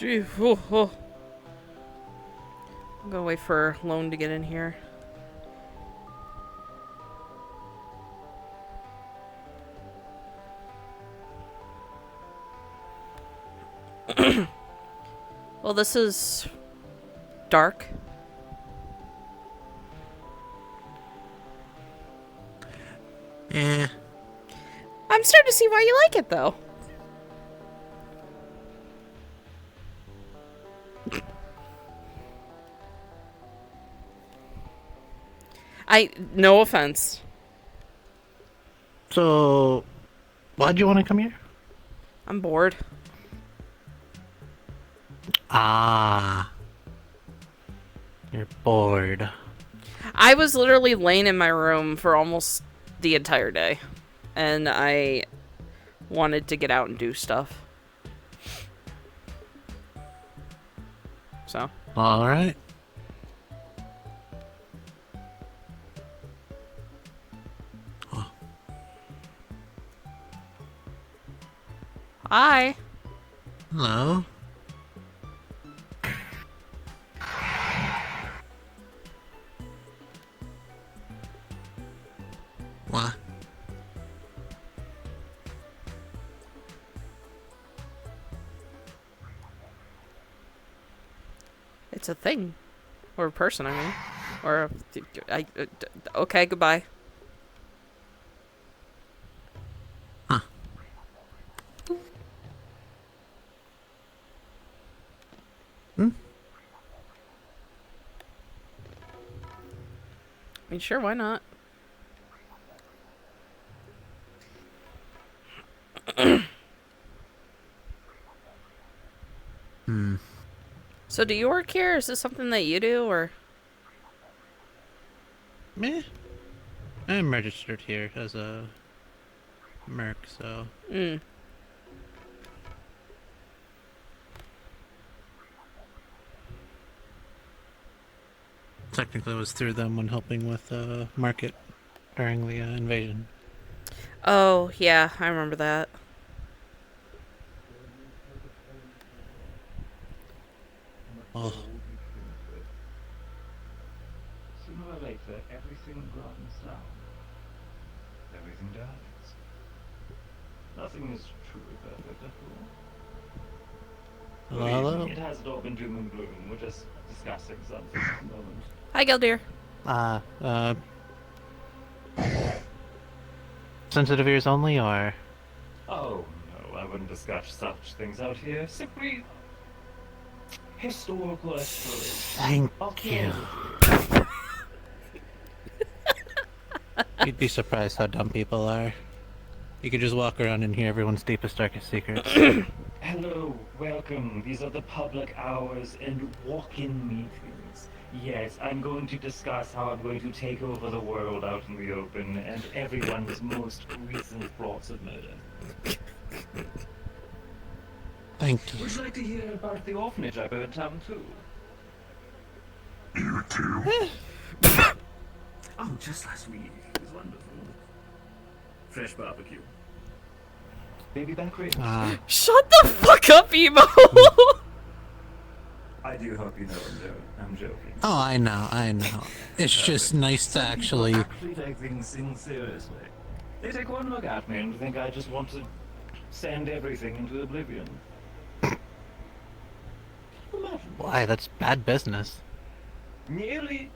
Gee, oh. I'm gonna wait for Lone to get in here. Well, this is dark. Eh. I'm starting to see why you like it, though. No offense. So, why'd you want to come here? I'm bored. Ah. You're bored. I was literally laying in my room for almost the entire day. And I wanted to get out and do stuff. So. Alright. Oh. Hi. Hello. What? It's a thing. Or a person, I mean. Or okay, goodbye. Huh. Hmm? I mean, sure, why not? So do you work here? Is this something that you do, or? Meh. I'm registered here as a merc, so... Technically, I was through them when helping with market during the invasion. Oh, yeah, I remember that. Oh. Sooner or later, everything runs down. Everything dies. Nothing is truly perfect at all. Hello? It hasn't all been doom and gloom. We're just discussing something at the moment. Hi, Gildeer. Sensitive ears only, or? Oh, no, I wouldn't discuss such things out here. Simply historical exploration. Thank you. You'd be surprised how dumb people are. You could just walk around and hear everyone's deepest, darkest secrets. Hello, welcome. These are the public hours and walk-in meetings. Yes, I'm going to discuss how I'm going to take over the world out in the open and everyone's most recent plots of murder. Thank you. Would you like to hear about the orphanage I burned down too? You too? Oh, just last week. It was wonderful. Fresh barbecue. Baby back ribs. Shut the fuck up, Emo! I do hope you know I'm joking. Oh, I know. It's just nice to actually... Actually take things seriously. They take one look at me and think I just want to send everything into oblivion. Imagine. Why, that's bad business. Nearly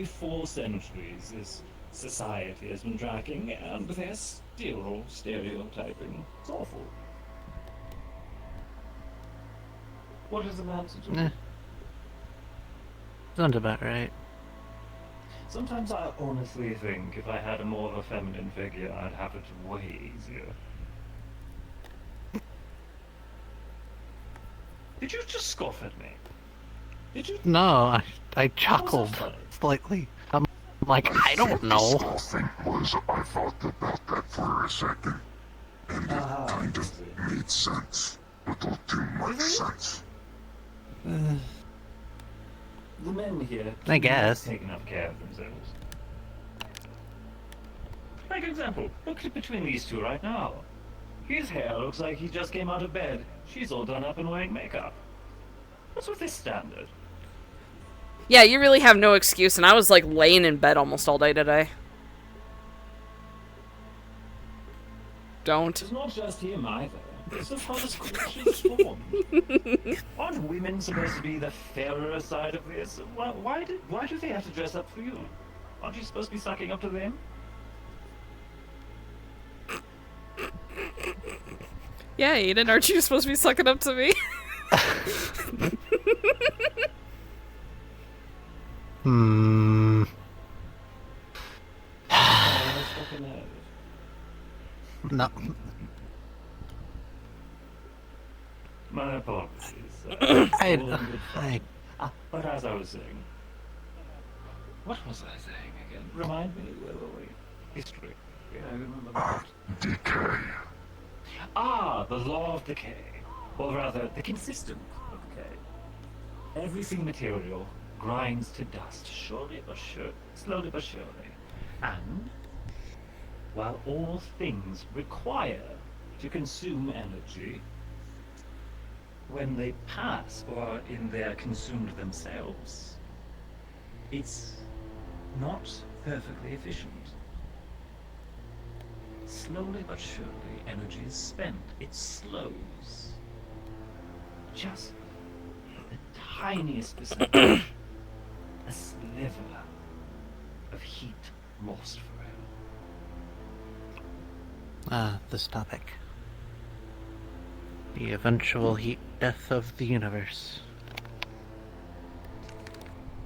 4 centuries this society has been tracking, and they're still stereotyping. It's awful. What is the man to do? Sounds about right. Sometimes I honestly think if I had a more of a feminine figure, I'd have it way easier. Did you just scoff at me? Did you? No, I chuckled slightly. I'm like, I don't know. The thing was, I thought about that for a second, and it kind of made sense. A little too much sense. The men here I guess. take enough care of themselves. Like example, look between these two right now. His hair looks like he just came out of bed. She's all done up and wearing makeup. What's with this standard? Yeah, you really have no excuse, and I was like laying in bed almost all day today. Don't. It's not just him either. It's just how this creature's formed. Aren't women supposed to be the fairer side of this? Why do they have to dress up for you? Aren't you supposed to be sucking up to them? Yeah, Aiden, aren't you supposed to be sucking up to me? Hmm. No. My apologies. But as I was saying, what was I saying again? Remind me, where were we? History. Yeah, I remember that. Decay. Ah, the law of decay. Or rather, the consistent of decay. Everything material grinds to dust, slowly but surely. And, while all things require to consume energy, when they pass or in they're consumed themselves, it's not perfectly efficient. Slowly but surely, energy is spent. It slows. Just the tiniest percentage. A sliver of heat lost forever. This topic. The eventual heat death of the universe.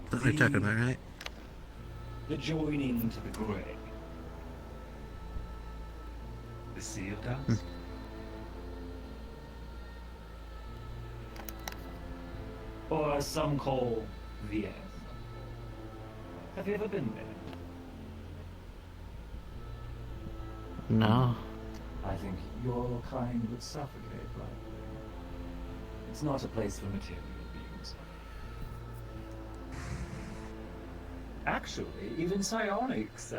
That's what we're talking about, right? The joining to the grey. The sea of dust. Or as some call the end. Have you ever been there? No. I think your kind would suffocate likely. It's not a place for material beings. Actually, even psionics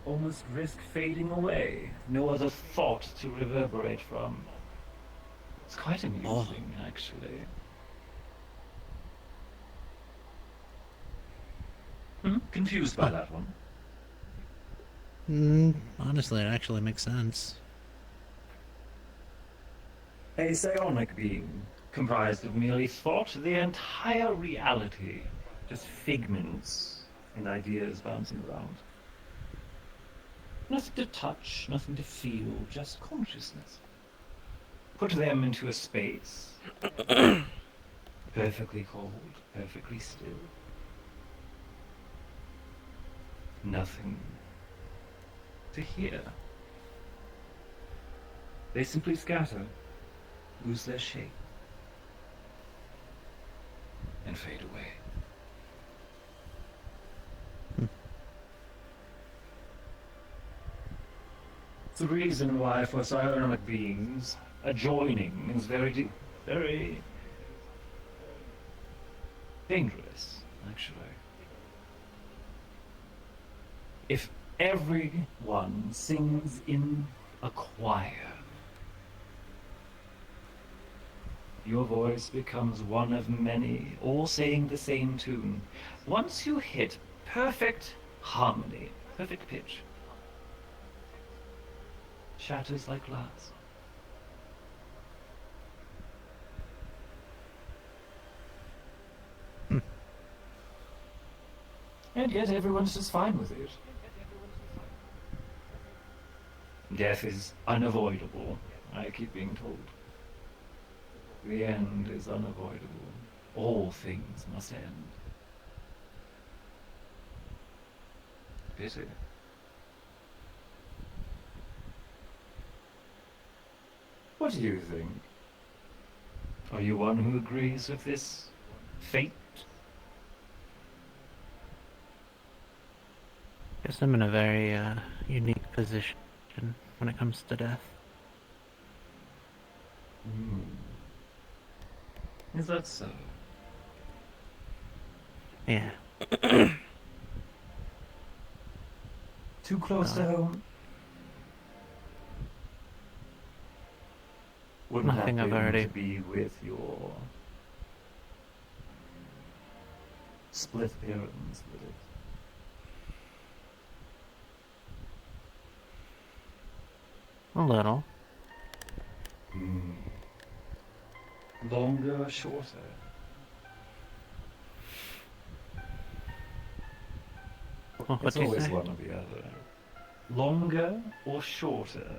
almost risk fading away. No other thought to reverberate from. It's quite amusing, actually. Confused by that one? Honestly, it actually makes sense. A psionic being, comprised of merely thought, the entire reality, just figments and ideas bouncing around. Nothing to touch, nothing to feel, just consciousness. Put them into a space, perfectly cold, perfectly still. Nothing to hear. They simply scatter, lose their shape, and fade away. It's the reason why for psionic beings, a joining is very dangerous, actually. If everyone sings in a choir, your voice becomes one of many, all saying the same tune. Once you hit perfect harmony, perfect pitch, shatters like glass. And yet everyone's just fine with it. Death is unavoidable, I keep being told. The end is unavoidable. All things must end. Pity. What do you think? Are you one who agrees with this fate? Guess I'm in a very unique position when it comes to death. Is that so? Yeah. Too close to home? Wouldn't Nothing have I've been already- to be with your split errands with it. A little. Longer or shorter? What It's do you always say? one or the other. Longer or shorter?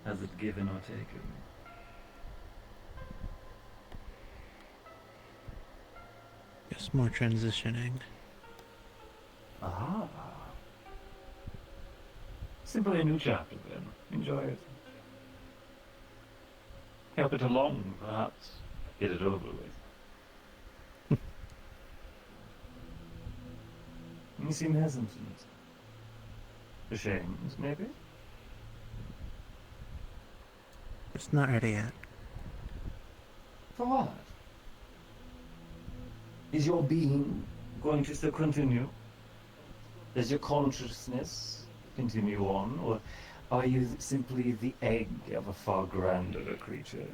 Has it given or taken? Guess more transitioning. Ah. Simply a new chapter then. Enjoy it. Help it along, perhaps. Get it over with. You seem hesitant. Ashamed, maybe? It's not ready yet. For what? Is your being going to still continue? Does your consciousness continue on? Or are you simply the egg of a far grander creature?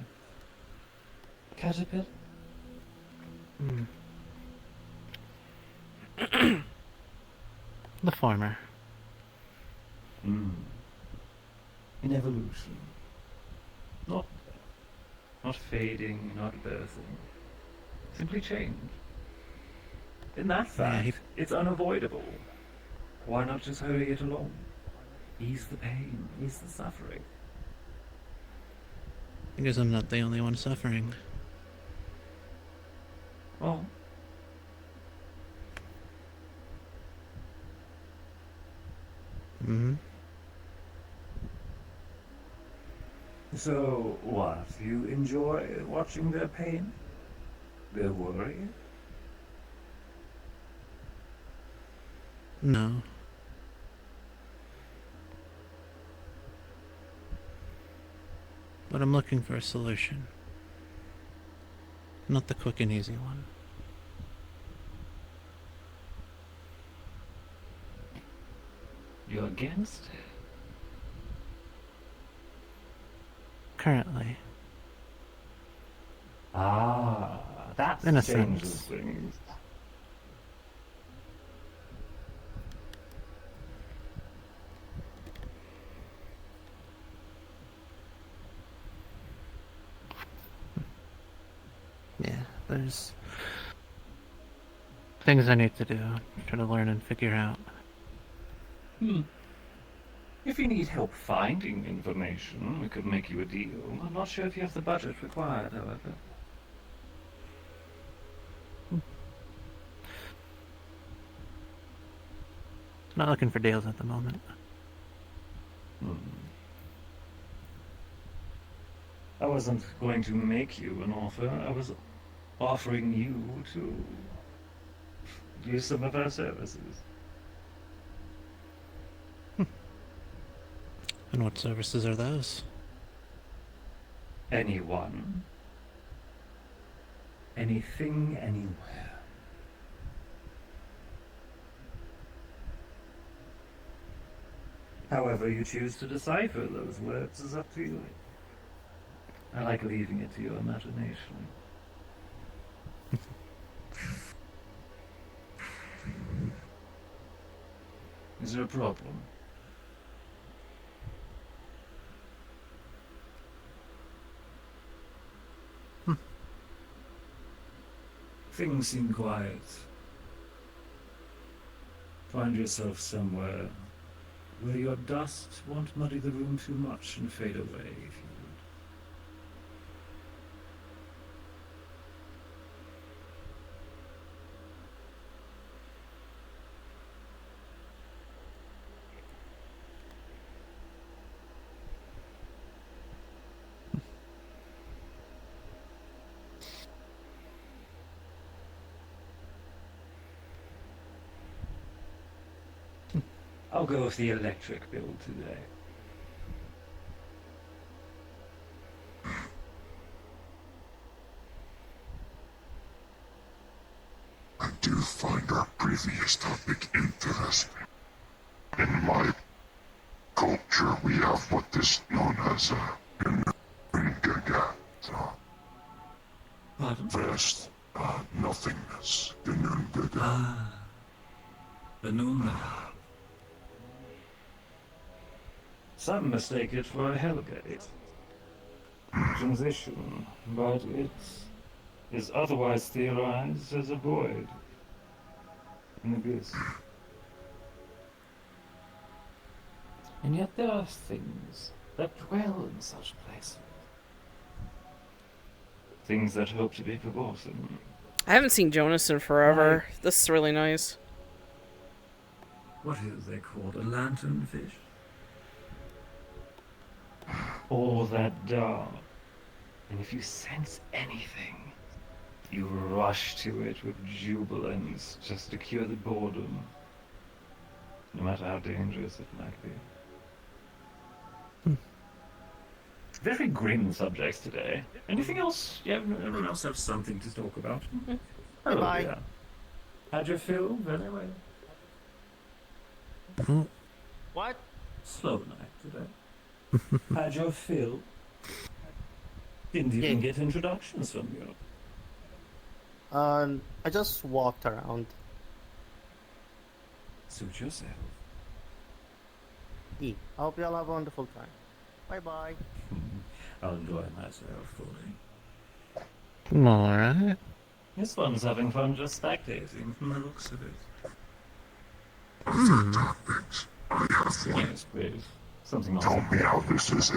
Caterpillar? The former. In evolution. Not fading, not birthing. Simply change. In that fact, Yeah, it's unavoidable. Why not just hurry it along? Ease the pain, ease the suffering. Because I'm not the only one suffering. Well, Mm-hmm. so what? You enjoy watching their pain? Their worry? No. But I'm looking for a solution. Not the quick and easy one. You're against it? Currently. Ah, that In a changes sense. things. Yeah, there's things I need to do. Try to learn and figure out. If you need help finding information, we could make you a deal. I'm not sure if you have the budget required, however. Not looking for deals at the moment. I wasn't going to make you an offer. I was offering you to use some of our services. And what services are those? Anyone. Anything, anywhere. However you choose to decipher those words is up to you. I like leaving it to your imagination. Is there a problem? Things seem quiet. Find yourself somewhere where your dust won't muddy the room too much and fade away, if you would. I'll go with the electric build today. I do find our previous topic interesting. In my culture, we have what is known as a Pardon? First, nothingness. Genundede. The noon. Some mistake it for a hellgate. Transition, but it is otherwise theorized as a void. An abyss. And yet there are things that dwell in such places. Things that hope to be forgotten. I haven't seen Jonas in forever. This is really nice. What is they called? A lanternfish? All that dark. And if you sense anything, you rush to it with jubilance just to cure the boredom. No matter how dangerous it might be. Very grim subjects today. Anything else? Yeah, everyone else have something to talk about? Hello, Bye. dear. How'd you feel? Very well. What? Slow night today. How'd you feel? Didn't even Yeah. get introductions from you. I just walked around. Suit yourself. I hope you all have a wonderful time. Bye bye. I'll enjoy myself fully. Alright. This one's having fun just spectating from the looks of it. Topics. I have one. Yes, please. Something else. Tell me how this is.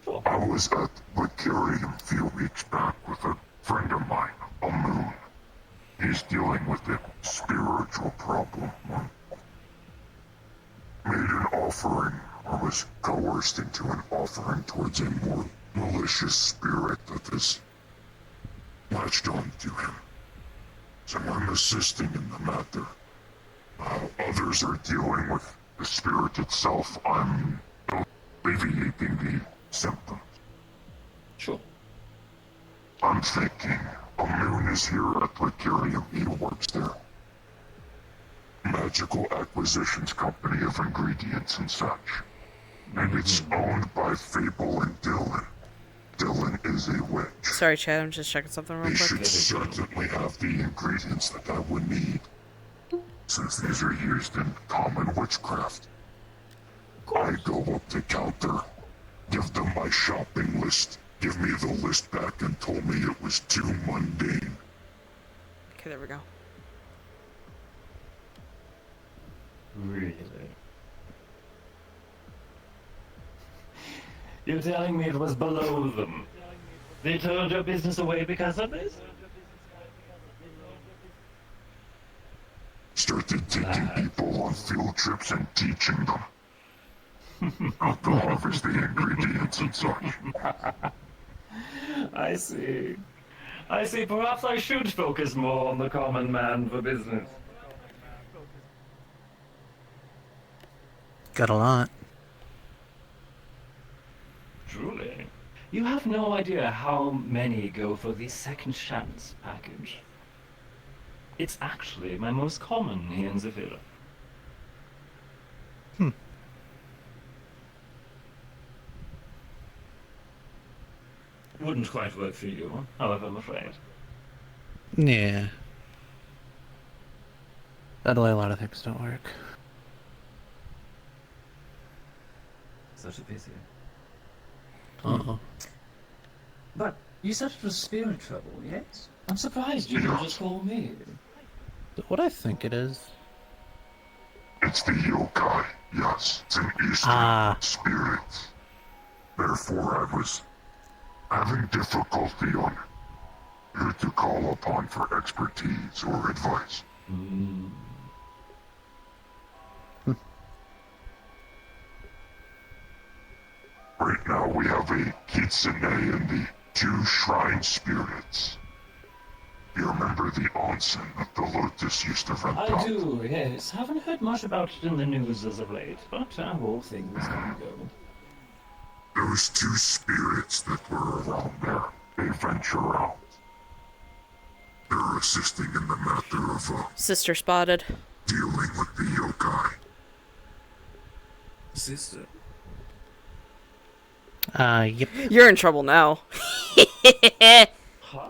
Sure. I was at Vicarium a few weeks back with a friend of mine, a moon. He's dealing with a spiritual problem. Made an offering, or was coerced into an offering towards a more malicious spirit that is latched on to him. So I'm assisting in the matter. Others are dealing with the spirit itself. I'm alleviating the symptoms. Sure. I'm thinking a moon is here at Vicarium. He works there. Magical acquisitions company of ingredients and such. And it's owned by Fable and Dylan. Dylan is a witch. Sorry, Chad, I'm just checking something real They quick. should certainly have the ingredients that I would need, since these are used in common witchcraft. I go up to counter, give them my shopping list, give me the list back and told me it was too mundane. Okay, there we go. Really? You're telling me it was below them? They turned your business away because of this? Started taking people on field trips and teaching them how to harvest the ingredients and such. I see. I see. Perhaps I should focus more on the common man for business. Got a lot. Truly. You have no idea how many go for the second chance package. It's actually my most common here in Zephyr. Wouldn't quite work for you, however, I'm afraid. Yeah. That way a lot of things don't work. Such a pity. Uh-oh. But you said it was spirit trouble, yes? I'm surprised you didn't just call me. What I think it is. It's the yokai, yes. It's an Eastern spirit. Therefore, I was having difficulty on who to call upon for expertise or advice. Right now, we have a kitsune and the two shrine spirits. You remember the onsen that the Lotus used to rent out? I do, yes. Haven't heard much about it in the news as of late, but all things come and go. Those two spirits that were around there, they venture out. They're assisting in the matter of Sister spotted. dealing with the yokai. Sister. Yep. You're in trouble now. Huh?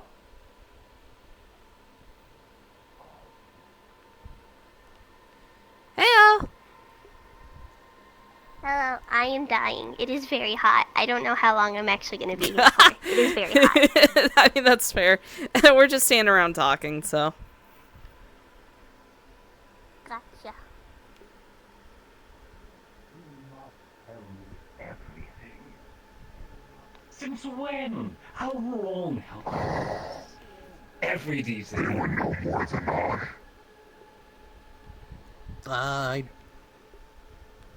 thing. It is very hot. I don't know how long I'm actually going to be here for. It is very hot. I mean, that's fair. We're just standing around talking, so. Gotcha. Everything. Since when? How long? Every detail. Anyone know more than I?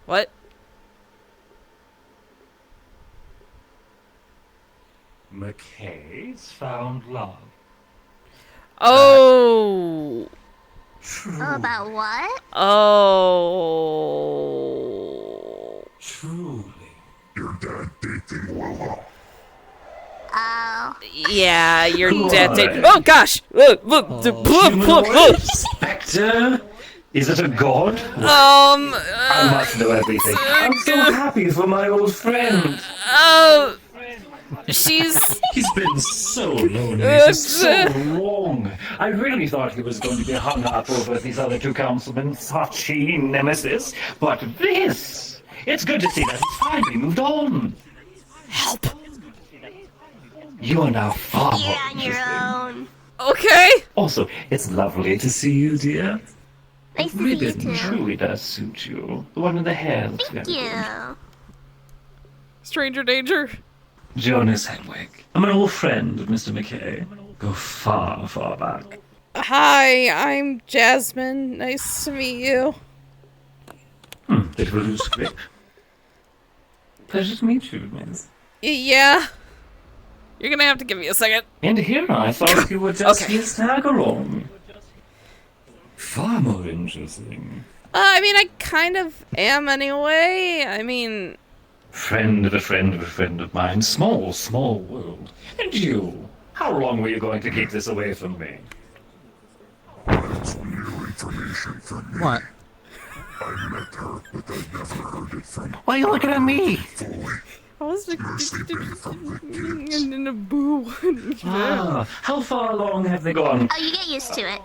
What? McKay's found love. Oh. Oh, about what? Oh. Truly. Your dad dating Lola. Oh. Yeah, you're dead. Right. Oh gosh. Humanoid? Spectre? Is it a god? I must know everything. I'm so happy for my old friend. Oh. She's. He's been so lonely for so long. I really thought he was going to be hung up over these other two councilmen, Sachi nemesis. But this, it's good to see that he's finally moved on. Help. You are now far You're more on your interesting. own. Okay. Also, it's lovely to see you, dear. Nice to see you Ribbon too. truly does suit you. The one in the hair looks Thank very good. you. Stranger danger. Jonas Hemwick. I'm an old friend of Mr. McKay. Go far, far back. Hi, I'm Jasmine. Nice to meet you. Bit of a loose grip. Pleasure to meet you, miss. Yeah. You're gonna have to give me a second. And here I thought you were just Okay. his tag-along. Far more interesting. I mean, I kind of am anyway. I mean, Friend of a friend of a friend of mine. Small, small world. And you? How long were you going to keep this away from me? That's new information for me. What? I met her, but I never heard it from Why are you looking at me? fully. I was like, Mostly been from the kids. and then a boo. How far along have they gone? Oh, you get used to it.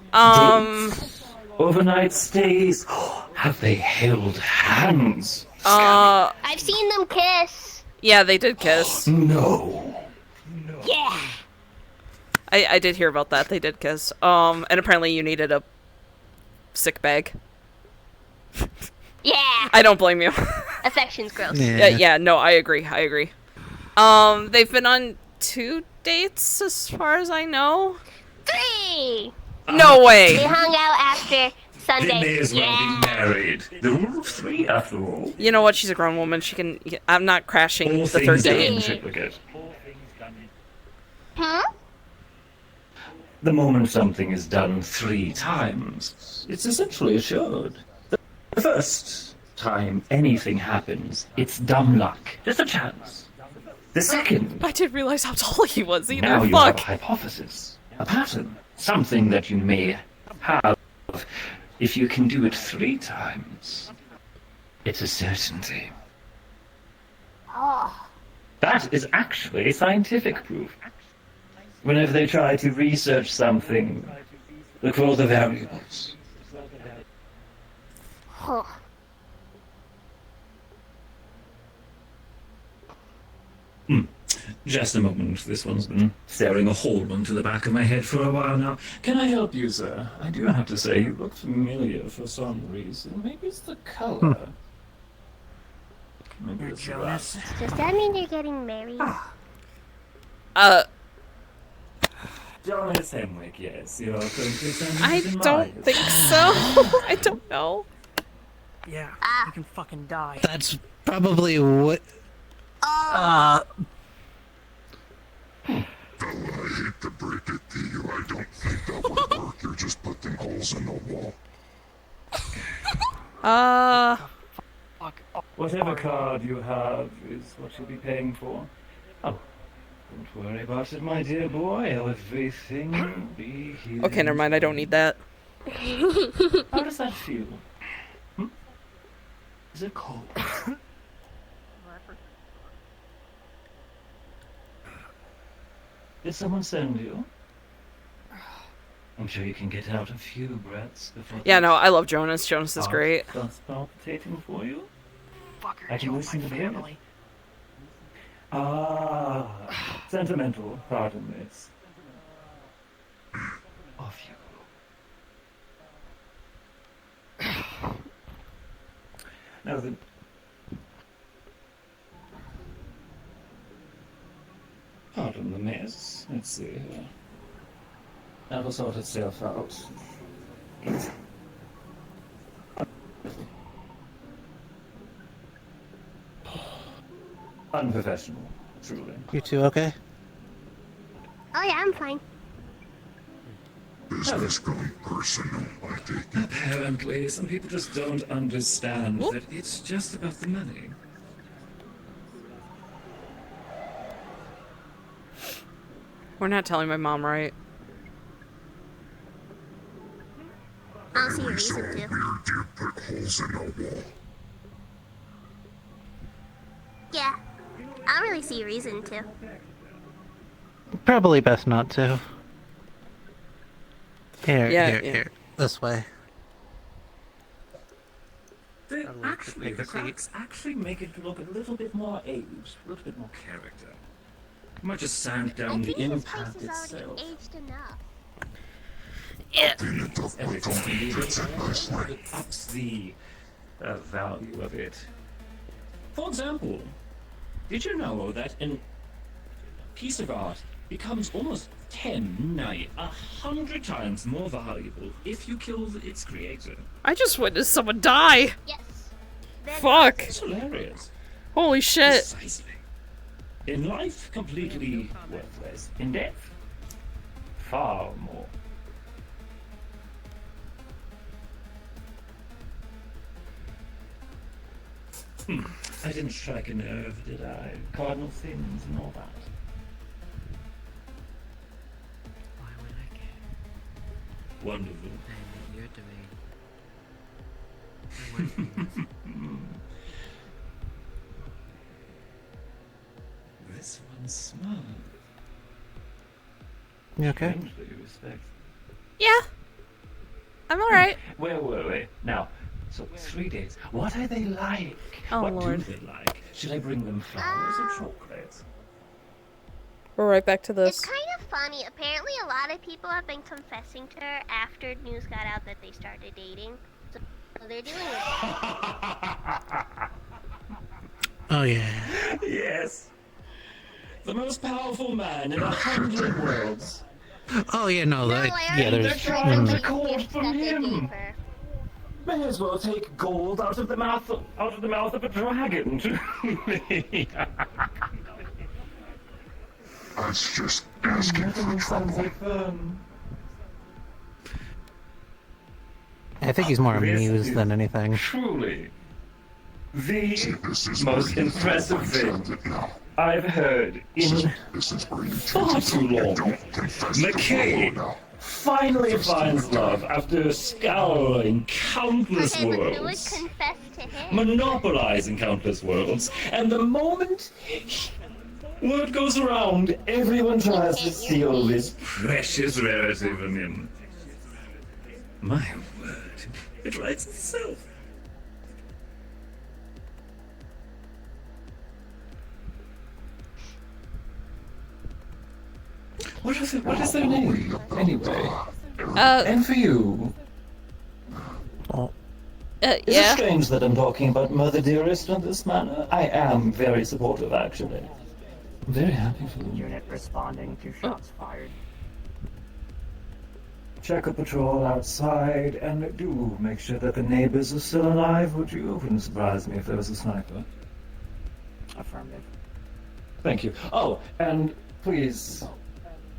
Overnight stays? Have they held hands? I've seen them kiss. Yeah, they did kiss. No. Yeah. I did hear about that. They did kiss. And apparently you needed a sick bag. Yeah. I don't blame you. Affection's gross. Yeah, no, I agree. They've been on 2 dates as far as I know. 3. No They way. hung out after They may Sunday. as well Yeah. be married. The rule of 3, after all. You know what? She's a grown woman. She can. I'm not crashing All the things third done date. in triplicate. Huh? The moment something is done 3 times, it's essentially assured. The first time anything happens, it's dumb luck. Just a chance. The second, I didn't realize how tall he was either. now you have a Fuck. hypothesis, a pattern, something that you may have. If you can do it 3 times, it's a certainty. Oh. That is actually scientific proof. Whenever they try to research something, look for all the variables. Oh. Just a moment. This one's been staring a hole into the back of my head for a while now. Can I help you, sir? I do have to say, you look familiar for some reason. Maybe it's the color. Maybe it's the rust. Does that mean you're getting married? Jonas Hemwick, yes. You're going to I don't think so. I don't know. Yeah, you can fucking die. That's probably what. Bella, I hate to break it to you, I don't think that would work. You're just putting holes in the wall. Fuck. Whatever card you have is what you'll be paying for. Oh, don't worry about it, my dear boy. Everything will be here. Okay, never mind. I don't need that. How does that feel? Is it cold? Did someone send you? I'm sure you can get out a few breaths before. Yeah, no, I love Jonas. Jonas is great. Starts palpitating for you. Fucker I can killed listen my to him. family. Ah, sentimental. Pardon this. Off you go. Now then. Pardon the mess. Let's see here. That'll sort itself out. Unprofessional, truly. You two okay? Oh yeah, I'm fine. Business gone personal, I take it. Apparently, some people just don't understand that it's just about the money. We're not telling my mom, right? I don't see a So reason weird to. you put holes in a wall. Yeah. I don't really see a reason to. Probably best not to. Here, Yeah. here. This way. They Probably actually, take a the seat. cracks actually make it look a little bit more aged, a little bit more character. You might just sand I down the think this place impact is already itself. aged enough. Clean it up with Everything something needed fits it nicely. it ups the value of it. For example, did you know that a piece of art becomes almost 10, nay, 100 times more valuable if you kill its creator? I just witnessed someone die. Yes. Then Fuck. It's hilarious. Holy shit. Precisely. In life, completely worthless. In death, far more. I didn't strike a nerve, did I? Cardinal sins and all that. Why would I care? Wonderful. You're doing. This one's smart. You okay? Strangely respectful. Yeah. I'm alright. Where were we? Now, so 3 days. What are they like? Oh, what Lord. do they like? Should I bring them flowers or chocolates? We're right back to it's this. kind of funny. Apparently, a lot of people have been confessing to her after news got out that they started dating. So they're doing it. Oh yeah. Yes. The most powerful man in 100 worlds. Oh yeah, no, No, like, I yeah, already there's. trying to the call gift from that they him. gave her. May as well take gold out of the mouth of a dragon. Truly. That's just asking for Nothing sounds trouble. like fun. I think he's more This amused is than anything. Truly, See, the this is most where you impressive find thing it now. I've heard in This is where you far change too it. long. Don't confess to McKay now. finally finds love after scouring countless Okay, but who would worlds, confess to him? monopolizing countless worlds, and the moment word goes around, everyone tries to steal this precious rarity from him. My word, it writes itself. What is their name, anyway? And for you, Oh, is it Yeah. strange that I'm talking about Mother Dearest in this manner? I am very supportive, actually. I'm very happy for you. Unit responding to shots fired. Check a patrol outside, and do make sure that the neighbors are still alive, would you? It wouldn't surprise me if there was a sniper. Affirmative. Thank you. Oh, and please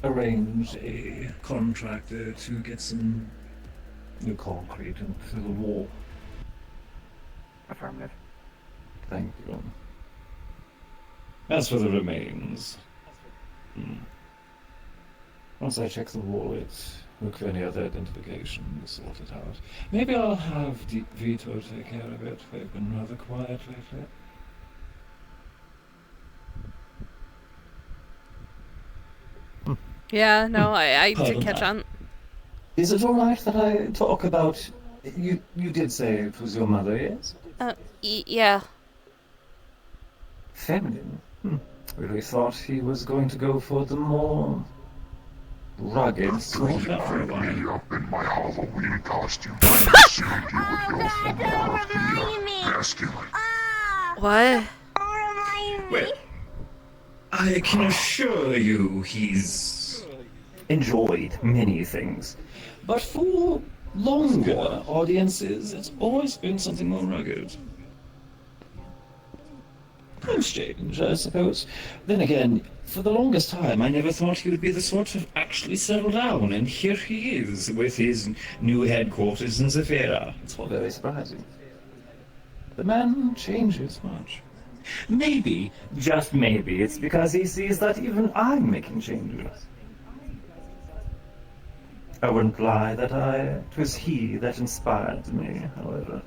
arrange a contractor to get some new concrete into the wall. Affirmative. Thank you. As for the remains, once I check the wall, look for any other identification, sort it out. Maybe I'll have Vito take care of it. They've been rather quiet lately. Yeah, no, I did Pardon catch that. on. Is it alright that I talk about... You did say it was your mother, yes? Yeah. Feminine? Really thought he was going to go for the more rugged sort after a while. Me up in my Halloween costume. I assumed you would go for more of the masculine. What? Well, I can assure you he's enjoyed many things. But for longer audiences, it's always been something more rugged. Strange, I suppose. Then again, for the longest time, I never thought he would be the sort to actually settle down, and here he is, with his new headquarters in Zafira. It's all very surprising. The man changes much. Maybe, just maybe, it's because he sees that even I'm making changes. I wouldn't lie that it was he that inspired me, however.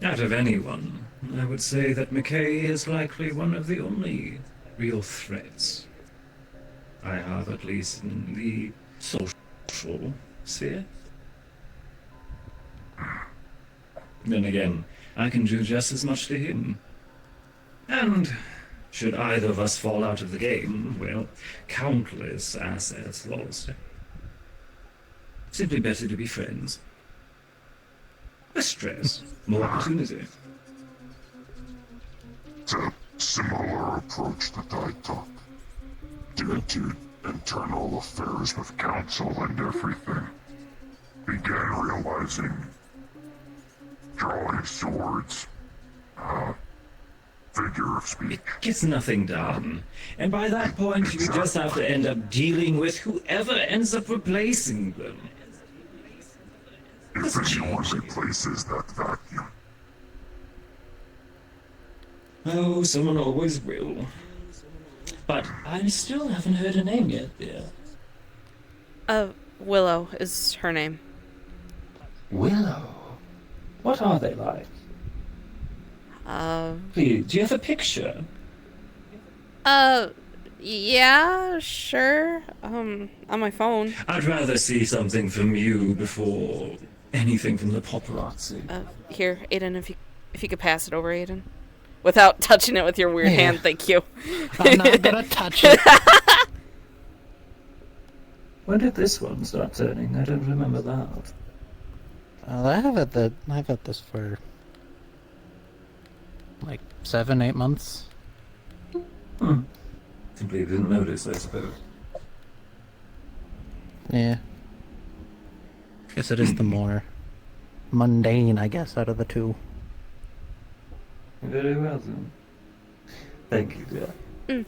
Out of anyone, I would say that McKay is likely one of the only real threats I have, at least in the social sphere. Then again, I can do just as much to him. And should either of us fall out of the game, well, countless assets lost. Simply better to be friends. Less stress, more opportunity. It's a similar approach that I took. Due to internal affairs with council and everything. Began realizing drawing swords, figure of speech. It gets nothing done. And by that point, you just have to end up dealing with whoever ends up replacing them. If anyone replaces that vacuum. Oh, someone always will. But I still haven't heard a name yet, dear. Willow is her name. Willow? What are they like? Please, do you have a picture? Yeah, sure. On my phone. I'd rather see something from you before anything from the paparazzi. Here, Aiden, if you could pass it over, Aiden. Without touching it with your weird hand, thank you. I'm not gonna touch it. When did this one start turning? I don't remember that. I've had this for like 7-8 months. Simply didn't notice, I suppose. Yeah. Guess it is the more mundane, I guess, out of the two. Very well then. Thank you, dear.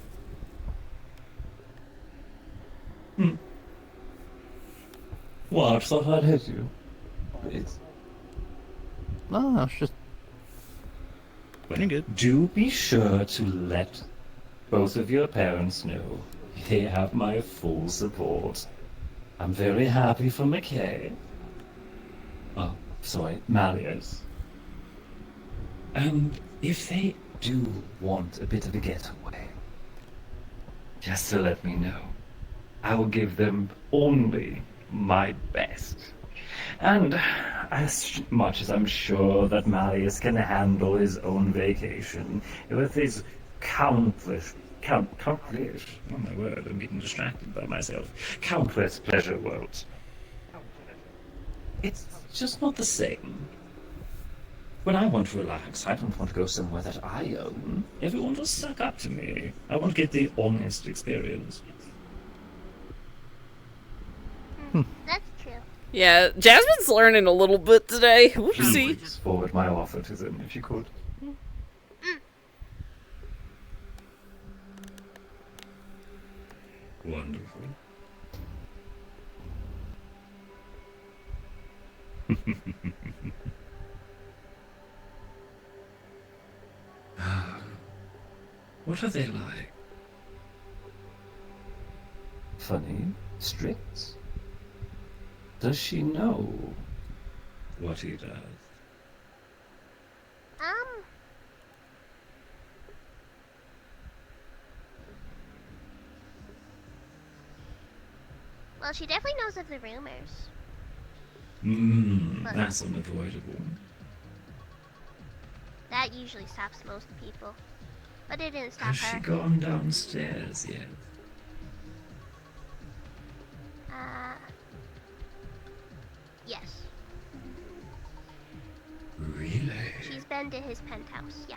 What? Thought I'd hit you. Please. No, it's just Well, good. Do be sure to let both of your parents know they have my full support. I'm very happy for McKay. Oh, sorry, Marius. And if they do want a bit of a getaway, just to let me know. I will give them only my best. And as much as I'm sure that Marius can handle his own vacation, with his countless, oh my word, I'm getting distracted by myself, countless pleasure worlds. It's just not the same. When I want to relax, I don't want to go somewhere that I own. Everyone will suck up to me. I want to get the honest experience. That's true. Yeah, Jasmine's learning a little bit today. Whoopsie. Please forward my offer to them if you could. Wonderful. What are they like? Funny? Strict? Does she know what he does? Well, she definitely knows of the rumors. But That's unavoidable. that usually stops most people. But it didn't stop Has she her. gone downstairs yet? Yes. Really? She's been to his penthouse, yeah.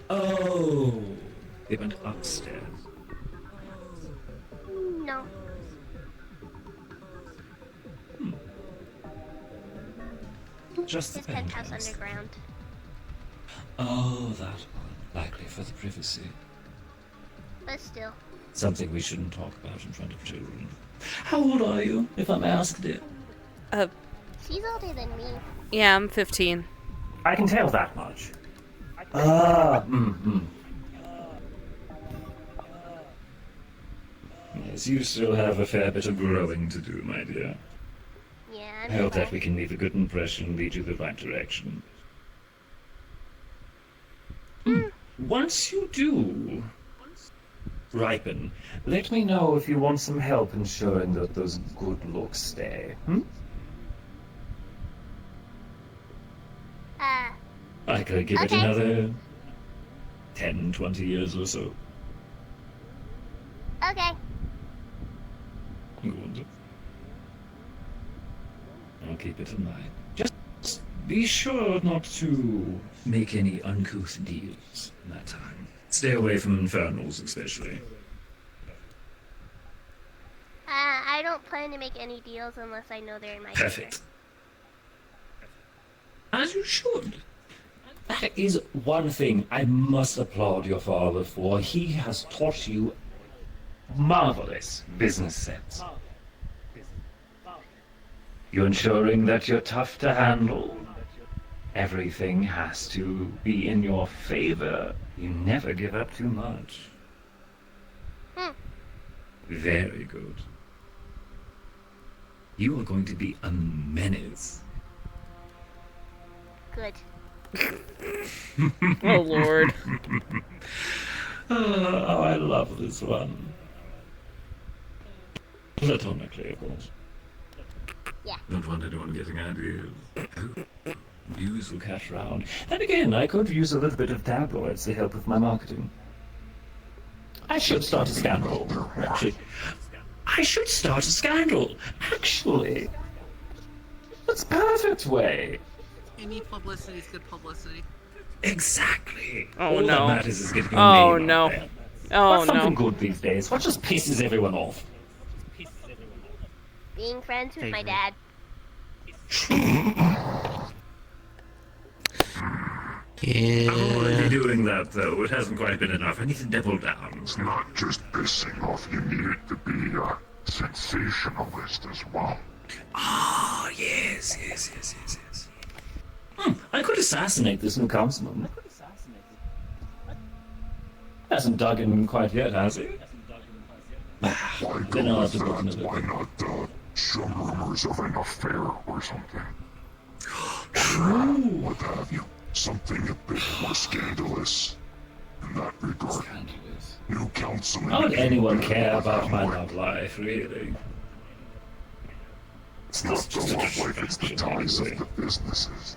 Oh, they went upstairs. No. Just the His penthouse underground. Oh, that one. Likely for the privacy. But still. Something we shouldn't talk about in front of children. How old are you, if I'm asked it? She's older than me. Yeah, I'm 15. I can tell that much. Mm-hmm. Yes, you still have a fair bit of growing to do, my dear. Yeah, I hope that we can leave a good impression and lead you the right direction. Once you do ripen, let me know if you want some help ensuring that those good looks stay. I could give it Okay. another 10, 20 years or so. Okay. Good. I'll keep it in mind. Just be sure not to make any uncouth deals in that time. Stay away from infernals, especially. I don't plan to make any deals unless I know they're in my Perfect. As you should. That is one thing I must applaud your father for. He has taught you marvelous business sense. You're ensuring that you're tough to handle. Everything has to be in your favor. You never give up too much. Very good. You are going to be a menace. Good. Oh, Lord. Oh, I love this one. Platonically, of course. Yeah. Don't want anyone getting ideas. News will catch round. And again, I could use a little bit of tabloids to help with my marketing. I should start a scandal, actually. I should start a scandal, actually. That's perfect way. You need publicity, it's good publicity. Exactly. Oh, All no. that matters is getting your Oh, name no. out there. Oh, What's something no. good these days? What just pisses everyone off? Being friends with my dad. I'm already doing that, though. It hasn't quite been enough. I need to double down. It's not just pissing off, you need it to be a sensationalist as well. Ah, yes. I could assassinate this new councilman. Hasn't dug in quite yet, has he? Why Then go I'll with have to look into that? Why not, some rumors of an affair or something? Or what have you? Something a bit more scandalous in that regard. New councilman. How would anyone care about my love life, really? It's not the love life, it's the ties of the businesses.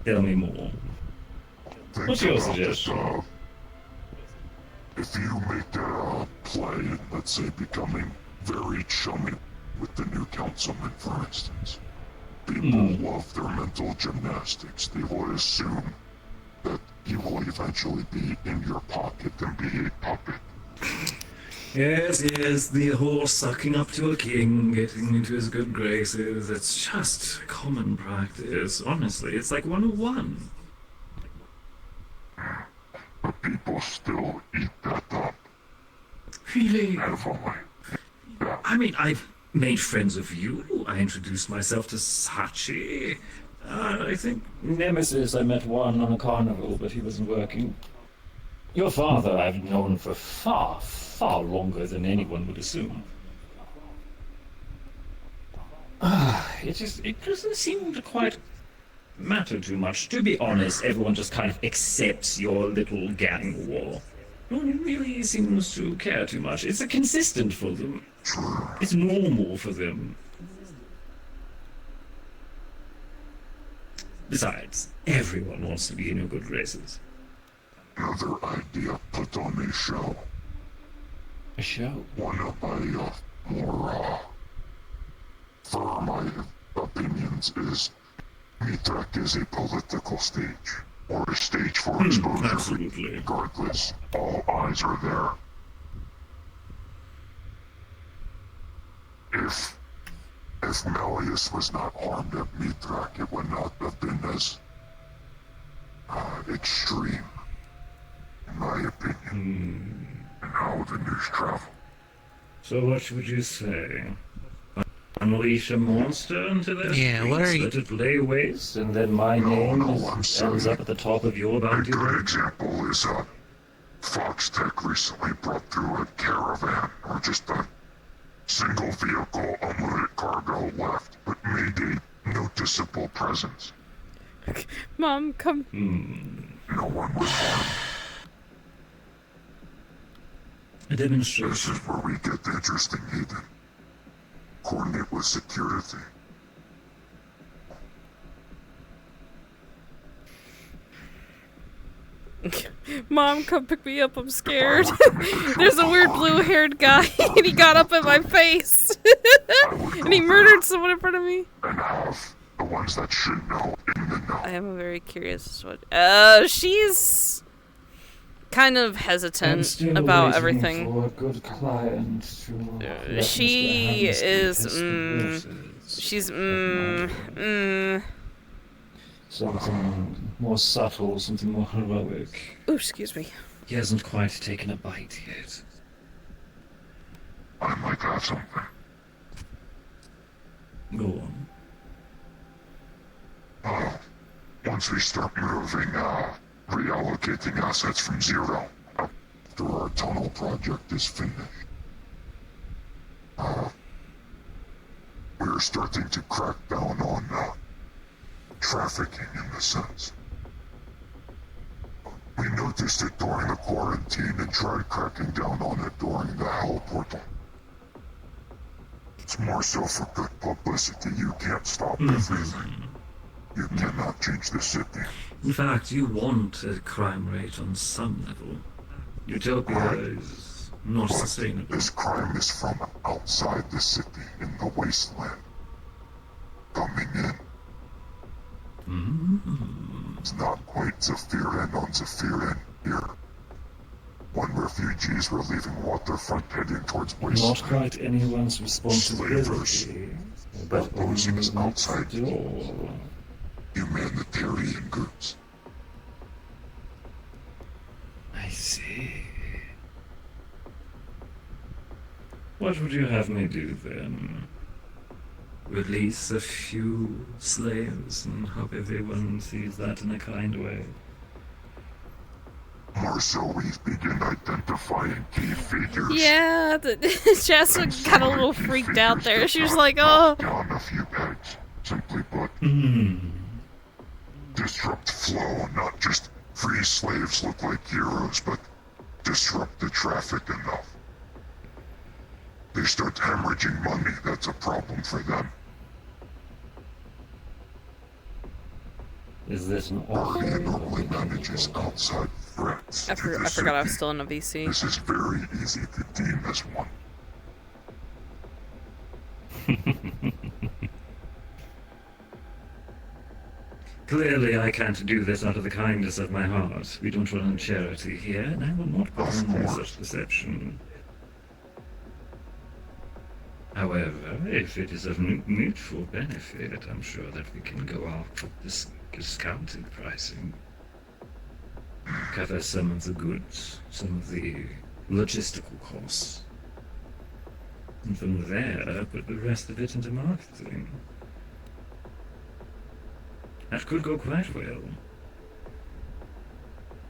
Tell me more. Think What's your about it, suggestion? if you make a play in, let's say, becoming very chummy with the new councilman, for instance, people love their mental gymnastics. They will assume that he will eventually be in your pocket and be a puppet. Yes, the whole sucking up to a king, getting into his good graces, it's just common practice. Honestly, it's like 101. But people still eat that up Really? heavily. I mean, I've made friends of you. I introduced myself to Sachi. I think Nemesis, I met one on a carnival, but he wasn't working. Your father I've known for far, far longer than anyone would assume. It doesn't seem to quite matter too much. To be honest, everyone just kind of accepts your little gang war. No one really seems to care too much. It's a consistent for them. True. It's normal for them. Besides, everyone wants to be in your good graces. Another idea, put on a show. A show? One of my more firm opinions is Mithrak is a political stage, or a stage for exposure. Absolutely. Regardless, all eyes are there. If Malleus was not harmed at Mithrak, it would not have been as extreme, in my opinion. And how the news travel. So what would you say? Unleash a monster into their streets, let it lay waste, and then my name ends up at the top of your bounty list? A good list? example is Fox Tech recently brought through a caravan, or just a single vehicle unloaded cargo left, but made a noticeable presence. Mom, come. No one was harmed. A demonstration. This is where we get the interesting hidden. Coordinate with security. Mom, come pick me up. I'm scared. There's a weird blue-haired guy, and he got up in my face, and he murdered someone in front of me. And have the ones that should know in the know. I am very curious what. She's kind of hesitant about everything. For a good client to She is. She's. Something more subtle, something more heroic. Oh, excuse me. He hasn't quite taken a bite yet. I might have something. Go on. Once we start moving, reallocating assets from zero, after our tunnel project is finished, we're starting to crack down on trafficking in the sense. We noticed it during the quarantine and tried cracking down on it during the Hell Portal. It's more so for good publicity. You can't stop everything. You cannot change the city. In fact, you want a crime rate on some level. Utopia is not sustainable. This crime is from outside the city, in the wasteland. Coming in. It's not quite Zephyrin on Zephyrin here. When refugees were leaving Waterfront heading towards wasteland. Not quite anyone's responsibility, Slavers, but opposing only us outside. next door. Humanitarian groups. I see. What would you have me do then? Release a few slaves and hope everyone sees that in a kind way? More so we begin identifying key figures. Yeah, Jasmine got a little freaked out there. She was like, oh. Down a few pegs. Simply put. Disrupt flow, not just free slaves look like heroes, but disrupt the traffic enough. They start hemorrhaging money, that's a problem for them. Is this an offer? Guardian normally manages outside threats. I forgot I was still in a VC. This is very easy to deem as one. Clearly, I can't do this out of the kindness of my heart. We don't run charity here, and I will not perform such deception. However, if it is of mutual benefit, I'm sure that we can go out with this discounted pricing. Cover some of the goods, some of the logistical costs. And from there, put the rest of it into marketing. That could go quite well.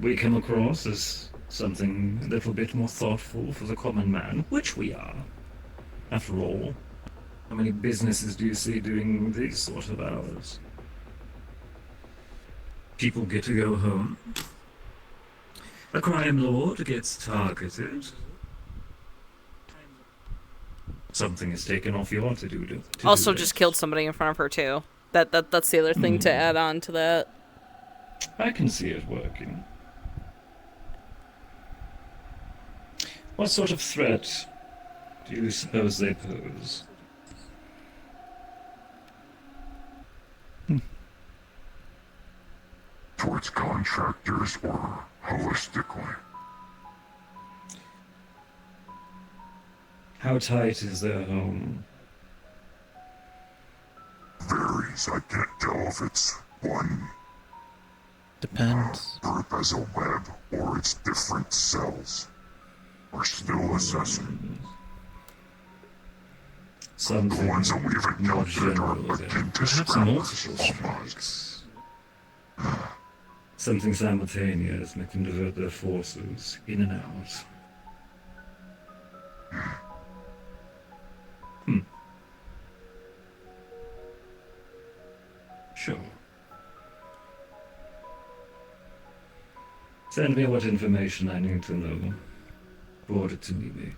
We come across as something a little bit more thoughtful for the common man, which we are. After all, how many businesses do you see doing these sort of hours? People get to go home. A crime lord gets targeted. something is taken off your to-do list. Also, just killed somebody in front of her too. That's the other thing to add on to that. I can see it working. What sort of threat do you suppose they pose? Towards contractors or holistically? How tight is their home? Varies. I can't tell if it's one Depends. group as a web or it's different cells. We're still assessing. Some The ones that we've more encountered are general, then. akin to Perhaps scramblers multiple almost. strikes. Something simultaneous, make them divert their forces in and out. Sure. Send me what information I need to know. Forward it to me.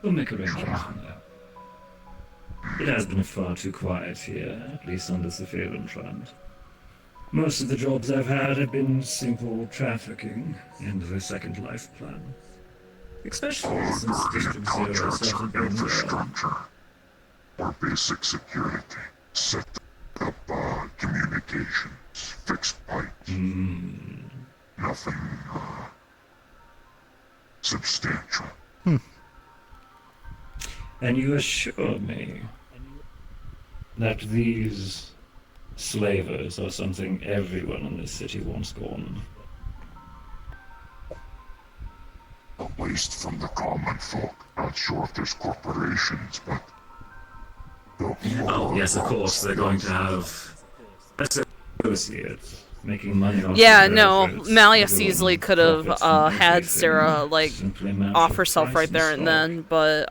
We'll make arrangements from there. It has been far too quiet here, at least on the surveillance front. Most of the jobs I've had have been simple trafficking and the Second Life plan. Especially since District Zero Contracts started for being infrastructure or basic security. Set up communications, fixed pipes. Nothing substantial. And you assure me that these slavers are something everyone in this city wants gone. At least from the common folk. Not sure if there's corporations, but... Oh, yes, of course, they're going to have associates making money off Yeah, their no, efforts. Malleus Everyone easily could have profits from had everything. Sarah like Simply a matter off of herself price right there and stock. then, but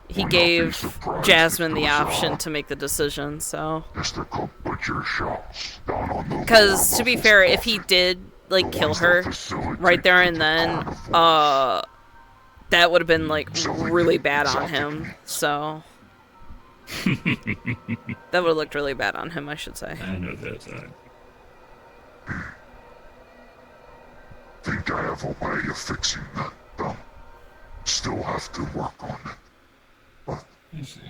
he Will not be gave surprised Jasmine if the those, option to make the decision. So, Just to go butcher shops down on the because to be lower fair, levels if he profit. did like The kill ones her that facilitate right there and the then, carnivores. that would have been like So we really get bad on exotic him. meats. So that would have looked really bad on him, I should say. I know that. Think I have a way of fixing that, though. Still have to work on it. But I see.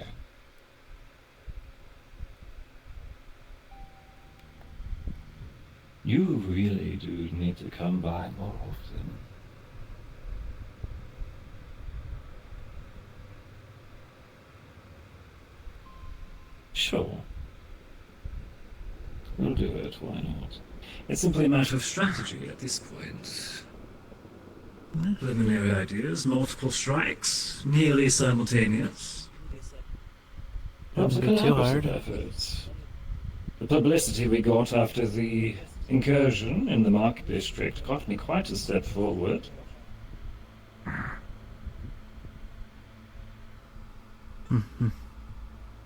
You really do need to come by more often. Sure. We'll do it, why not? It's simply a matter of strategy at this point. Preliminary ideas, multiple strikes, nearly simultaneous. Perhaps a Don't be too collaborative hard. effort. The publicity we got after the incursion in the Market District got me quite a step forward.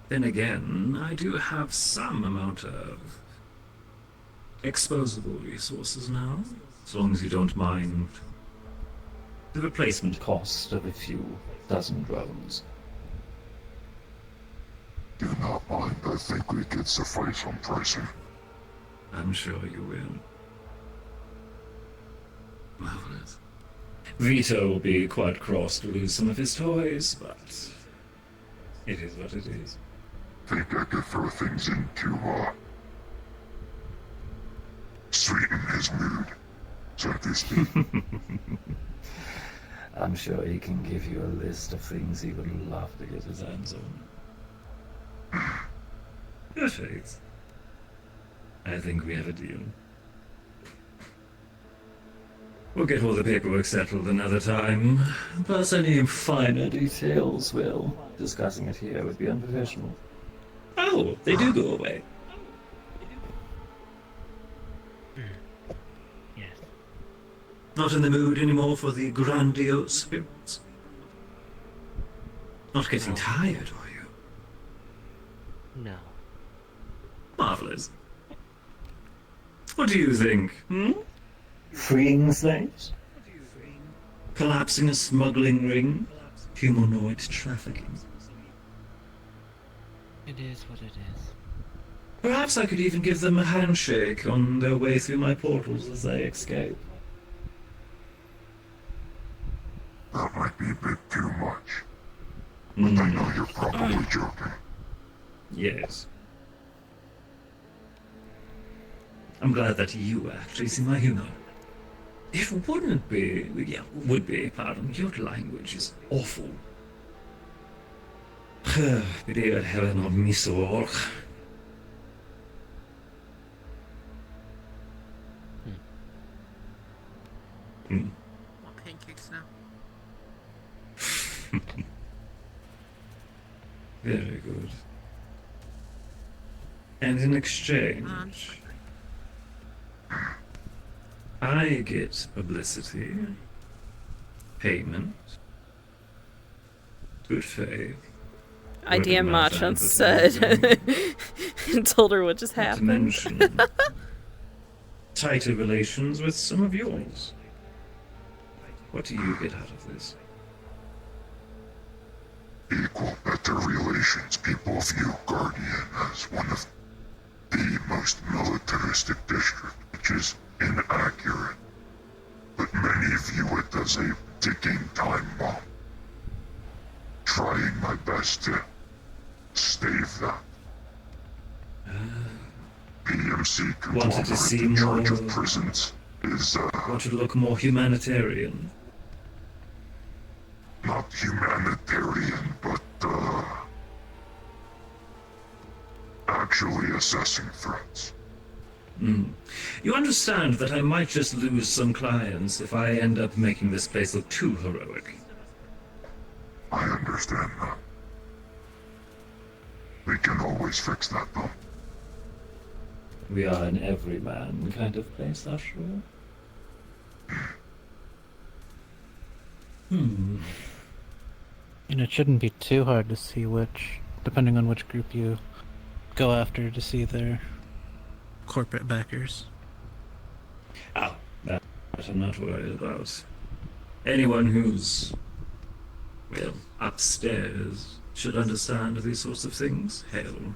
Then again, I do have some amount of exposable resources now, as long as you don't mind the replacement cost of a few dozen drones. do not mind. I think we could suffice on pricing. I'm sure you will. Marvelous. Vito will be quite cross to lose some of his toys, but it is what it is. Think I could throw things into, sweeten his mood, so to speak. I'm sure he can give you a list of things he would love to get his hands on. Perfect. I think we have a deal. We'll get all the paperwork settled another time. Plus any finer details, well, discussing it here would be unprofessional. Oh, they do go away. Yes. Not in the mood anymore for the grandiose spirits? Not getting tired, are you? No. Marvelous. What do you think, Freeing slaves? Collapsing a smuggling ring? humanoid trafficking. It is what it is. Perhaps I could even give them a handshake on their way through my portals as they escape. That might be a bit too much. But I know you're probably joking. Yes. I'm glad that you actually see my humor. It would be, pardon, your language is awful. Betyr heller nog missorg. Pancakes now. Very good. And in exchange, I get publicity, payment, good faith. I DM Machan said and told her what just Not to happened. mention tighter relations with some of yours. What do you get out of this? Equal better relations. People view Guardian as one of the most militaristic districts, which is inaccurate. But many view it as a ticking time bomb. Trying my best to stave that. PMC Wanted to see in charge more- of prisons is, Want to look more humanitarian? not humanitarian, but, actually assessing threats. You understand that I might just lose some clients if I end up making this place look too heroic. I understand that. We can always fix that, though. We are an everyman kind of place, after all. And it shouldn't be too hard to see which, depending on which group you go after, to see their corporate backers. Oh, that I'm not worried about. Anyone who's, well, upstairs should understand these sorts of things. Hell,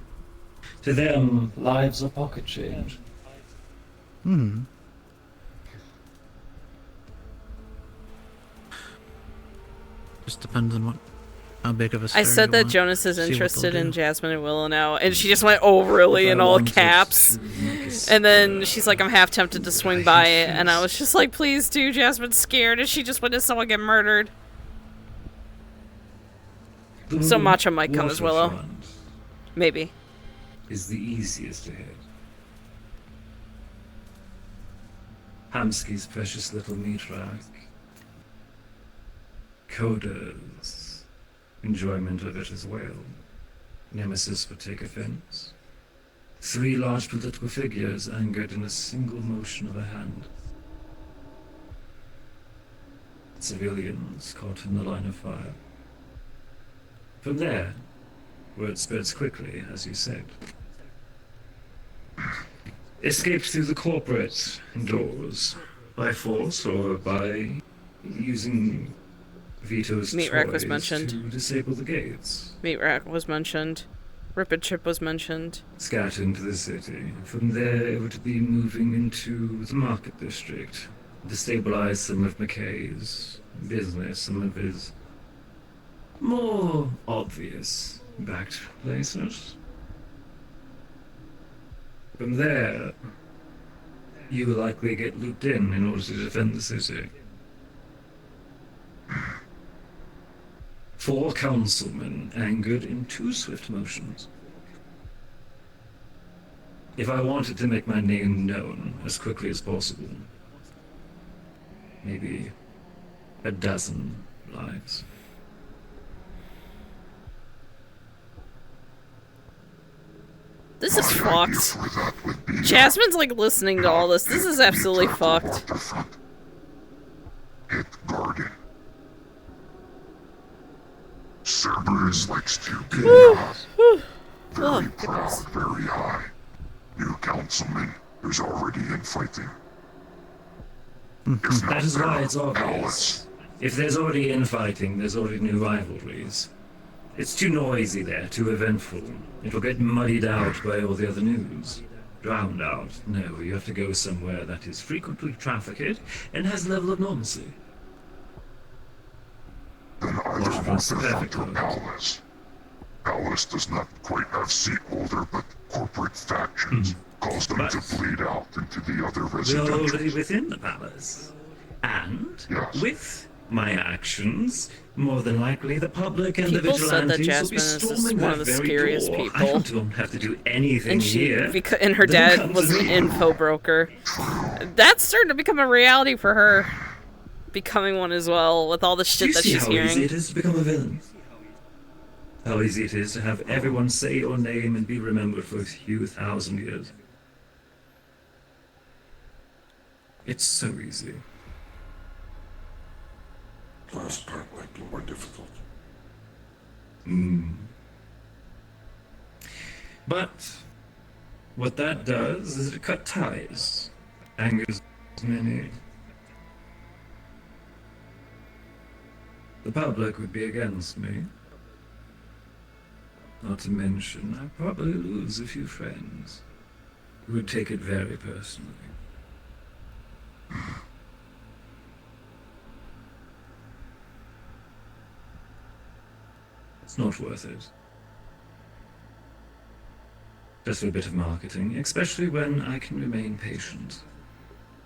to them, lives are pocket change. Just depends on how big of a star I said you that want. Jonas is See what they'll interested in do. Jasmine and Willow now, and she just went, "Oh, really?" If I in all wanted caps. to make a And then she's like, "I'm half tempted to swing by it," and I was just like, "Please do." Jasmine's scared, and she just witnessed someone get murdered. So Macho might come as Willow. Waterfront Maybe. is the easiest to hit. Hamsky's precious little meat rack. Coda's enjoyment of it as well. Nemesis would take offense. 3 large political figures angered in a single motion of a hand. Civilians caught in the line of fire. From there, word spreads quickly, as you said. Escaped through the corporate doors, by force or by using Vito's Meat rack was toys mentioned. to disable the gates. Meat rack was mentioned. Ripid chip was mentioned. Scattered into the city. From there, it would be moving into the market district. Destabilize some of McKay's business, some of his more obvious backed places. From there, you will likely get looped in order to defend the city. 4 councilmen angered in 2 swift motions. If I wanted to make my name known as quickly as possible, maybe a dozen lives. This is fucked. Jasmine's like listening to all this. This is absolutely fucked. Hit Guardian. Cerberus likes to be very proud, very high. New councilman who's already in fighting. If not That is why it's there, obvious. If there's already infighting, there's already new rivalries. It's too noisy there, too eventful. It will get muddied out by all the other news. Drowned out. No, you have to go somewhere that is frequently trafficked and has a level of normalcy. Then either Warfare or Palace. Palace does not quite have seat holder, but corporate factions cause them to bleed out into the other We're residential. already within the palace. And, Yes. with my actions, more than likely the public and People the said that vigilantes will be Jasmine is just storming one that of the very scariest door. people. I don't have to do anything And she, here. and her They'll come dad to was an me. info broker. That's starting to become a reality for her. Becoming one as well, with all the Do shit you that see she's how easy hearing. it is to become a villain? How easy it is to have everyone say your name and be remembered for a few thousand years. It's so easy. Last part might be more difficult. But what that does is it cut ties, angers many. The public would be against me. Not to mention, I'd probably lose a few friends who would take it very personally. It's not worth it. Just for a bit of marketing, especially when I can remain patient.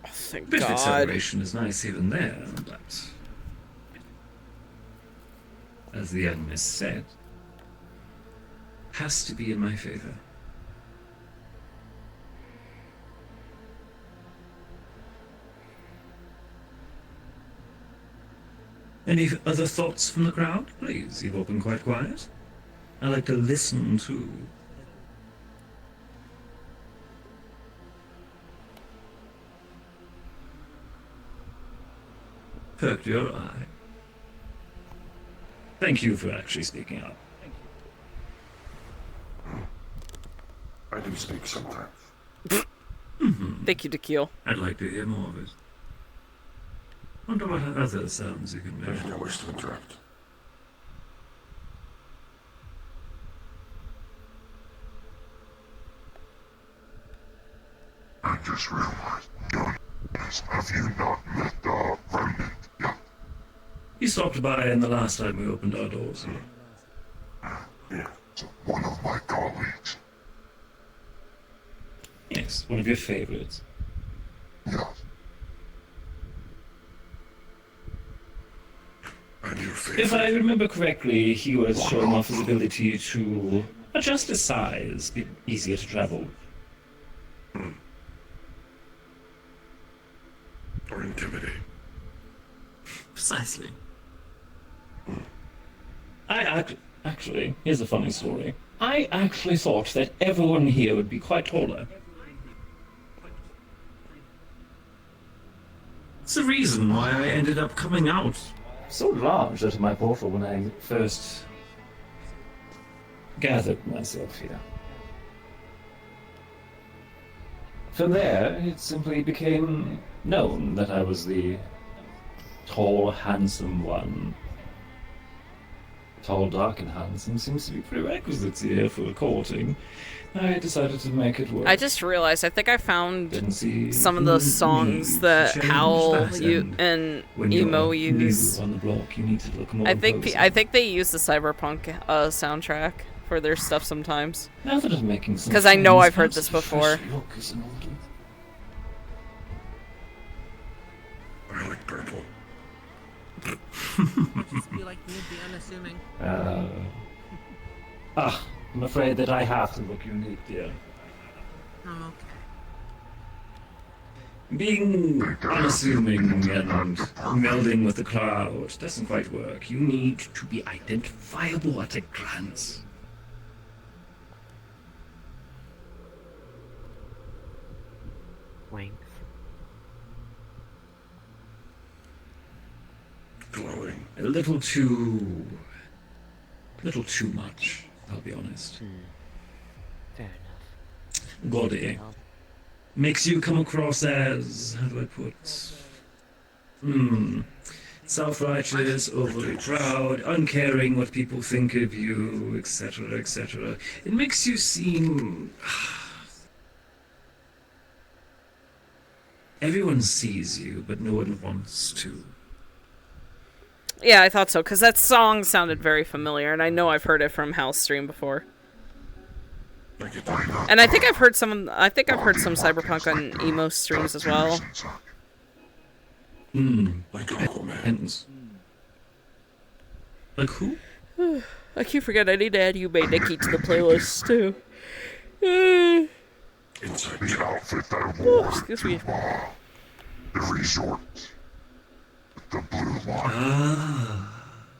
Oh, thank A bit of God. acceleration is nice even there, but as the enemy said, has to be in my favor. Any other thoughts from the crowd? Please, you've all been quite quiet. I like to listen too. Perked your eye. Thank you for actually speaking up. I do speak sometimes. Thank you, Dakil. I'd like to hear more of it. Wonder what other sounds you can I make. do not wish to interrupt. I just realized, Jonas, have you not met the remnant yet? He stopped by in the last time we opened our doors. Yeah, so one of my colleagues. Yes, one of your favorites. Yes. And your favorite. If I remember correctly, he was showing off his ability to adjust his size, be easier to travel. Or intimidate. Precisely. Actually, here's a funny story. I actually thought that everyone here would be quite taller. It's the reason why I ended up coming out so large out of my portal when I first gathered myself here. From there, it simply became known that I was the tall, handsome one. Tall, dark, and handsome seems to be prerequisites here for courting. I decided to make it work. I just realized, I think I found Didn't see some of the those songs need that to change Howl that, and when Emo you're use. new on the block, you need to look more I think imposing. they use the Cyberpunk soundtrack for their stuff sometimes. Now that I'm making some 'Cause I know friends, I've heard perhaps this a fresh before. look is in order. I like purple. Just be like me, be unassuming. I'm afraid that I have to look unique, dear. Oh, okay. Being unassuming and melding with the crowd doesn't quite work. You need to be identifiable at a glance. Wink. Glowing. A little too much, I'll be honest. Fair enough. Gaudy. Well, Makes you come across as, how do I put? Self-righteous, overly proud, uncaring what people think of you, etc., etc. It makes you seem... Everyone sees you, but no one wants to. Yeah, I thought so, because that song sounded very familiar, and I know I've heard it from Hal's stream before. And I think I've heard some Cyberpunk on emo streams as well. Depends. Like who? I keep forgetting I need to add Yume Nikki to the playlist, too. Inside the outfit that wore Excuse me. the resort. The blue line.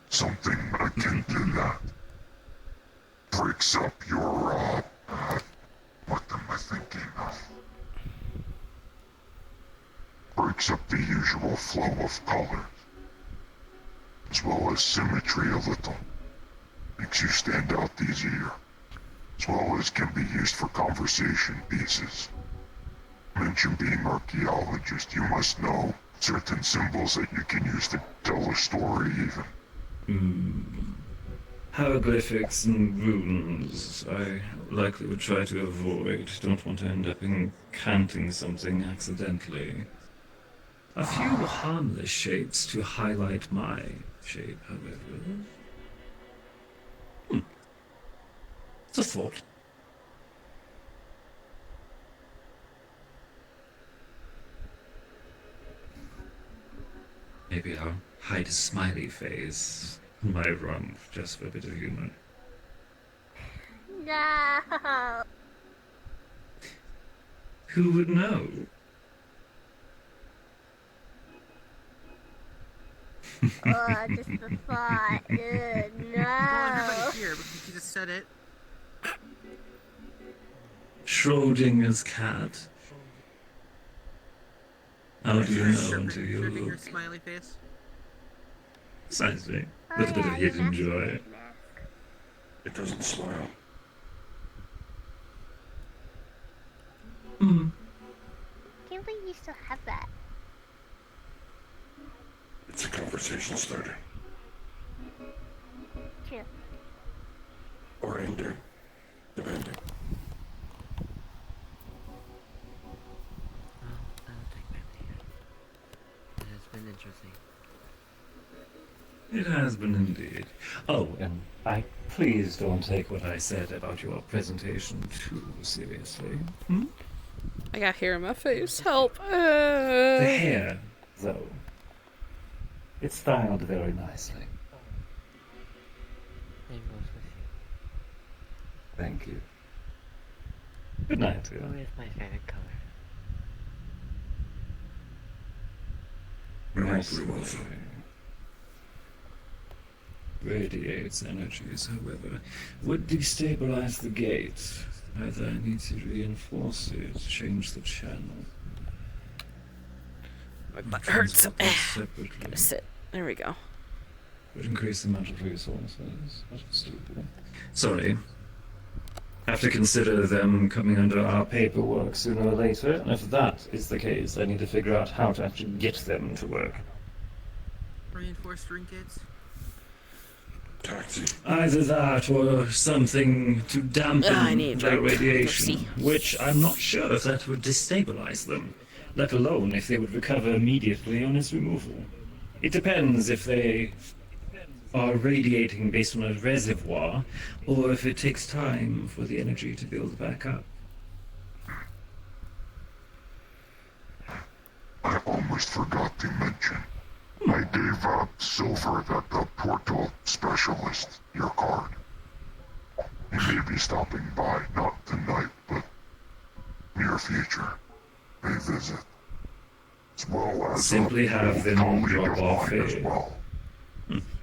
Something akin to that. Breaks up your, what am I thinking of? Breaks up the usual flow of colors. As well as symmetry a little. Makes you stand out easier. As well as can be used for conversation pieces. Mention being archaeologist, you must know certain symbols that you can use to tell a story even. Hieroglyphics and runes I likely would try to avoid. Don't want to end up incanting something accidentally. A few harmless shapes to highlight my shape, however. It's a thought. Maybe I'll hide a smiley face in my rump just for a bit of humor. No. Who would know? Oh, just the thought. Ugh, Well, no. everybody here, because you just said it. Schrodinger's cat. How do you know Schrödinger's until you look? smiley face. Precisely. With a bit of hidden joy. It doesn't smile. Can't believe you still have that. It's a conversation starter. True. Or ender. Depending. Well, I'll take my leave. It has been interesting. It has been indeed. Oh, and please don't take what I said about your presentation too seriously. I got hair in my face. Help. The hair, though. It's styled very nicely. Same goes with you. Thank you. Good night, dear. Blue is my favorite color. Nice. Radiates energies, however, would destabilize the gate. Either I need to reinforce it, change the channel. My butt hurts. Separately. Sit. There we go. Would increase the amount of resources. That's stupid. Sorry. Have to consider them coming under our paperwork sooner or later, and if that is the case, I need to figure out how to actually get them to work. Reinforced trinkets. Taxi. Either that or something to I dampen need a their drink. radiation, Oopsie. which I'm not sure if that would destabilize them, let alone if they would recover immediately on its removal. It depends if they are radiating based on a reservoir, or if it takes time for the energy to build back up. I almost forgot to mention. I gave Silver, the portal specialist, your card. He may be stopping by, not tonight, but near future. May visit. As well as Simply have them colleague drop of off mine as a- well.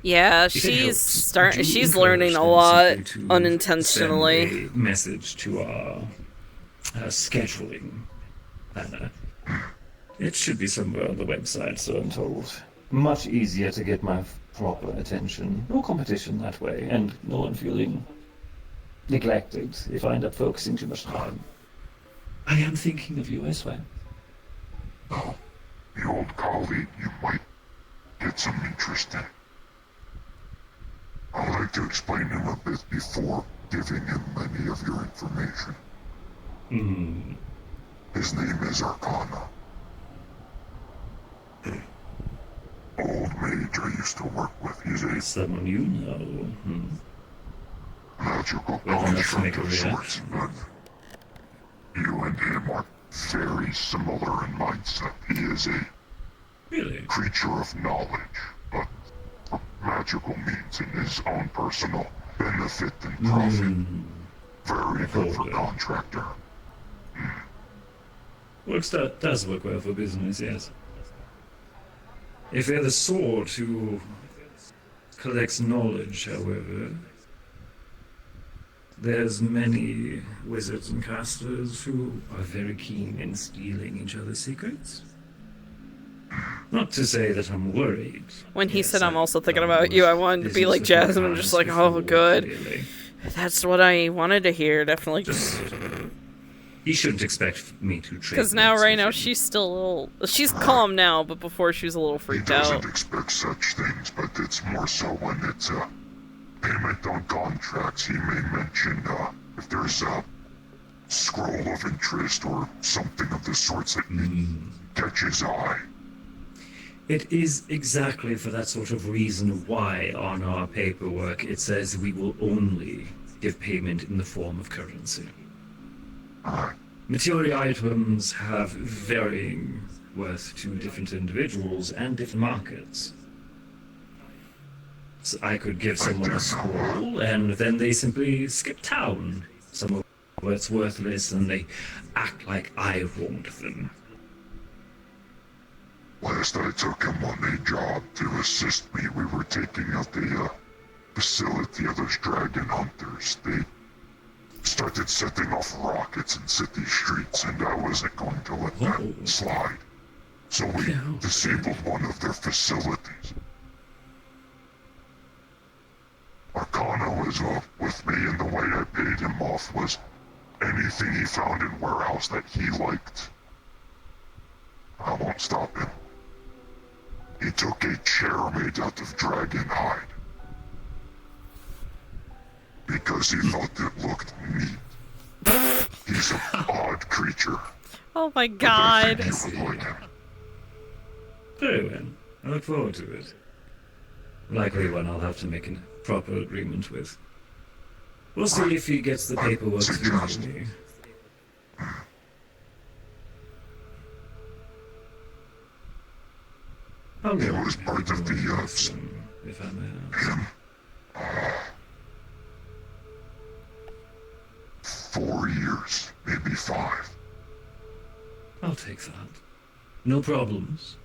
Yeah, If it helps, would you she's encourage learning a them lot simply to unintentionally. send a message to our scheduling planner. It should be somewhere on the website, so I'm told. Much easier to get my proper attention. No competition that way, and no one feeling neglected if I end up focusing too much time. I am thinking of you as well. The old colleague you might get get some interest in. I'd like to explain him a bit before giving him any of your information. Hmm. His name is Arcana. Old mage I used to work with. He's a Someone you know. Hmm. magical Well enough to make construct a of sorts, reaction. but you and him are very similar in mindset. He is a Really? creature of knowledge, but for magical means in his own personal benefit and profit. Very good for Okay. contractor. Does work well for business, yes. If they're the sort who collects knowledge, however, there's many wizards and casters who are very keen in stealing each other's secrets. Not to say that I'm worried. When he Yes, said I'm I've also thinking done about you, I wanted to be business like with your Jasmine, just clients like, oh, before, good. clearly. That's what I wanted to hear, definitely. He shouldn't expect me to trade. Because now, notes right with now, him. she's still a little... She's calm now, but before she was a little He freaked doesn't out. expect such things, but it's more so when it's a payment on contracts. He may mention if there's a scroll of interest or something of the sorts that catch his eye. It is exactly for that sort of reason why on our paperwork it says we will only give payment in the form of currency. Material items have varying worth to different individuals and different markets. So I could give someone a scroll and then they simply skip town. Some of it's worthless and they act like I wronged them. Last I took him on a job to assist me, we were taking out the facility of those dragon hunters. They started setting off rockets in city streets, and I wasn't going to let that slide. So we disabled one of their facilities. Arcana was with me, and the way I paid him off was anything he found in warehouse that he liked. I won't stop him. He took a chair made out of dragon hide. Because he thought it looked neat. He's an odd creature. Oh my god. I think you would like him. Very well. I look forward to it. Likely one I'll have to make a proper agreement with. We'll see if he gets the paperwork through me. How It long was have part you of been the, with them, if I may ask? 4 years, maybe 5. I'll take that. No problems.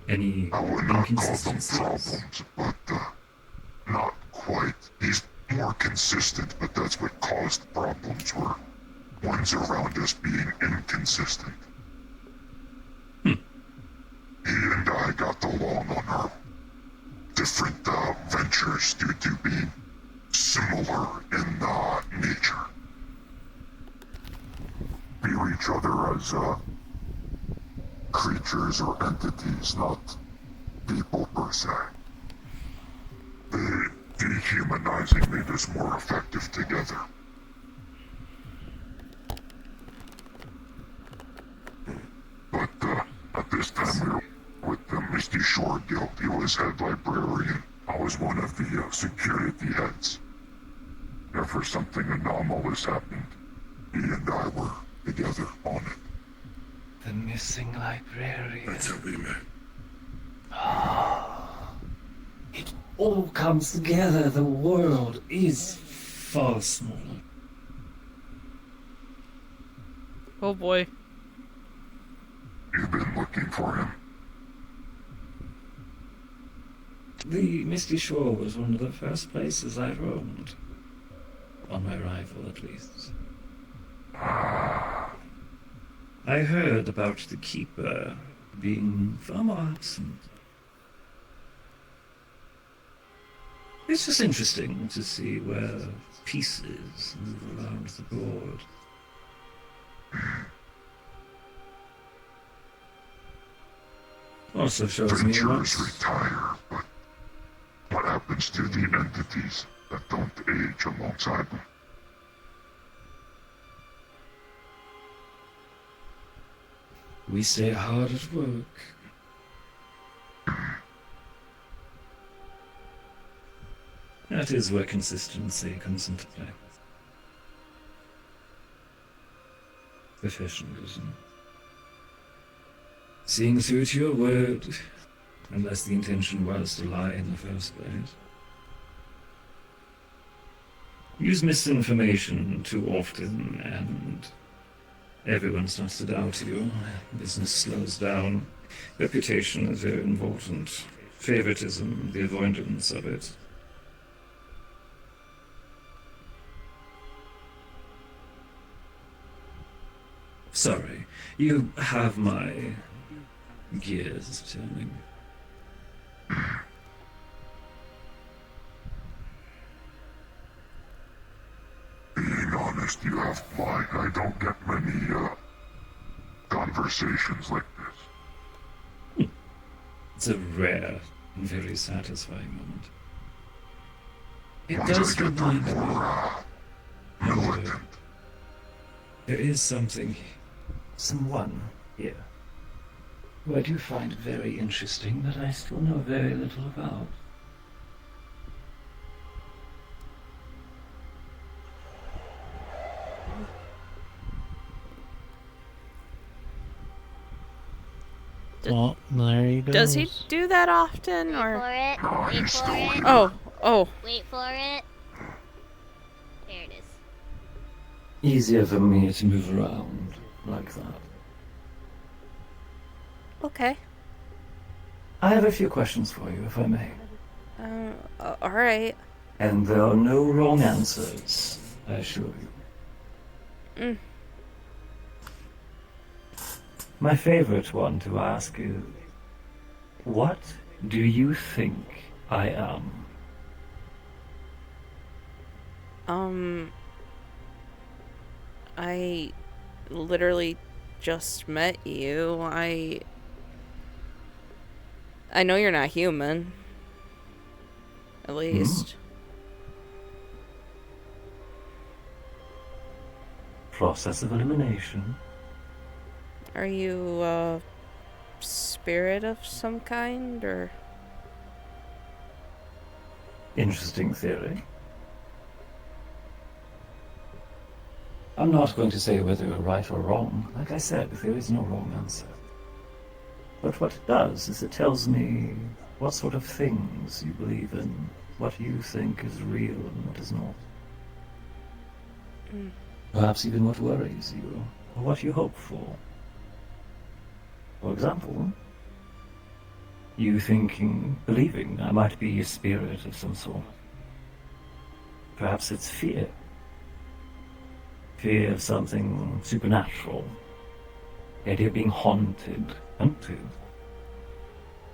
Any I would not call them inconsistencies? problems, but not quite. He's more consistent, but that's what caused problems were ones around us being inconsistent. He and I got along on our different ventures due to being similar in nature. View each other as creatures or entities, not people per se. The dehumanizing made us more effective together. But at this time we were with the Misty Shore Guild. He was head librarian. I was one of the security heads. If something anomalous happened, he and I were together on it. The missing librarian. That's how we met. It all comes together. The world is far smaller. Oh boy. You've been looking for him. The Misty Shore was one of the first places I roamed. On my arrival, at least. I heard about the Keeper being far more absent. It's just interesting to see where pieces move around the board. Also shows me Adventurers what... retire, but what happens to the entities that don't age alongside them? We stay hard at work. That is where consistency comes into play. Professionalism. Seeing through to your word, unless the intention was to lie in the first place. Use misinformation too often, and everyone starts to doubt you. Business slows down. Reputation is very important. Favoritism, the avoidance of it. Sorry, you have my gears turning. Being honest, you have mine. I don't get many, conversations like this. It's a rare and very satisfying moment. It Once does I get the remind me. more, militant. There is someone here who I do find very interesting, but I still know very little about. Well, there you go. Does he do that often, Wait or? for it. Wait for it. Oh. Wait for it. There it is. Easier for me to move around like that. Okay. I have a few questions for you, if I may. All right. And there are no wrong answers, I assure you. My favorite one to ask is, what do you think I am? I literally just met you. I know you're not human. At least. Process of elimination. Are you a spirit of some kind, or? Interesting theory. I'm not going to say whether you're right or wrong. Like I said, there is no wrong answer. But what it does is it tells me what sort of things you believe in, what you think is real and what is not. Perhaps even what worries you, or what you hope for. For example, you believing I might be a spirit of some sort. Perhaps it's fear. Fear of something supernatural. The idea of being haunted.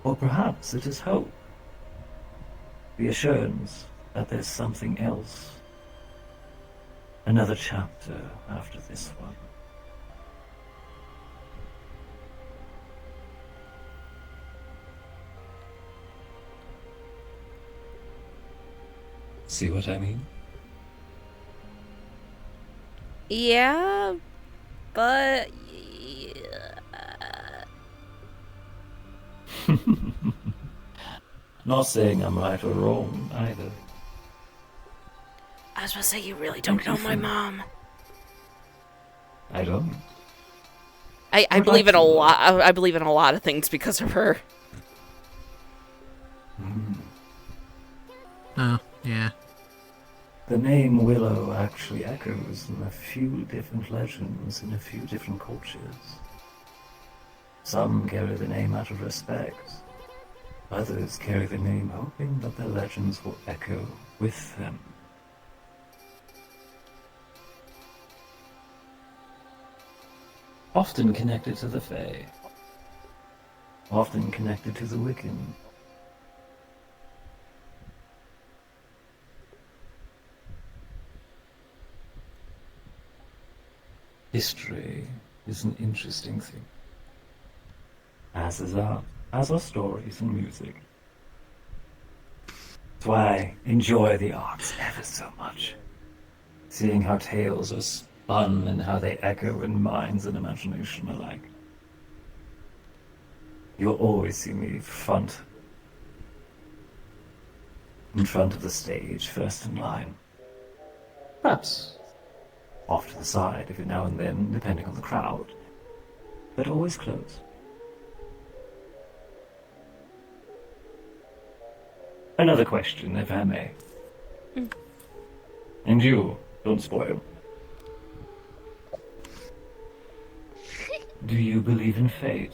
Or perhaps it is hope. The assurance that there's something else. Another chapter after this one. See what I mean? Yeah, but... Not saying I'm right or wrong, either. I was about to say, you really don't know my mom. I don't. I believe in a lot. I believe in a lot of things because of her. Oh, yeah. The name Willow actually echoes in a few different legends in a few different cultures. Some carry the name out of respect. Others carry the name hoping that their legends will echo with them. Often connected to the Fae. Often connected to the Wiccan. History is an interesting thing. As is art. as are stories and music. That's why I enjoy the arts ever so much. Seeing how tales are spun and how they echo in minds and imagination alike. You'll always see me in front of the stage, first in line. Perhaps off to the side every now and then, depending on the crowd. But always close. Another question, if I may. And you, don't spoil. Do you believe in fate?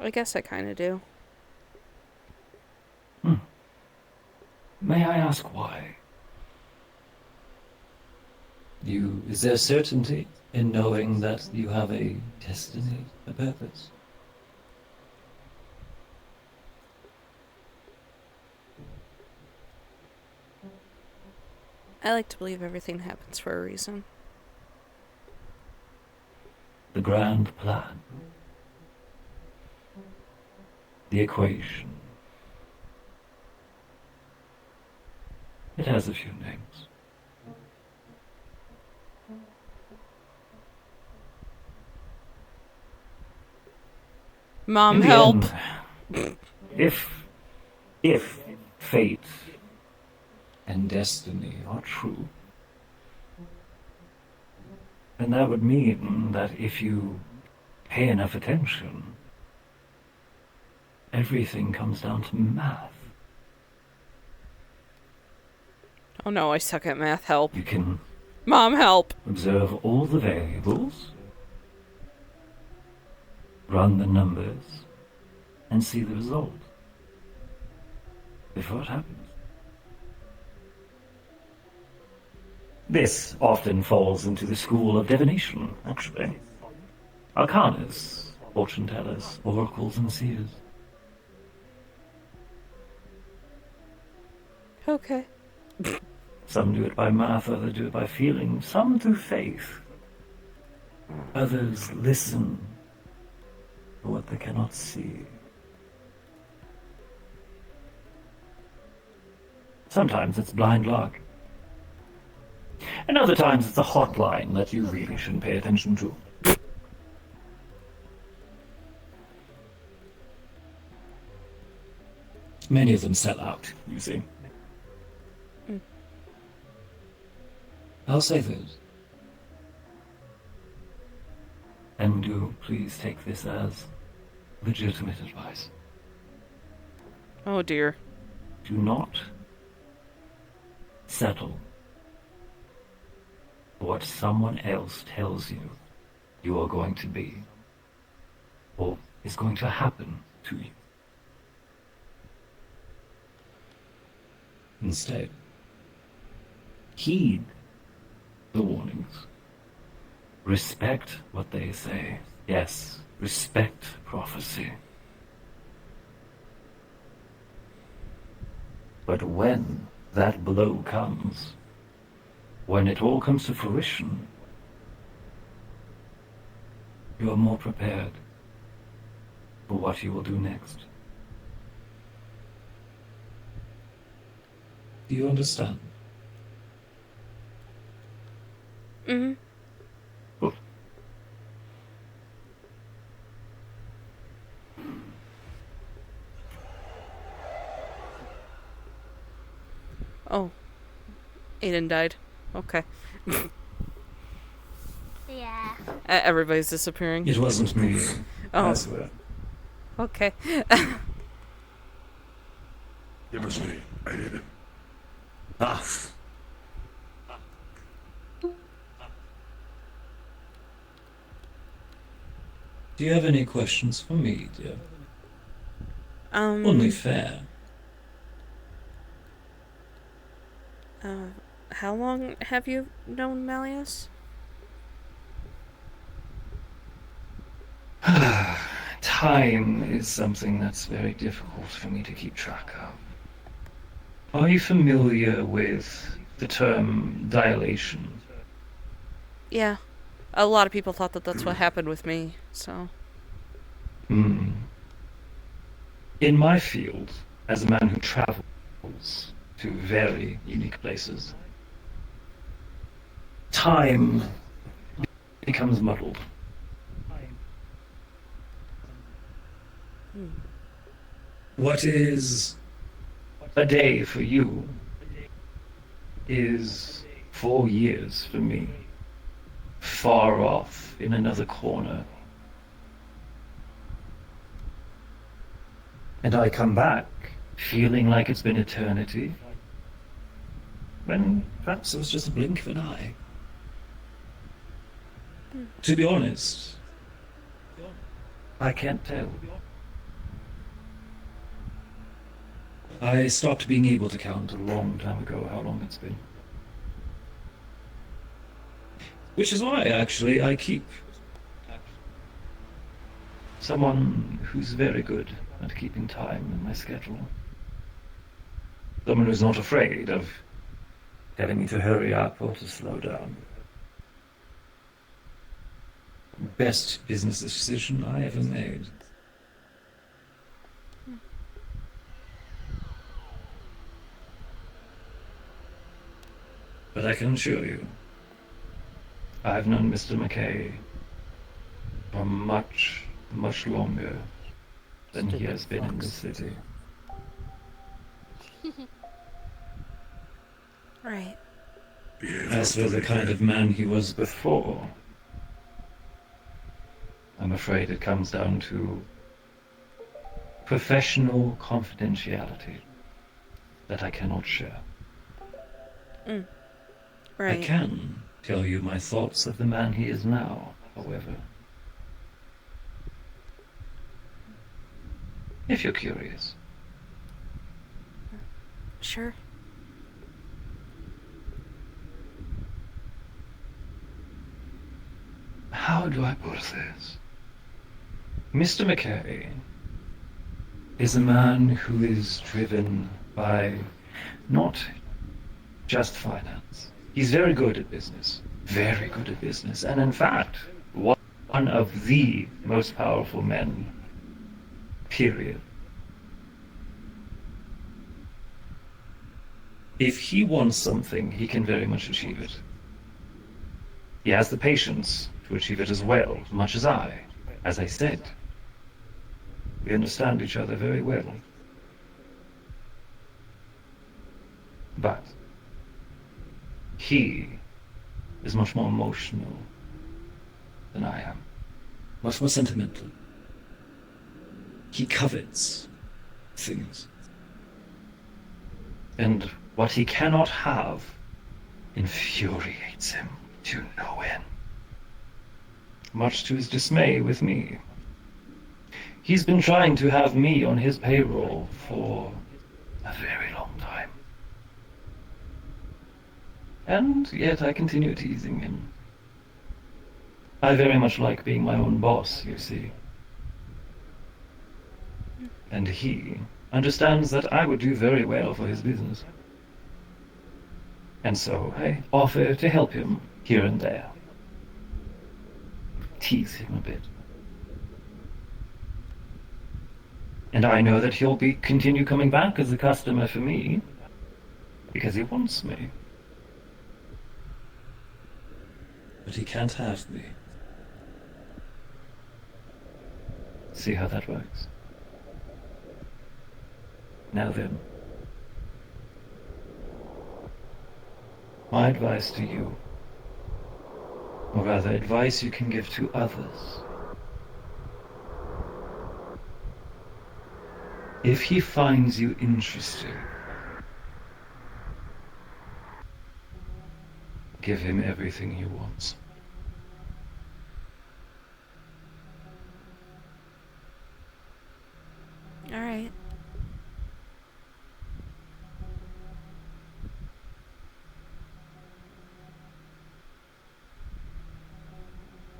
I guess I kind of do. May I ask why? Is there certainty in knowing that you have a destiny, a purpose? I like to believe everything happens for a reason. The grand plan. The equation. It has a few names. Mom, In the help! end, if fate and destiny are true, then that would mean that if you pay enough attention, everything comes down to math. Oh no, I suck at math. Help. You can Mom, help! observe all the variables, run the numbers, and see the result before it happens. This often falls into the school of divination, actually. Arcanas, fortune tellers, oracles, and seers. Okay. Some do it by math, others do it by feeling, some through faith. Others listen for what they cannot see. Sometimes it's blind luck. And other times it's a hotline that you really shouldn't pay attention to. Many of them sell out, you see. I'll say this. And do please take this as legitimate advice. Oh dear. Do not settle for what someone else tells you you are going to be, or is going to happen to you. Instead, heed the warnings. Respect what they say. Yes, respect prophecy. But when that blow comes, when it all comes to fruition, you are more prepared for what you will do next. Do you understand? Mm-hmm. Good. Oh. Aiden died. Okay. Yeah. Everybody's disappearing. It wasn't me. Oh. I swear. Okay. It was me. I did it. Ah. Do you have any questions for me, dear? Only fair. How long have you known Malleus? Time is something that's very difficult for me to keep track of. Are you familiar with the term dilation? Yeah. A lot of people thought that that's what happened with me, so. Hmm. In my field, as a man who travels to very unique places, time becomes muddled. What is a day for you is 4 years for me, far off in another corner. And I come back feeling like it's been eternity, when perhaps it was just a blink of an eye. To be honest, I can't tell. I stopped being able to count a long time ago how long it's been. Which is why, actually, I keep someone who's very good at keeping time in my schedule. Someone who's not afraid of telling me to hurry up or to slow down. Best business decision I ever made. But I can assure you, I've known Mr. McKay for much, much longer than he has been in this city. Right. As for the kind of man he was before, I'm afraid it comes down to professional confidentiality that I cannot share. Right. I can tell you my thoughts of the man he is now, however. If you're curious. Sure. How do I put this? Mr. McKay is a man who is driven by not just finance. He's very good at business. Very good at business. And in fact, one of the most powerful men, period. If he wants something, he can very much achieve it. He has the patience to achieve it as well, as much as I. As I said, we understand each other very well. But he is much more emotional than I am. Much more sentimental. He covets things. And what he cannot have infuriates him to no end. Much to his dismay with me. He's been trying to have me on his payroll for a very long time. And yet I continue teasing him. I very much like being my own boss, you see. And he understands that I would do very well for his business. And so I offer to help him here and there. Tease him a bit. And I know that he'll continue coming back as a customer for me, because he wants me. But he can't have me. See how that works? Now then, my advice to you, or rather advice you can give to others. If he finds you interesting, give him everything he wants. All right.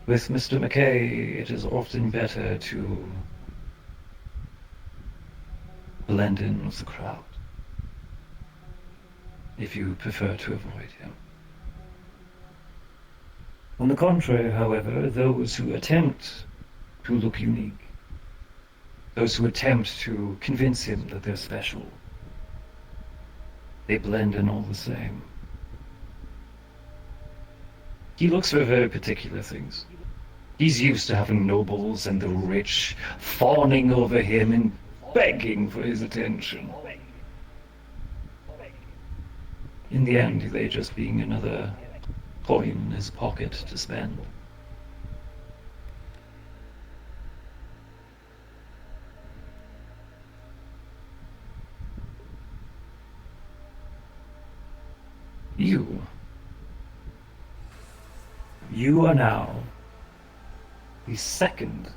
With Mr. McKay, it is often better to blend in with the crowd, if you prefer to avoid him. On the contrary, however, those who attempt to look unique, those who attempt to convince him that they're special, they blend in all the same. He looks for very particular things. He's used to having nobles and the rich fawning over him and begging for his attention. In the end, they just being another coin in his pocket to spend. You are now the second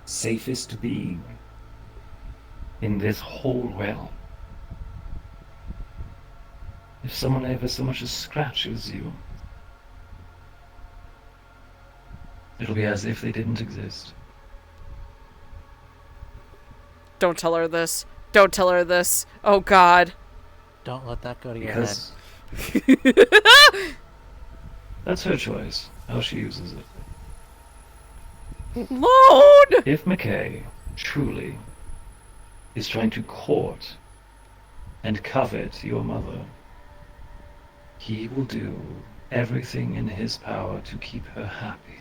safest being in this whole realm. If someone ever so much as scratches you, it'll be as if they didn't exist. Don't tell her this. Don't tell her this. Oh, God. Don't let that go to your Because that's her choice, how she uses it. Load! If McKay truly is trying to court and covet your mother, he will do everything in his power to keep her happy.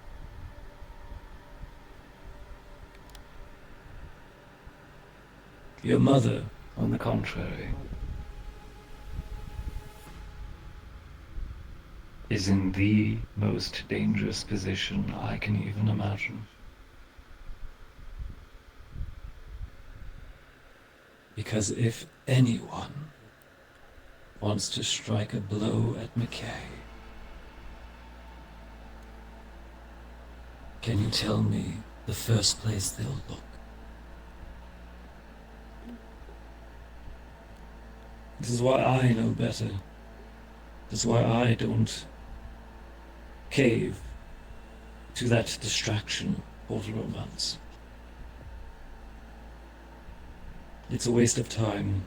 Your mother, on the contrary, is in the most dangerous position I can even imagine. Because if anyone wants to strike a blow at McKay, can you tell me the first place they'll look? This is why I know better. This is why I don't cave to that distraction called romance. It's a waste of time.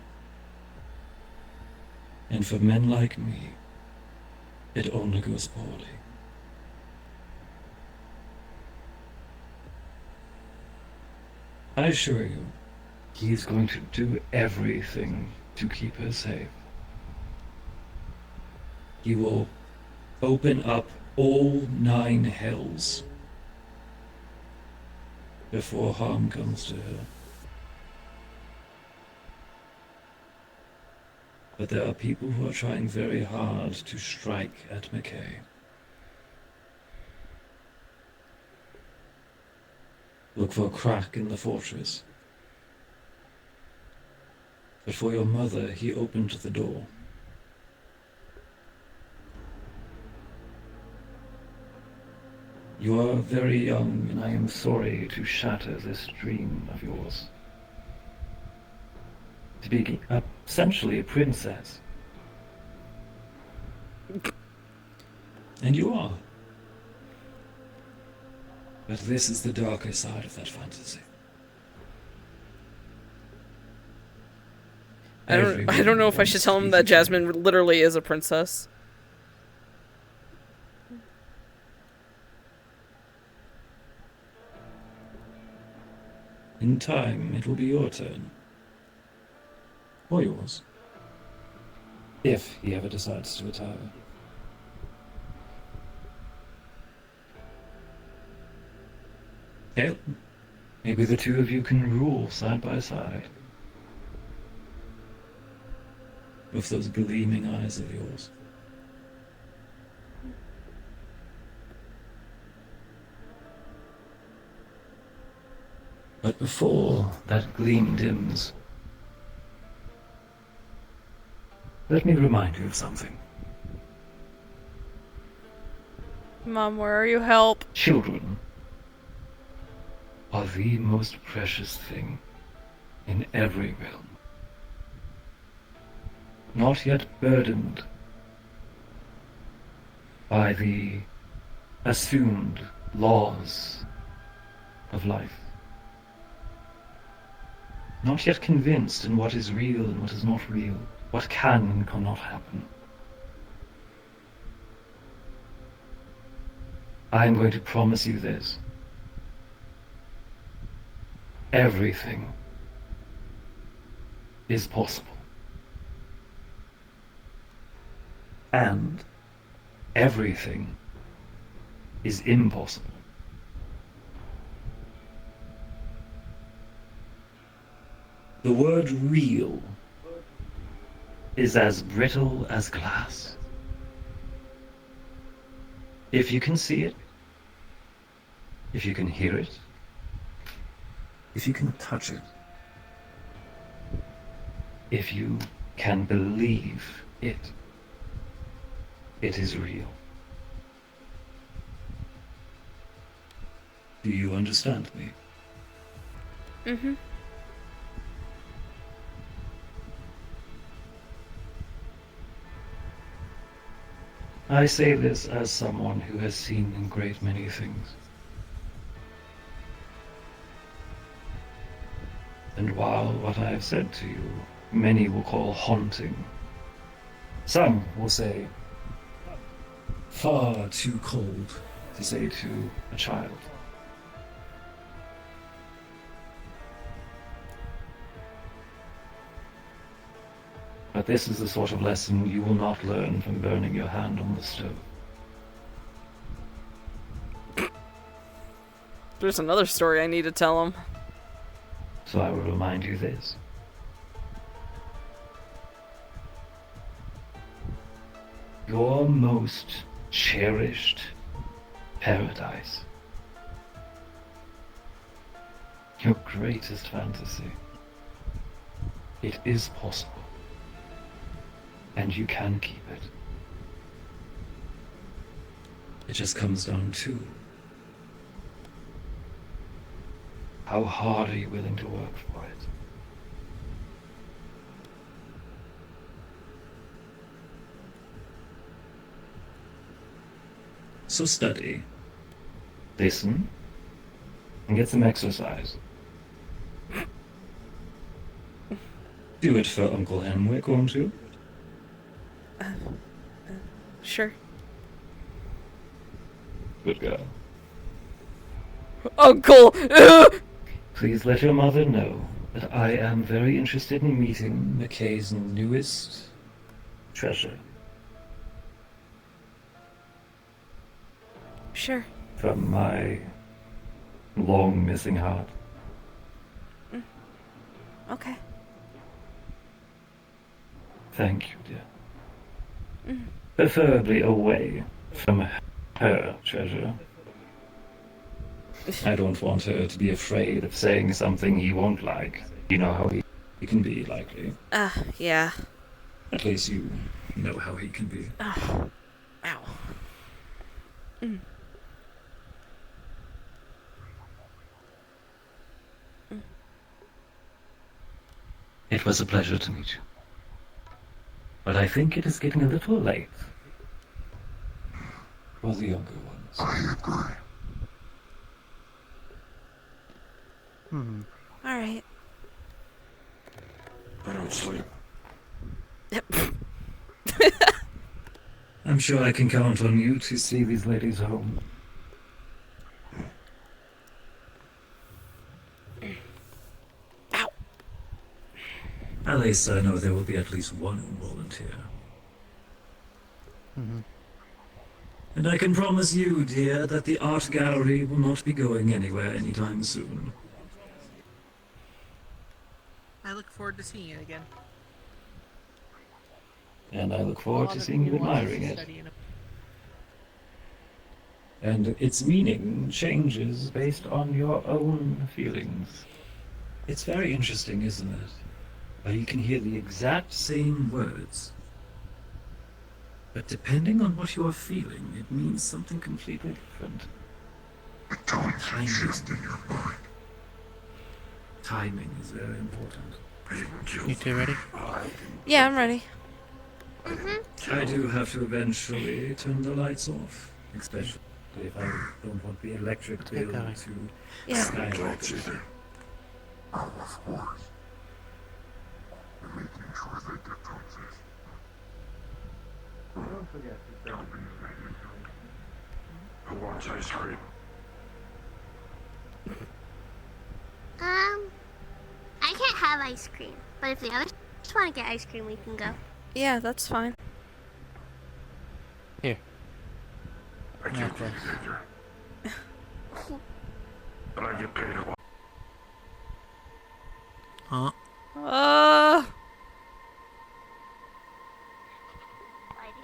And for men like me, it only goes poorly. I assure you, he's going to do everything to keep her safe. He will open up all 9 hells before harm comes to her. But there are people who are trying very hard to strike at McKay. Look for a crack in the fortress. But for your mother, he opened the door. You are very young, and I am sorry to shatter this dream of yours. To be essentially a princess. And you are. But this is the darker side of that fantasy. I don't know if I should tell him that Jasmine literally is a princess. In time, it will be your turn. Or yours. If he ever decides to retire. Hell, maybe the two of you can rule side by side. With those gleaming eyes of yours. But before that gleam dims, let me remind you of something. Mom, where are you? Help. Children are the most precious thing in every realm. Not yet burdened by the assumed laws of life. not yet convinced in what is real and what is not real, what can and cannot happen. I am going to promise you this. Everything is possible. And everything is impossible. The word real is as brittle as glass. If you can see it, if you can hear it, if you can touch it, if you can believe it, it is real. Do you understand me? Mm-hmm. I say this as someone who has seen a great many things. And while what I have said to you, many will call haunting, some will say far too cold to say to a child. But this is the sort of lesson you will not learn from burning your hand on the stove. There's another story I need to tell him. So I will remind you this. Your most cherished paradise. Your greatest fantasy. It is possible. And you can keep it. It just comes down to how hard are you willing to work for it? So study, listen, and get some exercise. Do it for Uncle Hemwick, won't you? Sure. Good girl. Uncle! Please let your mother know that I am very interested in meeting McKay's newest treasure. Sure. From my long missing heart. Okay. Thank you, dear. Preferably away from her treasure. I don't want her to be afraid of saying something he won't like. You know how he can be, likely. Yeah. At least you know how he can be. Ow. It was a pleasure to meet you. But I think it is getting a little late for the younger ones. I agree. All right. I don't sleep. I'm sure I can count on you to see these ladies home. Ow. At least I know there will be at least one volunteer. And I can promise you, dear, that the art gallery will not be going anywhere anytime soon. I look forward to seeing it again. And I look forward to seeing you admiring it. And its meaning changes based on your own feelings. It's very interesting, isn't it? How you can hear the exact same words, but depending on what you are feeling, it means something completely different. The tones are just in your mind. Timing is very important. You two ready? Yeah, I'm ready. I do have to eventually turn the lights off, especially if I don't want the electric bill going. to Yeah. skyrocket. Oh, of course. Who wants ice cream? I can't have ice cream, but if the others just want to get ice cream, we can go. Yeah, that's fine. Here. I can't do either. But I get paid a lot. Huh?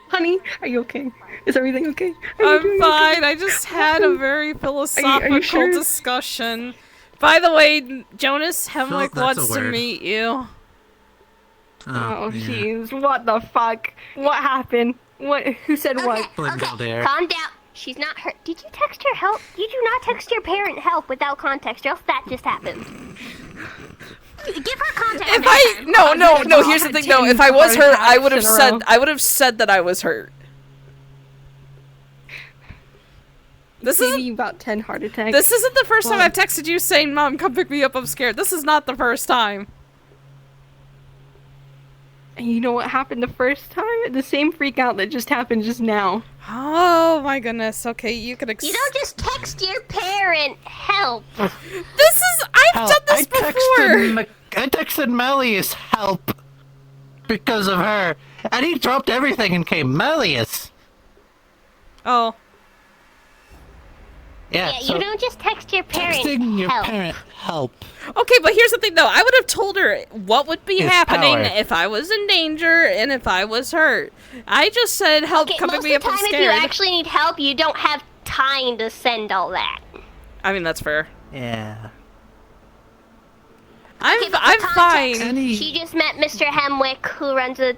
Honey, are you okay? Is everything okay? I'm fine. I just had a very philosophical sure? discussion. By the way, Jonas Hemwick that's a wants to word. meet you. Oh, yeah. jeez. What the fuck? What happened? What? Who said what? There. Calm down. She's not hurt. Did you text her help? You do not text your parent help without context, or else that just happened. Give her context. If I no, here's the thing though. If I was hurt, I would have said that I was hurt. This is about 10 heart attacks. This isn't the first time I've texted you saying, "Mom, come pick me up. I'm scared." This is not the first time. And you know what happened the first time? The same freak out that just happened just now. Oh my goodness. Okay, you can. You don't just text your parent help. This is. I've done this before. I texted Melius help because of her, and he dropped everything and came Melius. Oh. Yeah, You don't just text your parent texting your help. parent help. Okay, but here's the thing though. I would have told her what would be It's happening power. if I was in danger and if I was hurt. I just said, "Help, come pick me up. I'm Most of the time, scared." if you actually need help, you don't have time to send all that. I mean, that's fair. Yeah. I'm fine. She just met Mr. Hemwick, who runs a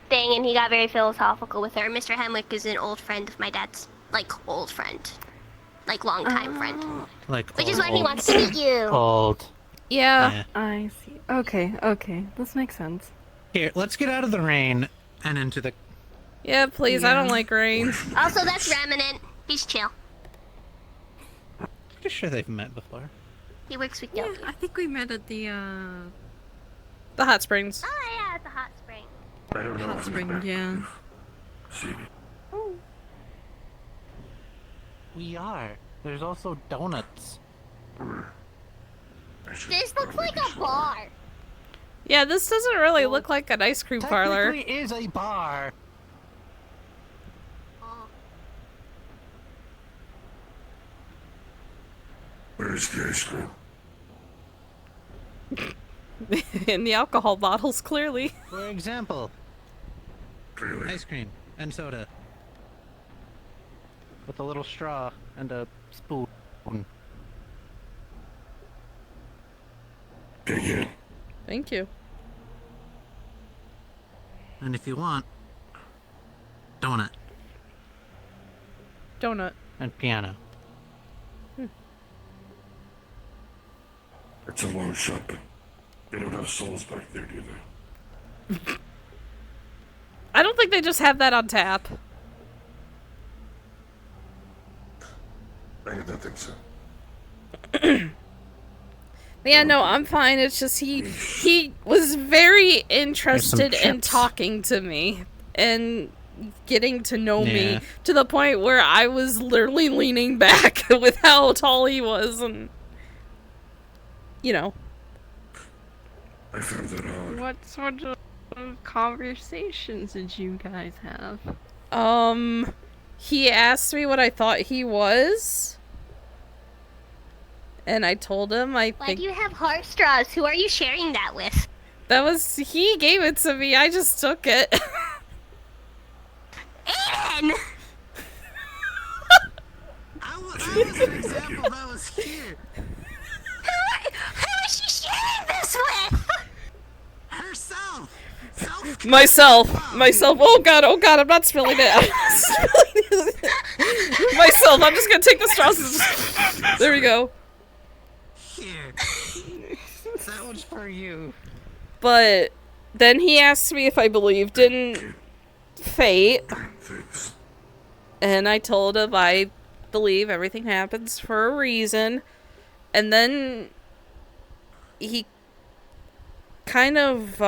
thing, and he got very philosophical with her. Mr. Hemwick is an old friend of my dad's, like old friend, like longtime friend, Like which is why he wants to meet you. Old. Yeah. I see. Okay. This makes sense. Here, let's get out of the rain and into the. Yeah, please. I don't like rain. Also, that's Remnant. He's chill. Pretty sure they've met before. He works with Yeah, Yogi. I think we met at the hot springs. Oh yeah, at the hot spring. I don't know hot who's spring. back. Yeah. See, We are. There's also donuts. This looks like a bar. Yeah, this doesn't really look like an ice cream parlor. Technically is a bar. where's the ice cream? In the alcohol bottles, clearly. For example, Really? ice cream and soda. With a little straw and a spoon. Dig in. Thank you. And if you want, donut Donut. and piano. It's a long shot, but they don't have souls back there, do they? I don't think they just have that on tap. I didn't think so. Yeah, no, I'm fine. It's just he was very interested in chips. talking to me and getting to know me Yeah. to the point where I was literally leaning back with how tall he was, and you know. I found that odd. What sort of conversations did you guys have? He asked me what I thought he was. And I told him Why do you have heart straws? Who are you sharing that with? he gave it to me. I just took it. Aiden! I was an example that was here. Who is she sharing this with? Herself. Myself. Oh god, I'm not spilling it. I'm not spilling it. Myself, I'm just gonna take the straws and just... There we go. Here. That one's for you. But then he asked me if I believed in fate. Thanks. And I told him I believe everything happens for a reason. And then he kind of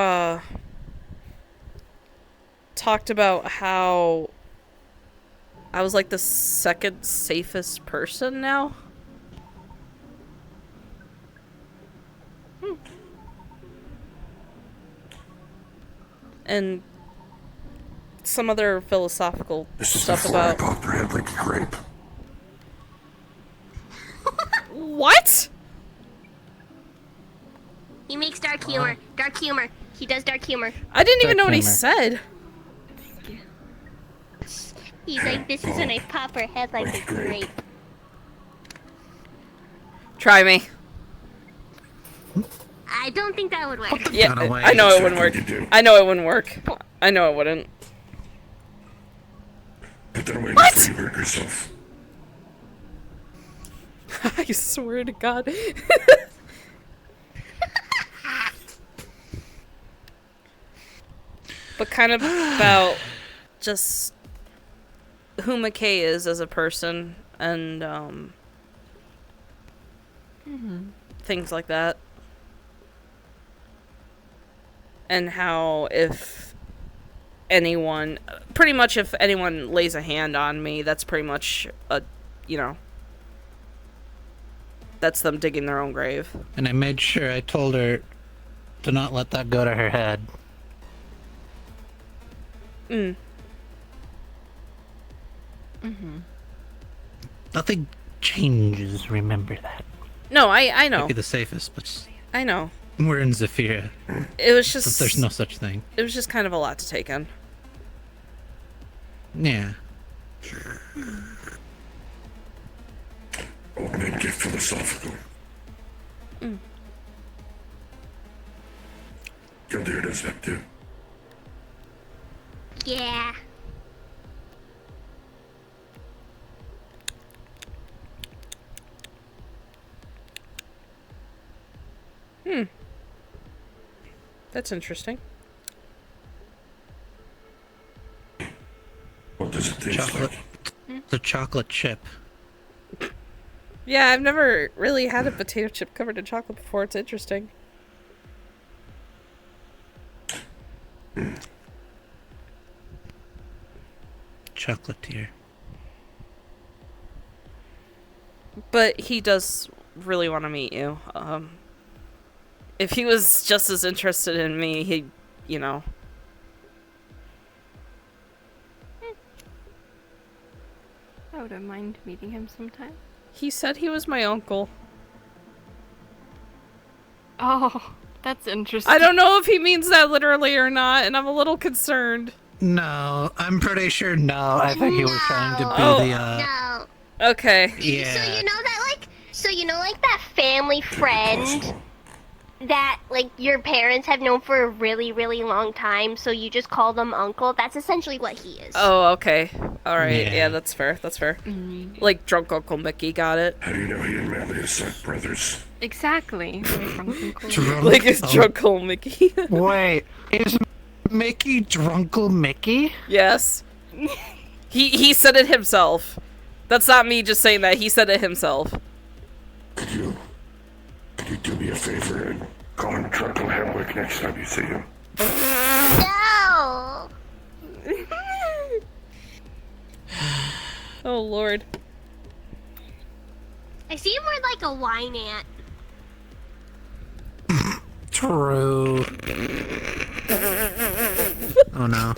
talked about how I was like the second safest person now. And some other philosophical stuff about Dr. Hemwick grape. what? He makes dark humor. Dark humor. He does dark humor. I didn't even know what he humor. said. He's like, this is when I pop her head like a grape. Try me. I don't think that would work. Yeah, Got away. I know it wouldn't work. I know it wouldn't work. I know it wouldn't. Put that away What? before you hurt yourself. I swear to God. But kind of about just who McKay is as a person and things like that. And how if anyone, pretty much if anyone lays a hand on me, that's pretty much a, you know, that's them digging their own grave. And I made sure I told her to not let that go to her head. Nothing changes, remember that. No, I know. Might be the safest, but I know. we're in Zephyria. It was just... There's no such thing. It was just kind of a lot to take in. Yeah. Old men get philosophical. Kildare does that too. Yeah. That's interesting. What does it taste Chocolate. like? The chocolate chip. Yeah, I've never really had a potato chip covered in chocolate before. It's interesting. Chocolatier. But he does really want to meet you. If he was just as interested in me, he, you know. I wouldn't mind meeting him sometime. He said he was my uncle. Oh, that's interesting. I don't know if he means that literally or not, and I'm a little concerned. No, I'm pretty sure no. I think he was trying to be Oh. the, No. Okay. yeah. So you know that, like, that family friend that, like, your parents have known for a really, really long time, so you just call them uncle? That's essentially what he is. Oh, okay. Alright, Yeah. yeah, that's fair, that's fair. Like, drunk Uncle Mickey, got it. How do you know he and Manly are son brothers? Exactly. Like, it's drunk Uncle Mickey. Wait, is Mickey Drunkle Mickey? Yes. He said it himself. That's not me just saying that, he said it himself. Could you do me a favor and call him Drunkle Hemwick next time you see him? No! Oh, Lord. I see him more like a wine ant. True. Oh no.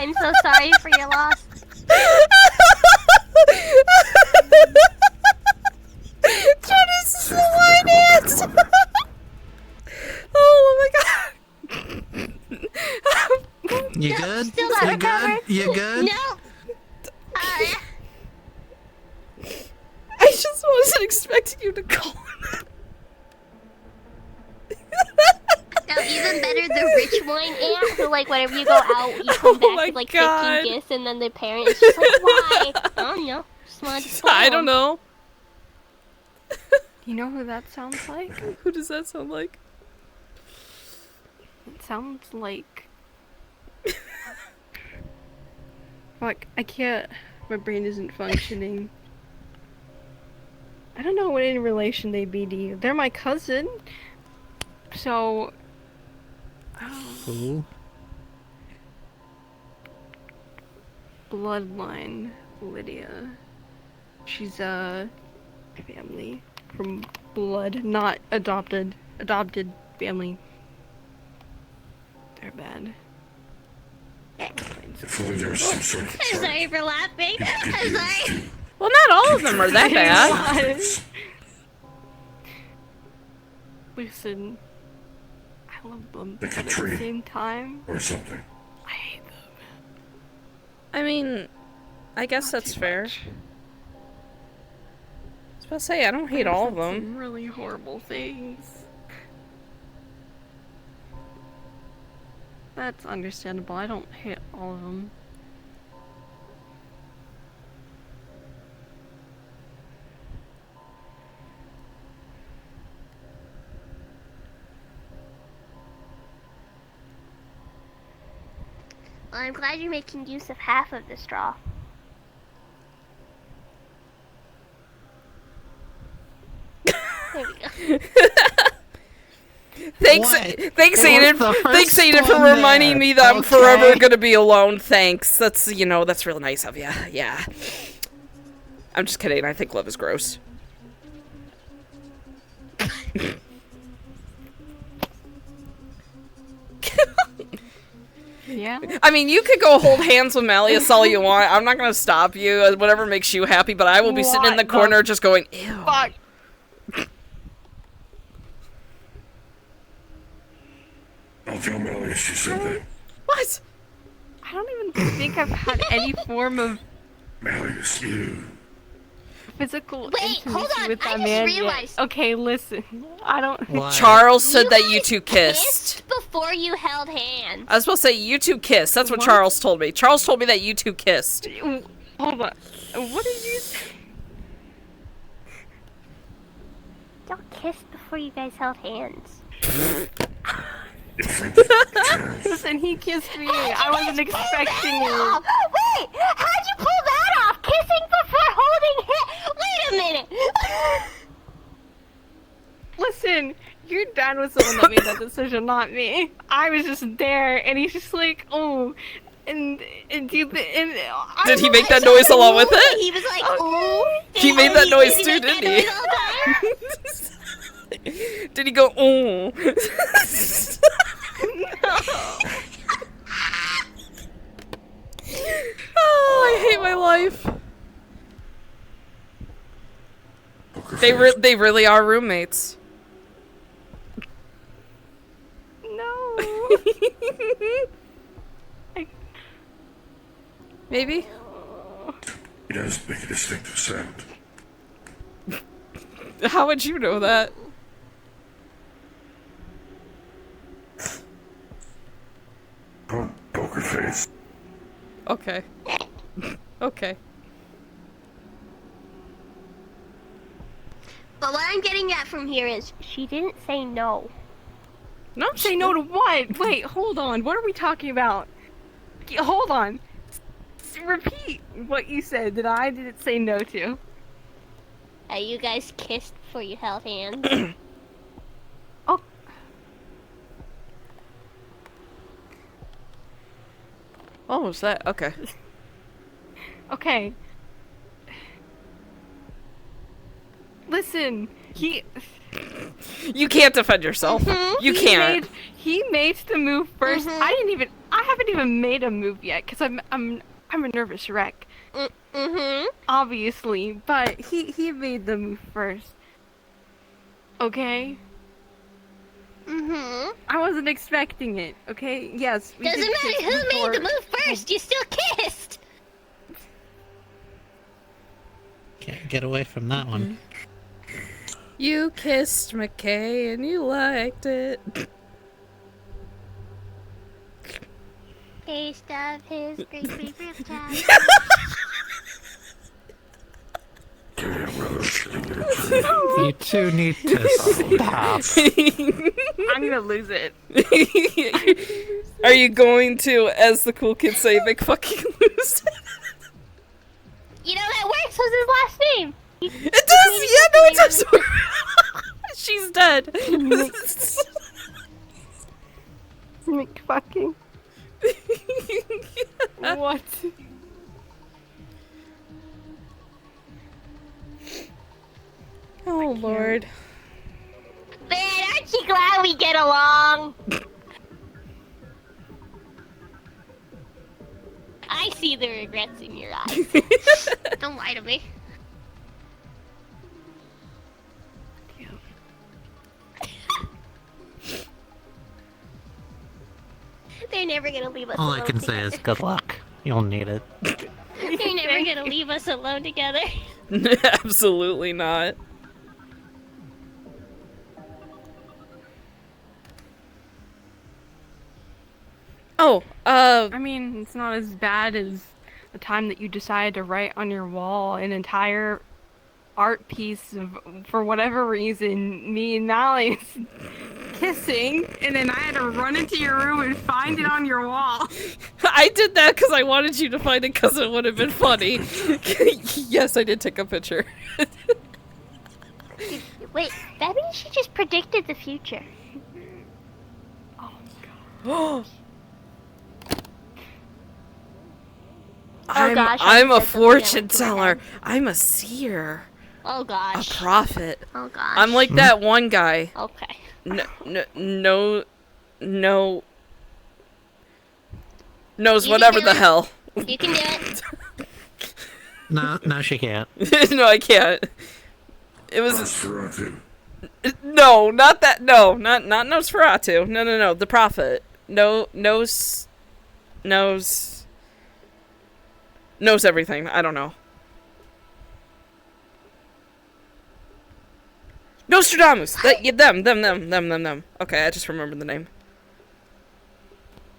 I'm so sorry for your loss. Jonas is a wine ant! Oh my god! You good? Still not You recovered. good? You good? No. I just wasn't expecting you to call him that. No, even better, the rich wine aunt who, like, whenever you go out, you come Oh my back with, like, God. 15 gifts, and then the parent is just like, why? I don't know. Just wanted to spoil I don't him. know. You know who that sounds like? Who does that sound like? It sounds like... Fuck, I can't... My brain isn't functioning. I don't know what any relation they'd be to you. They're my cousin. So... Who? bloodline, Lydia. She's a family from blood, not adopted. Adopted family. They're bad. If only there was some sort of I'm sorry for laughing. I'm sorry. Well, not all of them are that bad. Listen, I love them, like but a at the tree same time, or something. I hate them. I mean, I guess that's fair. I was about to say, I don't hate all of them. Some really horrible things. That's understandable. I don't hate all of them. Well, I'm glad you're making use of half of the straw. There we go. Thanks, Aiden. Thanks, Aiden, for reminding me that I'm forever gonna be alone. Thanks. That's that's real nice of you. Yeah. I'm just kidding. I think love is gross. Yeah. I mean, you could go hold hands with Malleus all you want. I'm not gonna stop you. Whatever makes you happy. But I will be sitting in the corner just going, ew. Fuck. I'll tell Malleus she said that. What? I don't even think I've had any form of Malleus, you. physical Wait, intimacy hold on. with that I just man realized. yet. Okay, listen. I don't. Why? Charles said You that guys you two kissed. before you held hands. I was supposed to say you two kissed. That's what What? Charles told me. Charles told me that you two kissed. Hold on. What did you say? Y'all kissed before you guys held hands. Listen, he kissed me. I wasn't expecting it. Wait, how'd you pull that off? Kissing before holding hands? Wait a minute. Listen, your dad was the one that made that decision, not me. I was just there, and he's just like, oh, and Did he make that noise along with it? He was like, ooh. He made that noise Did too, make didn't that he? noise all the time? Did he go, oh? Oh, I hate my life. They really are roommates. No. Maybe? He does make a distinctive sound. How would you know that? Poker face. Okay. Okay. But what I'm getting at from here is she didn't say no. No, Say no to what? Wait, hold on. What are we talking about? Hold on. Repeat what you said that I didn't say no to. You guys kissed before you held hands. Oh. Oh, was that? Okay. Okay. Listen, You can't defend yourself. You can't. He made the move 1st. I haven't even made a move yet because I'm a nervous wreck. Obviously, but he made the move first. Okay. I wasn't expecting it. Okay. Yes. We Doesn't did matter kiss who before. made the move first. You still kissed. Can't get away from that one. You kissed McKay and you liked it. Taste of his grapefruit chap. You two need to stop. I'm gonna lose it. Are you going to, as the cool kids say, make fucking lose it? You know that works with his last name. It does! Yeah, no, it does! She's dead. McFucking. What? Oh, Lord. Man, aren't you glad we get along? I see the regrets in your eyes. Don't lie to me. They're never gonna leave us All alone I can say together. is good luck. You'll need it. They're never gonna leave us alone together. Absolutely not. Oh, I mean, it's not as bad as the time that you decided to write on your wall an entire art piece of, for whatever reason, me and Mally's kissing, and then I had to run into your room and find it on your wall. I did that because I wanted you to find it because it would have been funny. Yes, I did take a picture. Wait, that means she just predicted the future. Oh, Oh gosh, I'm a said something fortune that went through my teller. head. I'm a seer. Oh A gosh. prophet. Oh gosh. I'm like that one guy. Okay. Knows You whatever can do the it. hell. You can do it. No, she can't. No, I can't. It was Nosferatu. no, not that. No, not Nosferatu. No. The prophet. Knows everything. I don't know. Nostradamus. Them. Okay, I just remembered the name.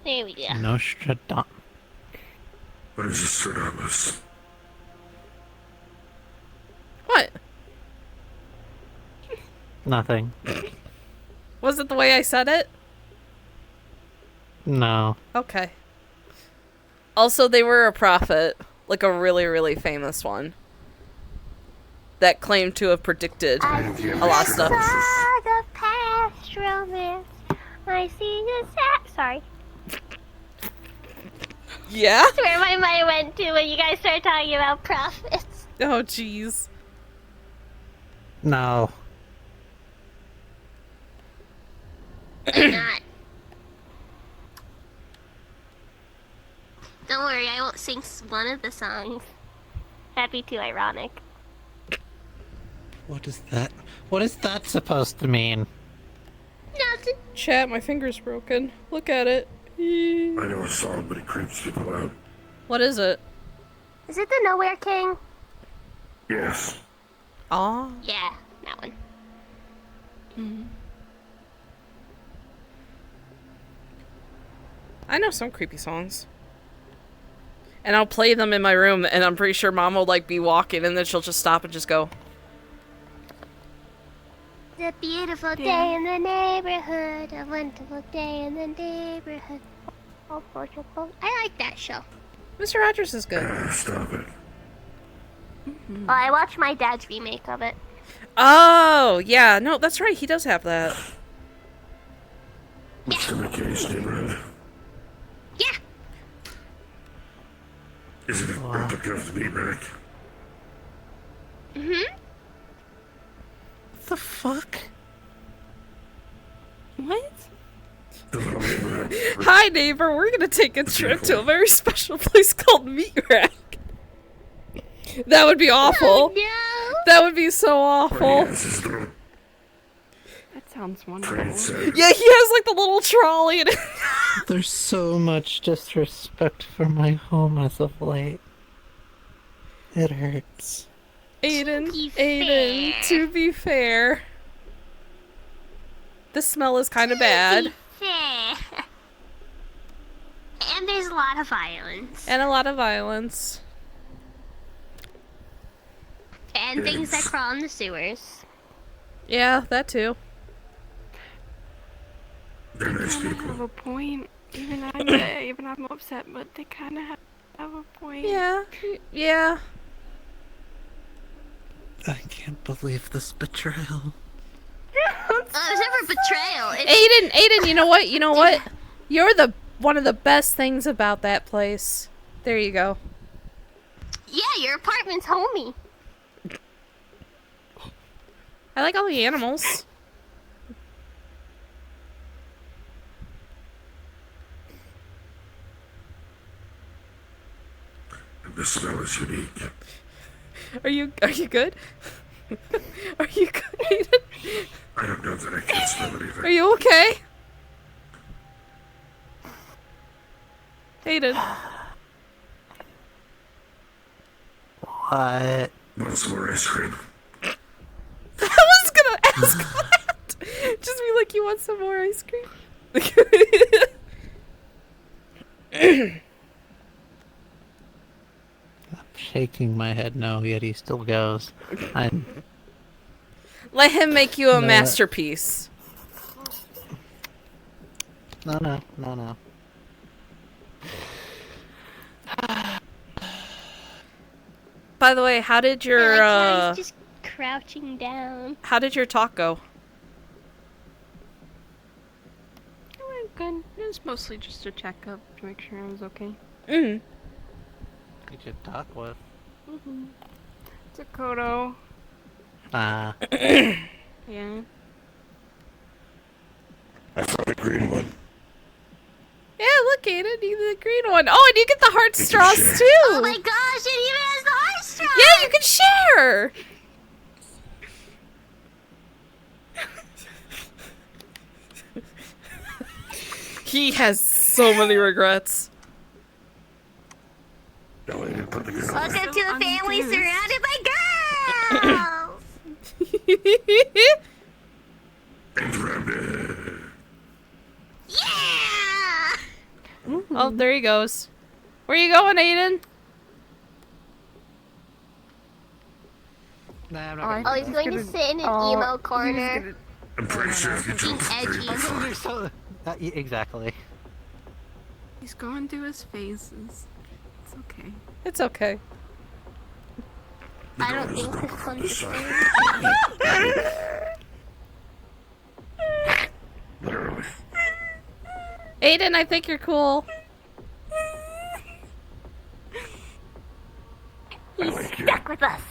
There we go. Nostradamus. What is Nostradamus? What? Nothing. Was it the way I said it? No. Okay. Also, they were a prophet, like a really, really famous one, that claimed to have predicted a lot of stuff. The past romance. I see the sorry. Yeah? That's where my mind went to when you guys started talking about prophets. Oh, jeez. No. I'm not. Don't worry, I won't sing one of the songs. That'd be too ironic. What is that? What is that supposed to mean? Nothing. Chat, my finger's broken. Look at it. I know a song, but it creeps people out. What is it? Is it the Nowhere King? Yes. Aw. Yeah, that one. I know some creepy songs. And I'll play them in my room, and I'm pretty sure Mom will, like, be walking, and then she'll just stop and just go. It's a beautiful day in the neighborhood. A wonderful day in the neighborhood. I like that show. Mr. Rogers is good. Stop it. Well, I watched my dad's remake of it. Oh, yeah. No, that's right. He does have that. Mr. McKay's neighborhood. Yeah. Is it a replica of the Beatback? Mm-hmm. What the fuck? What? The little neighborhood. Hi, neighbor. We're gonna take a trip to a very special place called Meat Rack. That would be awful. Oh, no. That would be so awful. Yes, his little That sounds wonderful. train set. Yeah, he has like the little trolley and There's so much disrespect for my home as of late. It hurts. Aiden, be Aiden, fair. to be fair. The smell is kind of bad. Fair. And there's a lot of violence. And a lot of violence. And things that crawl in the sewers. Yeah, that too. They're nice They people. have a point. Even I'm upset, but they kind of have a point. Yeah, yeah. I can't believe this betrayal. It was never betrayal. It's Aiden, you know what? You know what? You're one of the best things about that place. There you go. yeah, your apartment's homey. I like all the animals. The smell is unique. Are you good? Are you good, Aiden? I don't know that I can smell anything. Are you okay? Aiden. What? Want some more ice cream? I was gonna ask that. Just be like, you want some more ice cream? I'm shaking my head no, yet he still goes. Let him make you a No, masterpiece. No. By the way, how did your I like how he's just crouching down. how did your talk go? It went good. It was mostly just a checkup to make sure I was okay. Mm. You should talk with. It's a Kodo. Ah. Yeah. I found a green one. Yeah, look, Aiden, you the green one. Oh, and you get the heart straws share. too. Oh my gosh, it even has the heart straw! Yeah, you can share. He has so many regrets. No, I didn't put the green on. Welcome to the family surrounded by girls! And rounded. Yeah! Oh, there he goes. Where you going, Aiden? Nah, I'm Oh, not Oh, he's going to sit in an emo corner. I'm pretty sure if you jump from edgy. 3 gonna do so. Exactly. He's going through his phases. It's okay. It's okay. I don't think this one's this the side. same. Literally. Aiden, I think you're cool. He's like you. stuck with us.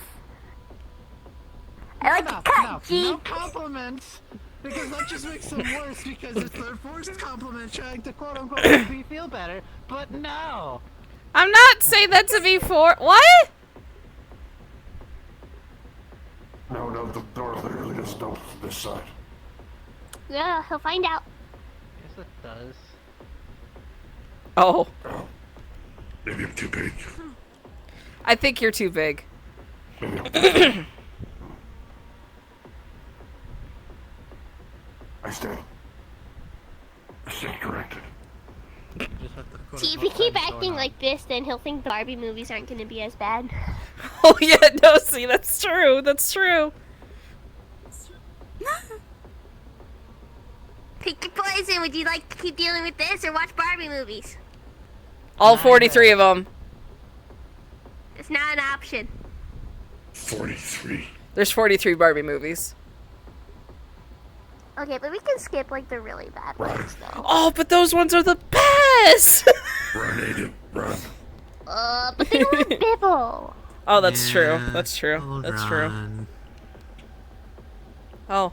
I like to cut, G. No compliments! Because that just makes them worse because it's their forced compliment trying to quote unquote make me feel better. But no! I'm not saying that to be for what? No, the door literally doesn't open from this side. Yeah, he'll find out. Yes, it does. Oh, Maybe I'm too big. I think you're too big. Maybe I'm too big. I stand corrected. See, if you keep acting like this, then he'll think the Barbie movies aren't going to be as bad. Oh yeah, no, see, that's true. That's true. Pick your poison. Would you like to keep dealing with this or watch Barbie movies? All 43 of them. It's not an option. 43. There's 43 Barbie movies. Okay, but we can skip like the really bad ones though. Oh, but those ones are the best. Run, Aiden, run. But they don't have Bibble. Oh, that's true. That's true. That's true. Oh,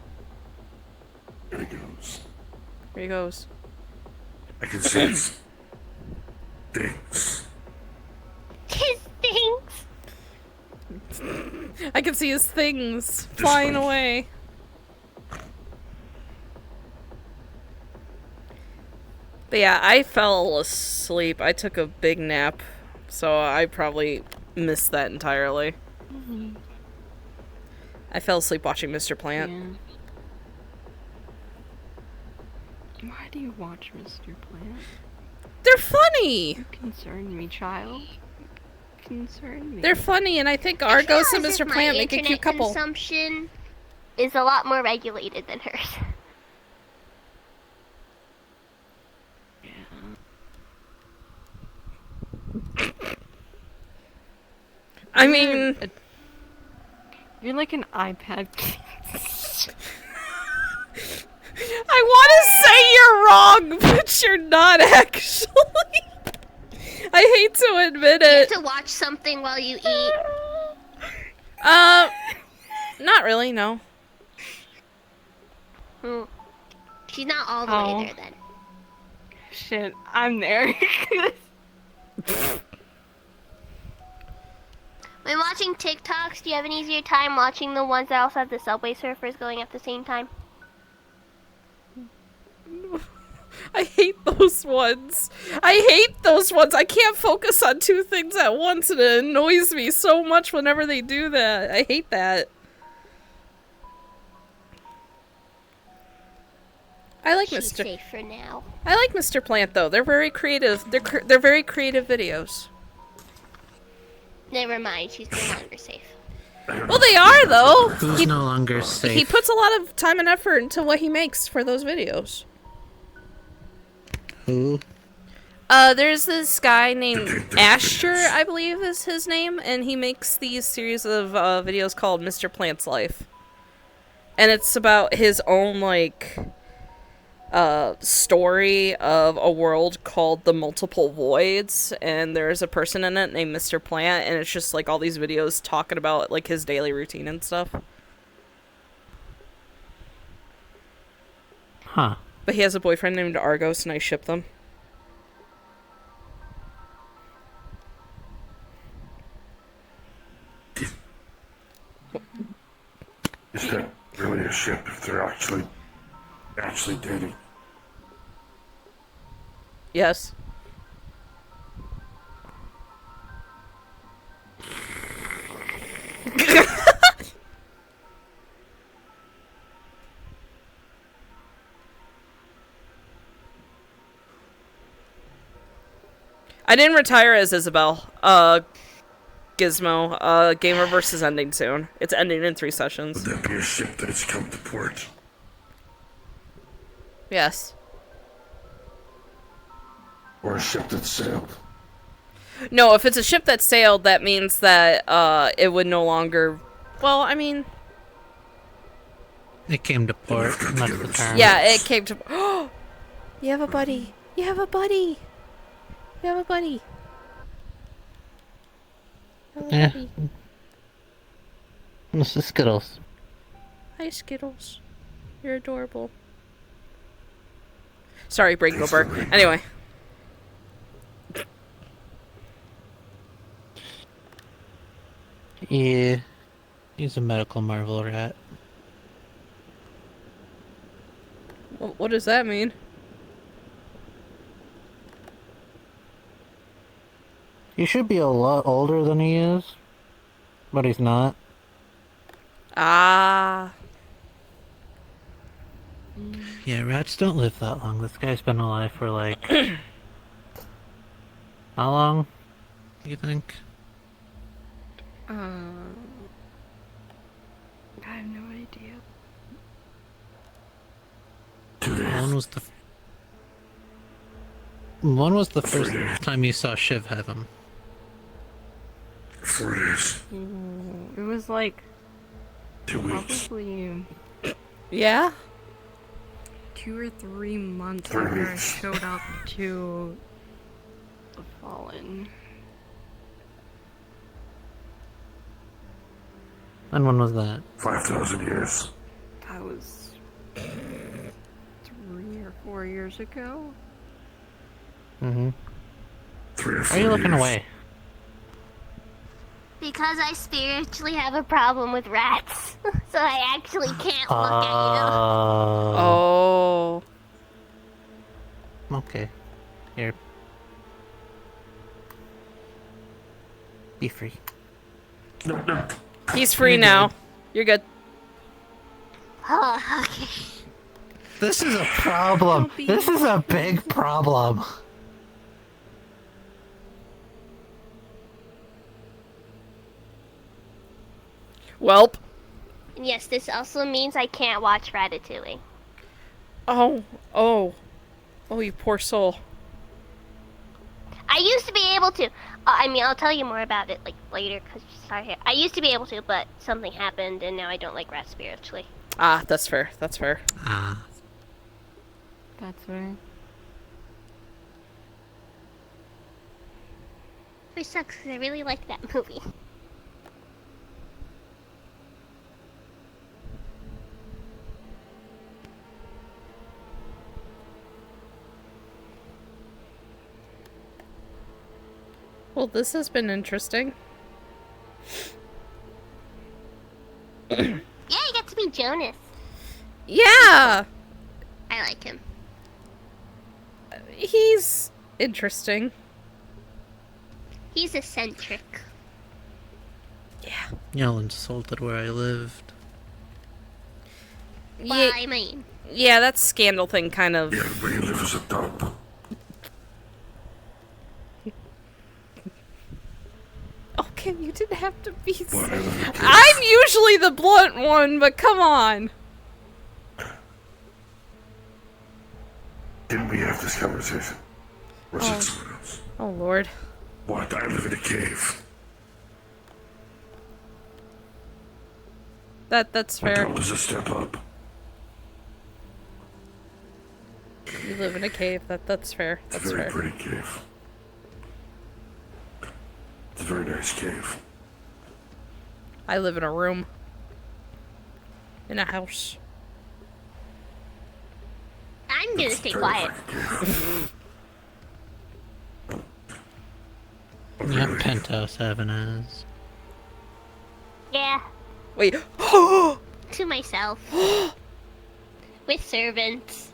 There he goes. here he goes. I can see his things. His things. I can see his things flying way. away. But yeah, I fell asleep. I took a big nap, so I probably missed that entirely. I fell asleep watching Mr. Plant. Yeah. Why do you watch Mr. Plant? They're funny! You concern me, child. You concern me. They're funny, and I think Argos and As if Mr. Plant my make a cute internet couple. Consumption is a lot more regulated than hers. I mean... You're like an iPad. I want to say you're wrong, but you're not actually. I hate to admit You have it. to watch something while you eat. Not really, no. Hmm. She's not all the Oh. way there then. Shit, I'm there. When watching TikToks, do you have an easier time watching the ones that also have the Subway Surfers going at the same time? I hate those ones. I hate those ones. I can't focus on two things at once, and it annoys me so much whenever they do that. I hate that. I like She's Mr. safe for now. I like Mr. Plant though. They're very creative. They're very creative videos. Never mind, she's no longer safe. Well, they are though. Who's no longer safe? He puts a lot of time and effort into what he makes for those videos. Who? There's this guy named Asher, I believe is his name, and he makes these series of videos called Mr. Plant's Life. And it's about his own, like, story of a world called the Multiple Voids, and there's a person in it named Mr. Plant, and it's just, like, all these videos talking about, like, his daily routine and stuff. Huh. But he has a boyfriend named Argos, and I ship them. Is that really a ship if they're actually dating? Yes. I didn't retire as Isabel. Gizmo. Game Reverse is ending soon. It's ending in 3 sessions. Would that be a ship that's come to port? Yes. Or a ship that sailed? No, if it's a ship that sailed, that means that it would no longer... Well, I mean... It came to port, and that's the term. Yeah, it came to... Oh! You have a buddy! You have a buddy! You have a buddy! Yeah. This is Skittles. Hi, Skittles. You're adorable. Sorry, Brain Gilbert. Anyway. Yeah. He's a medical marvel rat. What does that mean? He should be a lot older than he is, but he's not. Ah. Yeah, rats don't live that long. This guy's been alive for like... How long, do you think? I have no idea. When was the first time you saw Shiv have him? 4 days. It was like 2 weeks. probably Yeah? 2 or 3 months 3 after I weeks. showed up to the Fallen. And when was that? 5,000 years. That was 3 or 4 years ago. Mm-hmm. 3 or 4 Why are you looking years. away? Because I spiritually have a problem with rats. So I actually can't look at Oh. Okay. Here. Be free. No, no. He's free now. You're good. you. Oh, okay. This is a problem. This is a big problem. Welp. And yes, this also means I can't watch Ratatouille. Oh. Oh, you poor soul. I used to be able to. I mean, I'll tell you more about it like later because sorry. I used to be able to, but something happened, and now I don't like rats spiritually. Ah, that's fair. That's fair. Ah. That's right. Which sucks because I really like that movie. Well, this has been interesting. Yeah, you got to meet Jonas. Yeah! I like him. He's interesting. He's eccentric. Yeah. Y'all insulted where I lived. Well, I mean. Yeah, that scandal thing kind of... Yeah, where you live is a dump. Oh, Kim, you didn't have to be... Well, I live in a cave. I'm usually the blunt one, but come on. Didn't we have this conversation? Or is it someone else? Oh, Lord. What? I live in a cave. That's How fair. tall does it step up? You live in a cave. That's fair. It's a That's very fair. pretty cave. It's a very nice cave. I live in a room. In a house. I'm gonna stay quiet. Yeah, penthouse heaven is. Yeah, Wait. to myself. With servants.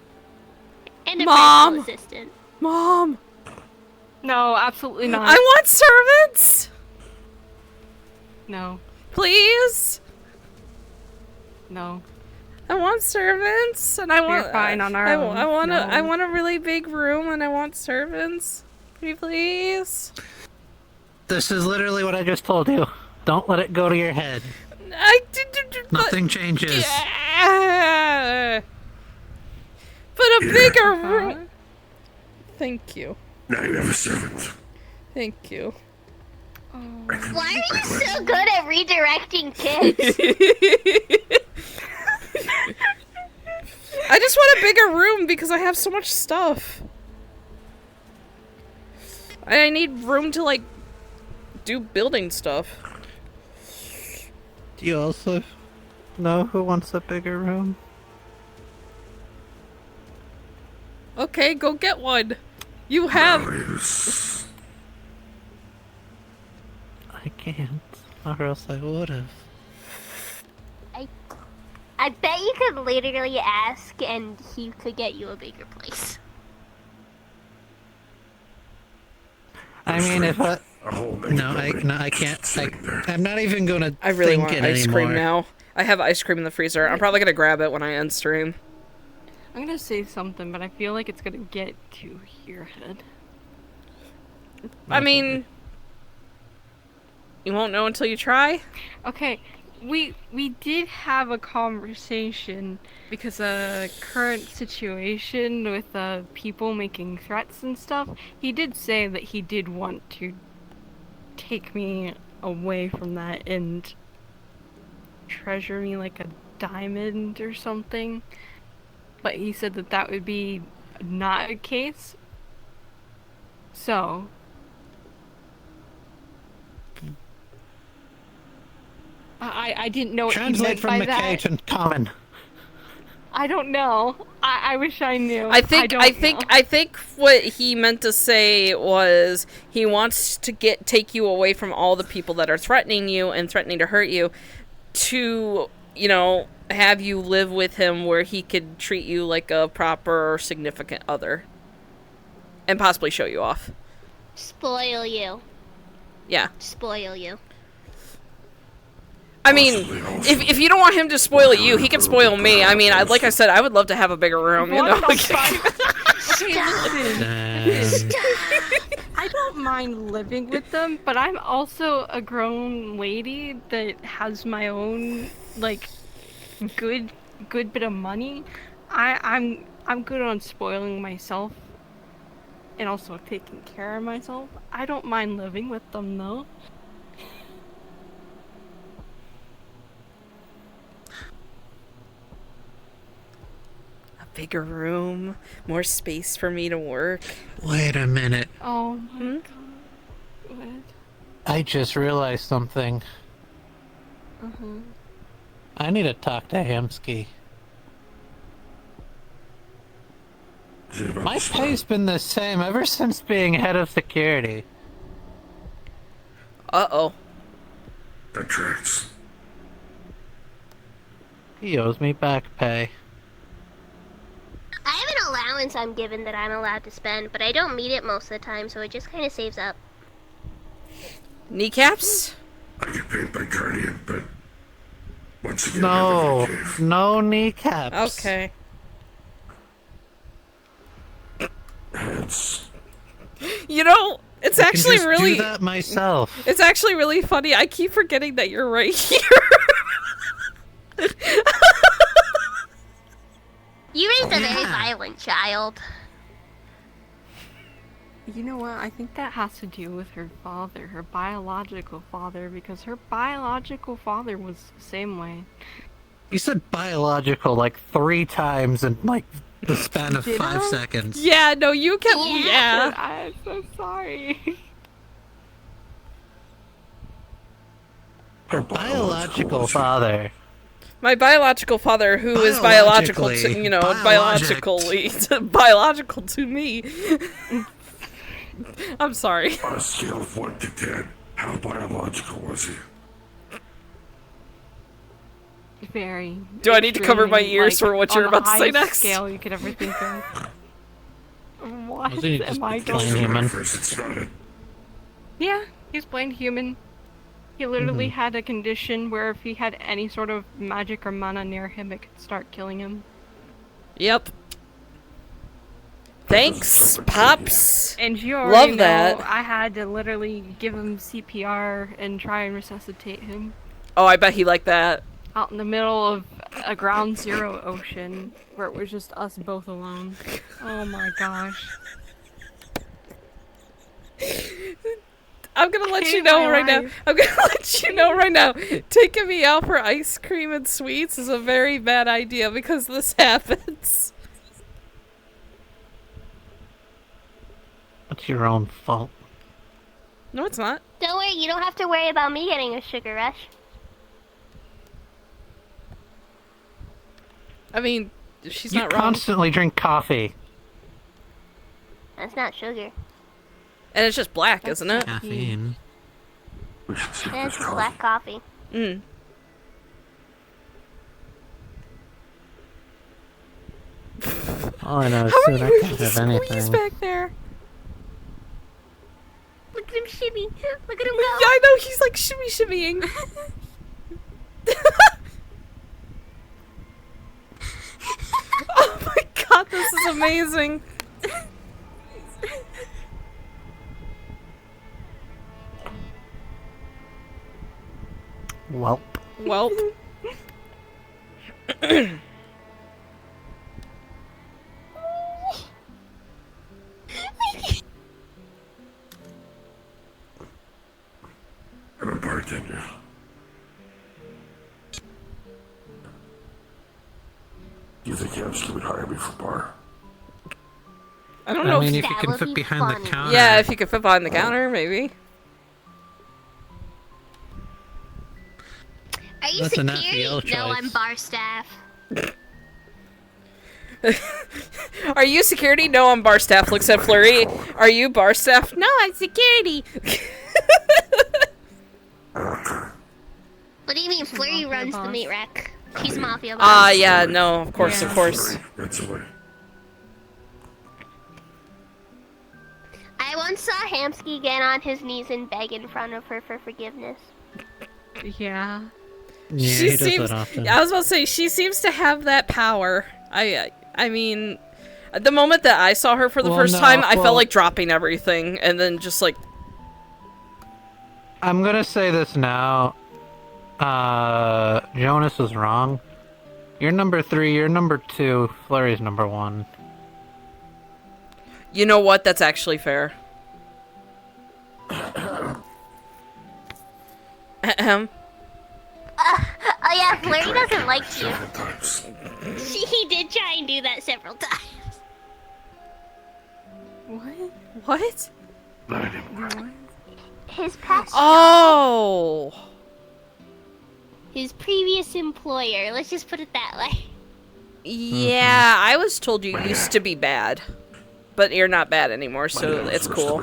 And a Mom! personal assistant. Mom! No, absolutely not. I want servants! No. Please! No. I want servants, and I want... We're fine on our I own. I No. want a really big room, and I want servants. Can you please? This is literally what I just told you. Don't let it go to your head. Nothing changes. Yeah. But a bigger room. Thank you. Now you have a servant. Thank you. Why are you so good at redirecting kids? I just want a bigger room because I have so much stuff. I need room to, like, do building stuff. Do you also know who wants a bigger room? Okay, go get one. You have... I can't, or else I would've. I bet you could literally ask and he could get you a bigger place. I mean, if I... No, I can't. I'm not even gonna I really think want it ice anymore. cream now. I have ice cream in the freezer. I'm probably gonna grab it when I end stream. I'm gonna say something, but I feel like it's gonna get to your head. I mean... You won't know until you try? Okay, we did have a conversation because a current situation with people making threats and stuff. He did say that he did want to take me away from that and treasure me like a diamond or something. But he said that that would be not a case. So... I didn't know what he Translate meant from by McKay that. to common. I don't know. I wish I knew. I think know. what he meant to say was he wants to take you away from all the people that are threatening you and threatening to hurt you, to, you know, have you live with him where he could treat you like a proper significant other. And possibly show you off. Spoil you. Yeah. Spoil you. I mean, if you don't want him to spoil you, he can spoil me. I mean, like I said, I would love to have a bigger room, you know? I don't mind living with them, but I'm also a grown lady that has my own, like, good bit of money. I'm good on spoiling myself and also taking care of myself. I don't mind living with them, though. Bigger room, more space for me to work. Wait a minute. Oh my god. What? I just realized something. I need to talk to Hamsky. My pay's been the same ever since being head of security. Uh-oh. That tracks. He owes me back pay. I have an allowance I'm given that I'm allowed to spend, but I don't meet it most of the time, so it just kind of saves up. Kneecaps? I get paid by Guardian, but once again, No, everything gave. no kneecaps. Okay. Heads. You know, it's I actually can just really... do that myself. It's actually really funny. I keep forgetting that you're right here. You raised a very violent child. You know what? I think that has to do with her father, her biological father, because her biological father was the same way. You said biological like 3 times in like the span of Did 5 I? seconds. Yeah, no, you kept... Yeah. I'm so sorry. Her biological father. My biological father, who is biological to, you know, biologically, biological to me. I'm sorry. On a scale of 1 to 10, how biological was he? Very. Do I need to cover my ears for what you're about to say next? Scale you could ever think of. What Wasn't he just am I plain doing? human? First it started. Yeah, he's plain human. He literally had a condition where if he had any sort of magic or mana near him, it could start killing him. Yep. Thanks, Pops. And you already Love know that. I had to literally give him CPR and try and resuscitate him. Oh, I bet he liked that. Out in the middle of a ground zero ocean where it was just us both alone. Oh my gosh. I'm gonna let you know right now. I'm gonna let you know right now. Taking me out for ice cream and sweets is a very bad idea because this happens. It's your own fault. No, it's not. Don't worry, you don't have to worry about me getting a sugar rush. I mean, she's You not wrong. constantly drink coffee. That's not sugar. And it's just black, isn't it? Caffeine. We should see It's this just black coffee. Mm. All I know is How are soon you I able can't to have squeeze anything. back there? Look at him shimmy. Look at him Yeah, go. I know, he's like shimmying. Oh my god, this is amazing. Welp. Welp. I'm a bartender. You think Hemsky would hire me for bar? I don't know. I mean, if That you can would fit be behind the funny. counter. Yeah, if you could fit behind the counter, maybe. Are you That's an security? FEL No, I'm choice. bar staff. Are you security? No, I'm bar staff. Looks at Flurry. Are you bar staff? No, I'm security. What do you mean? Flurry runs the meat rack. He's mafia boss. Ah, yeah, no, of course, of course. That's the way. I once saw Hamsky get on his knees and beg in front of her for forgiveness. Yeah. Yeah, She he does seems. that often. I was about to say she seems to have that power. I mean, the moment that I saw her for the first time, I felt like dropping everything and then just like. I'm gonna say this now. Jonas was wrong. You're number 3, you're number 2, Flurry's number 1. You know what? That's actually fair. Ahem. Oh yeah, Flurry doesn't like you. Several times. He did try and do that several times. What? What? Not anymore. His past Oh. his previous employer, let's just put it that way. Yeah, I was told you used to be bad, but you're not bad anymore, so it's cool.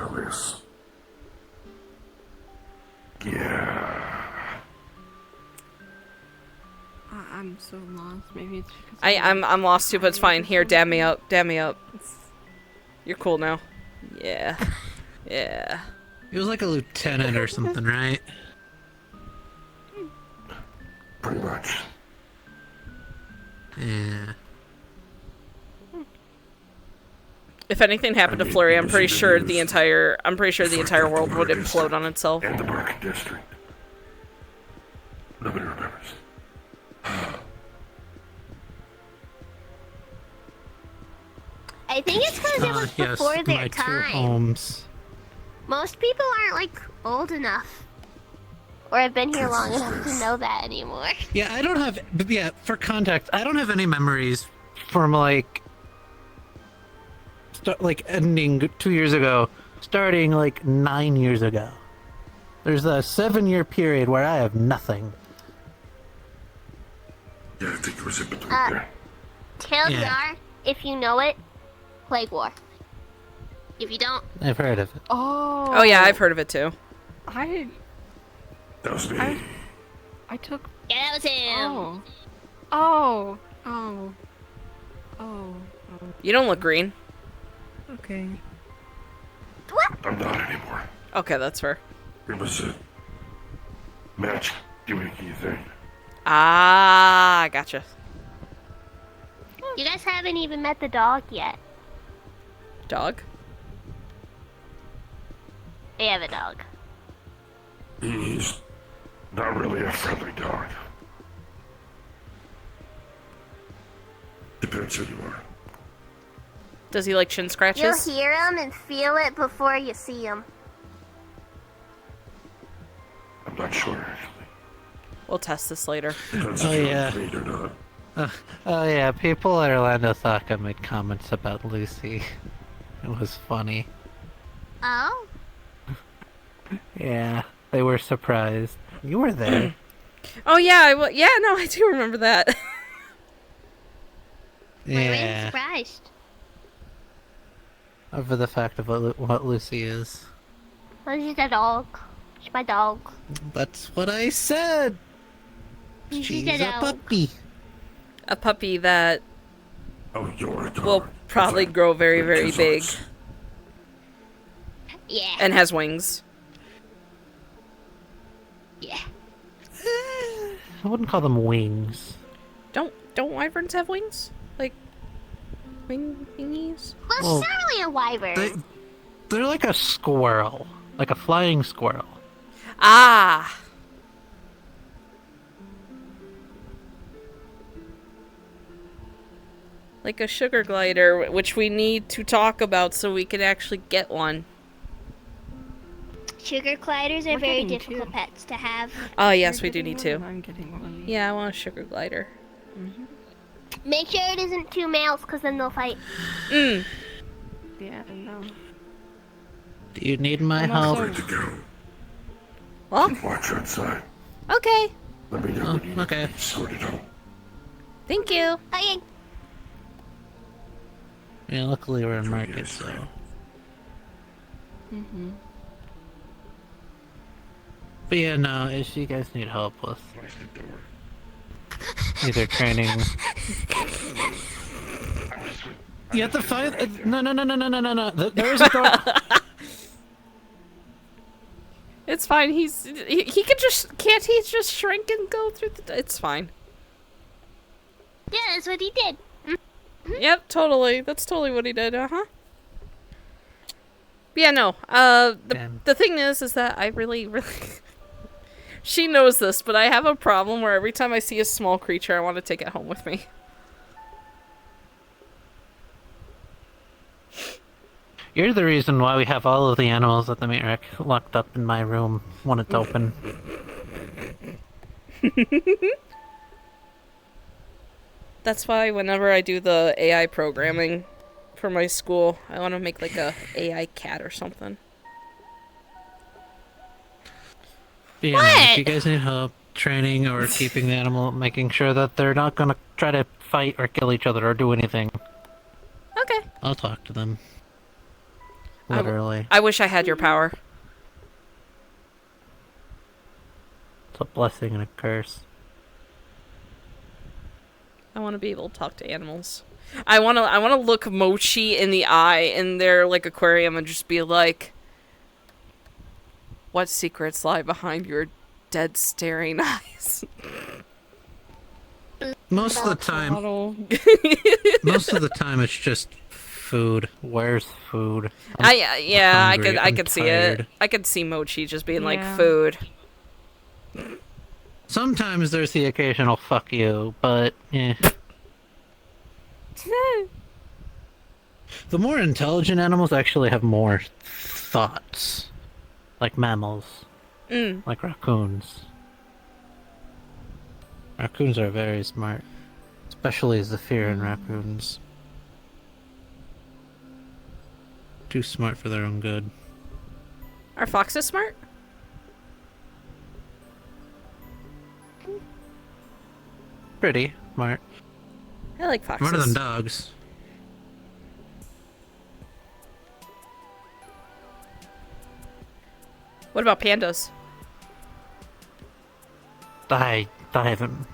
Yeah. I'm so lost. Maybe it's because I'm lost too, but it's fine. Here, dab me up. Dab me up. You're cool now. Yeah. Yeah. He was like a lieutenant or something, right? Pretty much. Yeah. If anything happened to Flurry, I'm pretty sure the entire world would implode on itself. And the Market District. Nobody remembers. I think it's because it was Yes, before their my two time. homes. Most people aren't like old enough or have been here long enough to know that anymore. Yeah, I don't have. Yeah, for context, I don't have any memories from like ending 2 years ago, starting like 9 years ago. There's a 7-year period where I have nothing. Yeah, I think it was in between there. TLDR, if you know it, Plague War. If you don't, I've heard of it. Oh yeah, I've heard of it too. I That was me. I took. yeah, that was him. Oh. You don't look green. Okay. I'm not anymore. Okay, that's fair. It was a match gimmicky thing. Ah, gotcha. You guys haven't even met the dog yet. Dog? They have a dog. He's not really a friendly dog. Depends who you are. Does he like chin You'll scratches? hear him and feel it before you see him. I'm not sure, actually. We'll test this later. Depends Oh, if yeah. you're afraid or not. Oh yeah, people at Orlando Soccer made comments about Lucy. It was funny. Oh? Yeah, they were surprised. You were there. Oh yeah, yeah, no, I do remember that. Why were you Yeah, surprised? over the fact of what Lucy is. Oh, she's a dog. She's my dog. That's what I said. She's She's a a dog. puppy. A puppy that Oh, you're a dog. will probably grow very, very big Yeah. and has wings. Yeah. I wouldn't call them wings. Don't wyverns have wings? Like thingies? Well, Well, she's not really a wyvern. They're like a squirrel, like a flying squirrel. Ah. Like a sugar glider, which we need to talk about so we can actually get one. Sugar gliders are We're very getting difficult two. pets to have. Oh yes, You're we do getting need one to. and I'm getting one. Yeah, I want a sugar glider. Make sure it isn't two males, because then they'll fight. Mm. Yeah, no. Do you need my I'm help? also- Good to go. Well, Watch outside. okay. Let me know Oh, when you okay. get sorted out. Thank you. Okay. Yeah, luckily we're in market, so. Mm-hmm. But yeah, no, if you guys need help with either training. You have to find. No. There is a door. It's fine. He can just can't he just shrink and go through the. It's fine. Yeah, that's what he did. Yep, totally. That's totally what he did. Uh-huh. But yeah, no. The thing is that I really she knows this, but I have a problem where every time I see a small creature, I want to take it home with me. You're the reason why we have all of the animals at the meat rack locked up in my room when it's open. That's why whenever I do the AI programming for my school, I want to make like a AI cat or something. But yeah, if you guys need help training or keeping the animal, making sure that they're not gonna try to fight or kill each other or do anything, Okay. I'll talk to them. Literally. I wish I had your power. It's a blessing and a curse. I want to be able to talk to animals. I want to look Mochi in the eye in their like aquarium and just be like, what secrets lie behind your dead staring eyes? Most of the time, most of the time it's just food. Where's food? I I'm could see tired. it. I could see Mochi just being like Yeah. food. Sometimes there's the occasional fuck you, but eh. The more intelligent animals actually have more thoughts. Like mammals. Like raccoons. Raccoons are very smart. Especially Zephyr and raccoons. Too smart for their own good. Are foxes smart? Pretty smart. I like foxes. Smarter than dogs. What about pandas? I haven't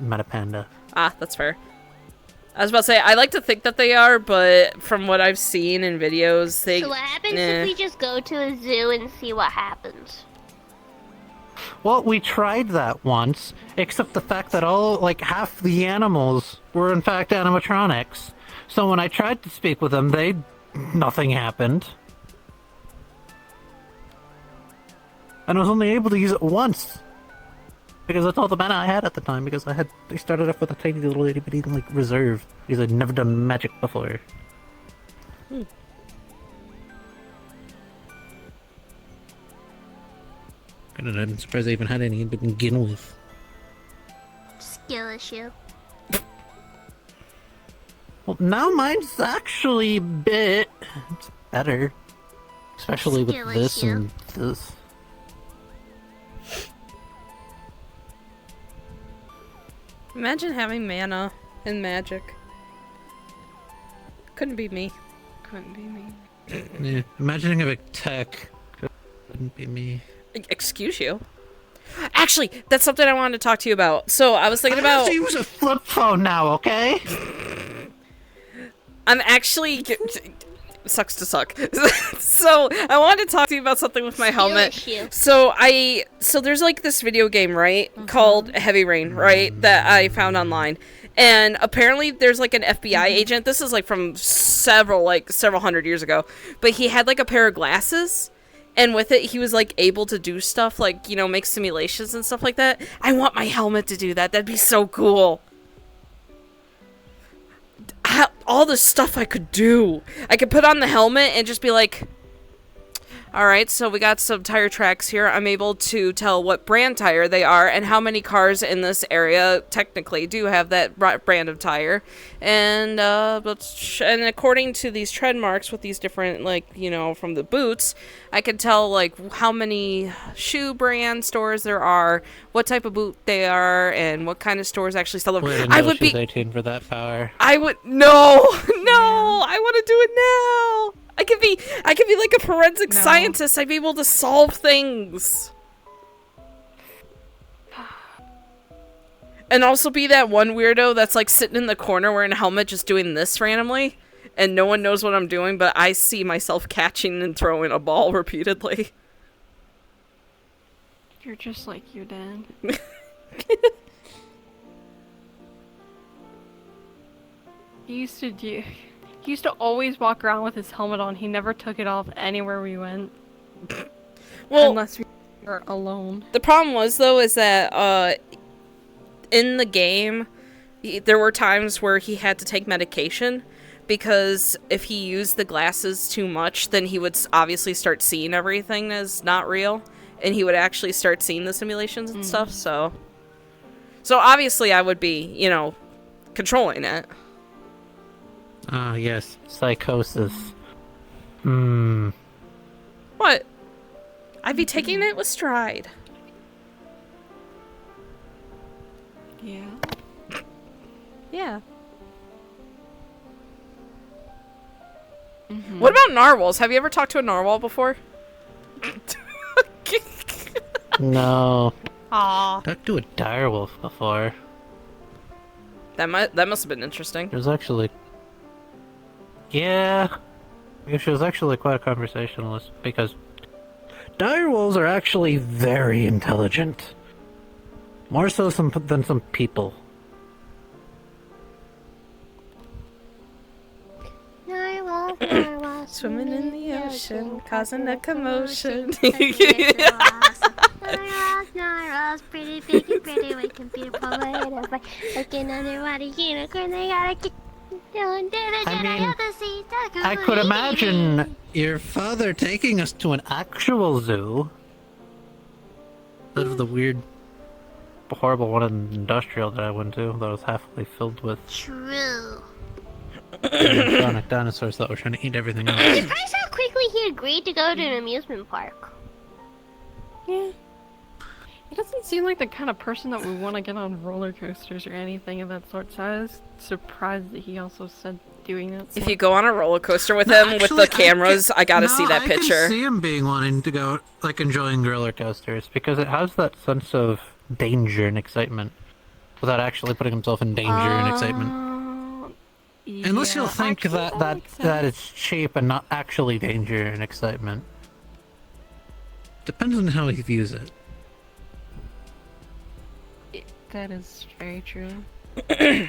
met a panda. Ah, that's fair. I was about to say, I like to think that they are, but from what I've seen in videos, they... So what happens if we just go to a zoo and see what happens? Well, we tried that once, except the fact that half the animals were in fact animatronics. So when I tried to speak with them, nothing happened. And I was only able to use it once. Because that's all the mana I had at the time, because they started off with a tiny little itty bitty reserve. Because I'd never done magic before. I'm surprised I even had any to begin with. Skill issue. Well, now mine's actually a bit... It's better. Especially with Skill this issue. and this. Imagine having mana and magic. Couldn't be me. Couldn't be me. Yeah, imagining having tech couldn't be me. Excuse you. Actually, that's something I wanted to talk to you about. So I was thinking I have about... to use a flip phone now, okay? I'm actually... Sucks to suck. So I wanted to talk to you about something with my helmet. issue. So there's like this video game, right? Called Heavy Rain, right? That I found online. And apparently there's like an FBI agent. This is like from several hundred years ago. But he had like a pair of glasses. And with it, he was like able to do stuff like, you know, make simulations and stuff like that. I want my helmet to do that. That'd be so cool. All the stuff I could do. I could put on the helmet and just be like, alright, so we got some tire tracks here. I'm able to tell what brand tire they are and how many cars in this area technically do have that brand of tire. And and according to these tread marks with these different, like, you know, from the boots, I can tell, like, how many shoe brand stores there are, what type of boot they are, and what kind of stores actually sell them. I would be 18 for that power. I would... No! No! I want to do it now! I could be like a forensic scientist. I'd be able to solve things. And also be that one weirdo that's like sitting in the corner wearing a helmet just doing this randomly. And no one knows what I'm doing, but I see myself catching and throwing a ball repeatedly. You're just like your dad. He used to always walk around with his helmet on. He never took it off anywhere we went. Well, unless we were alone. The problem was, though, is that in the game, there were times where he had to take medication because if he used the glasses too much, then he would obviously start seeing everything as not real, and he would actually start seeing the simulations and stuff. So obviously, I would be, you know, controlling it. Ah, yes. Psychosis. What? I'd be taking it with stride. Yeah. Yeah. What about narwhals? Have you ever talked to a narwhal before? No. Aw. Talked to a direwolf before. That must have been interesting. It was actually... Yeah. She was actually quite a conversationalist, because direwolves are actually very intelligent. More so than some people. Narwhal, narwhal, Swimming in the ocean, causing a commotion. Narwhals, narwhals, pretty big and pretty white and beautiful. Like an underwater unicorn, they gotta get down to the I of the sea. I could imagine your father taking us to an actual zoo. Instead of the weird, horrible one in industrial that I went to, that was halfway filled with True. animatronic dinosaurs that were trying to eat everything else. I'm surprised how quickly he agreed to go to an amusement park. Yeah. He doesn't seem like the kind of person that would want to get on roller coasters or anything of that sort, so I was surprised that he also said doing that. If you go on a roller coaster with him, with the cameras, I gotta see that picture. I can see him being wanting to go, like, enjoying roller coasters, because it has that sense of danger and excitement, without actually putting himself in danger and excitement. Unless yeah, you'll think actually, that it's cheap and not actually danger and excitement. Depends on how he views it. That is very true. Yeah,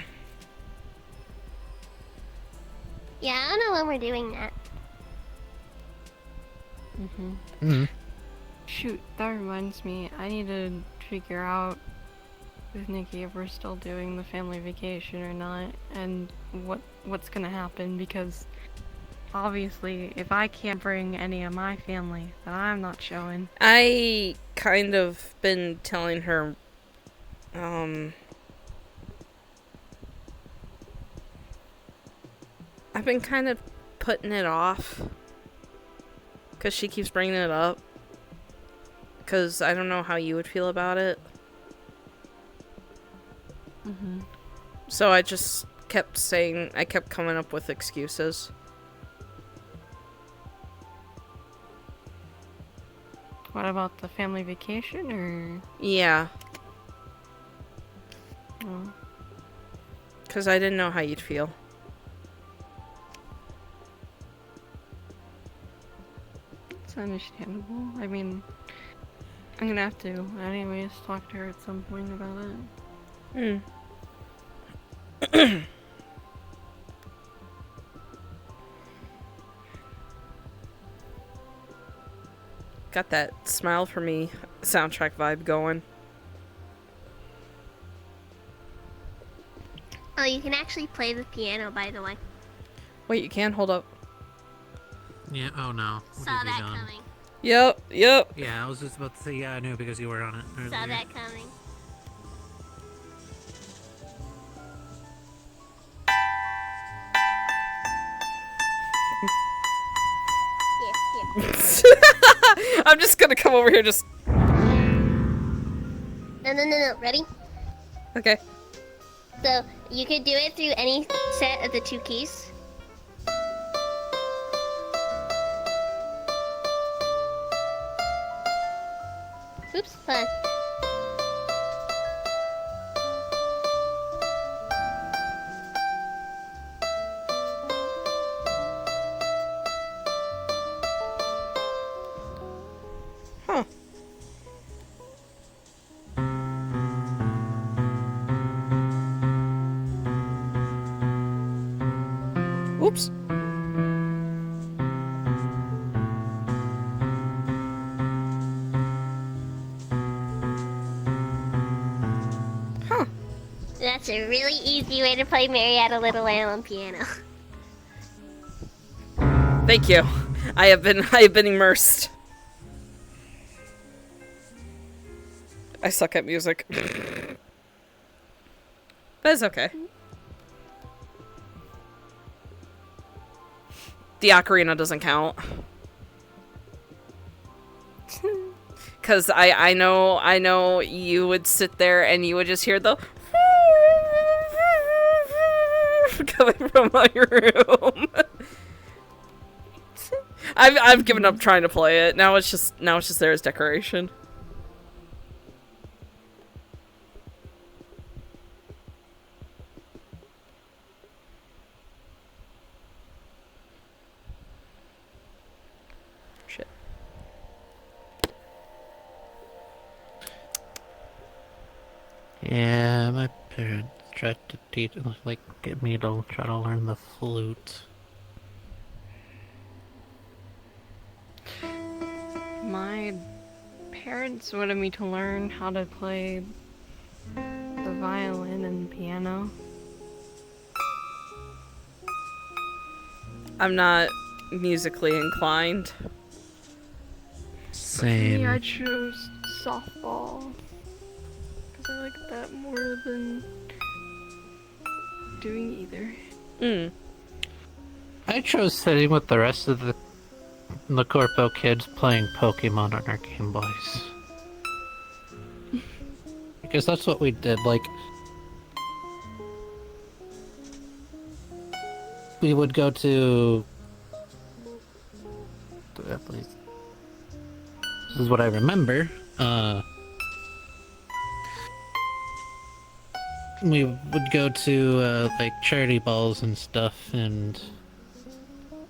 I don't know when we're doing that. Shoot, that reminds me. I need to figure out with Nikki if we're still doing the family vacation or not, and what's gonna happen, because obviously if I can't bring any of my family, then I'm not showing. I kind of been telling her, I've been kind of putting it off, because she keeps bringing it up, because I don't know how you would feel about it. So I just kept saying, I kept coming up with excuses. What about the family vacation, or? Yeah. Oh. Because I didn't know how you'd feel. It's understandable. I mean, I'm gonna have to, anyways, talk to her at some point about it. Got that Smile for Me soundtrack vibe going. Oh, you can actually play the piano, by the way. Wait, you can? Hold up. Yeah, oh no. Saw that coming. Yep. Yeah, I was just about to say, yeah, I knew because you were on it earlier. Saw that coming. I'm just gonna come over here just... No. Ready? Okay. So, you could do it through any set of the 2 keys. Oops, hold on. Huh. Oops. Huh. That's a really easy way to play Mary Had a Little Lamb on piano. Thank you. I have been immersed. I suck at music. But it's okay. The ocarina doesn't count. Cause I know you would sit there and you would just hear the coming from my room. I've given up trying to play it. Now it's just there as decoration. Yeah, my parents tried to teach, like, get me to try to learn the flute. My parents wanted me to learn how to play the violin and piano. I'm not musically inclined. Same. Me, I chose softball. Because I like that more than doing either. I chose sitting with the rest of the Corpo kids playing Pokemon on our Game Boys. Because that's what we did, like... We would go to... At least... This is what I remember. We would go to, like, charity balls and stuff, and...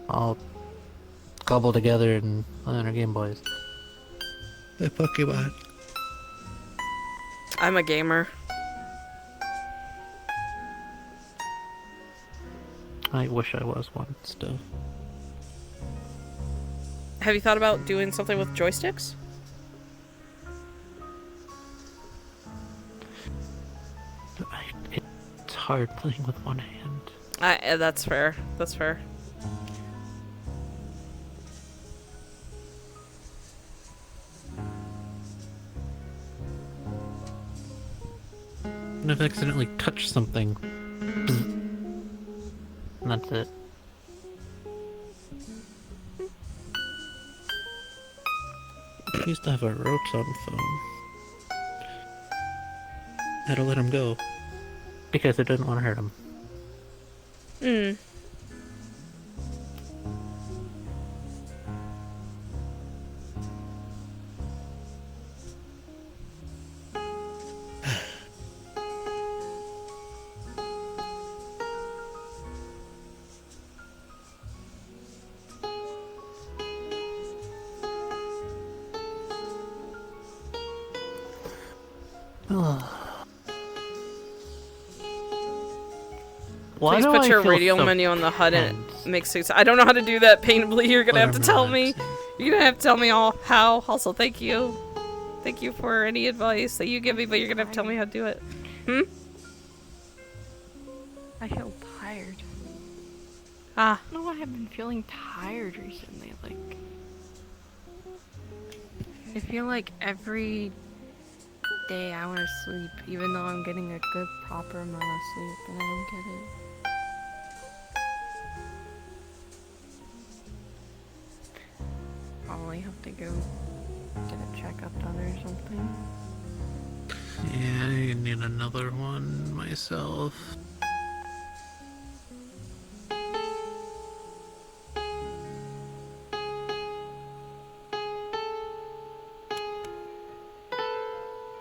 all cobble together and play on our Game Boys. Play Pokemon. I'm a gamer. I wish I was one still. Have you thought about doing something with joysticks? It's hard playing with one hand. That's fair. That's fair. And I've accidentally touched something. And that's it. I used to have a Rotom phone. I had to let him go. Because I didn't want to hurt him. Please put your radio menu on the HUD and it makes sense. I don't know how to do that painfully. You're gonna have to tell me. You're gonna have to tell me how. Also, thank you. Thank you for any advice that you give me, but you're gonna have to tell me how to do it. I feel tired. Ah. I don't know why I've been feeling tired recently. Like, I feel like every day I want to sleep, even though I'm getting a good, proper amount of sleep, and I don't get it. Probably have to go get a checkup done or something. Yeah, I need another one myself.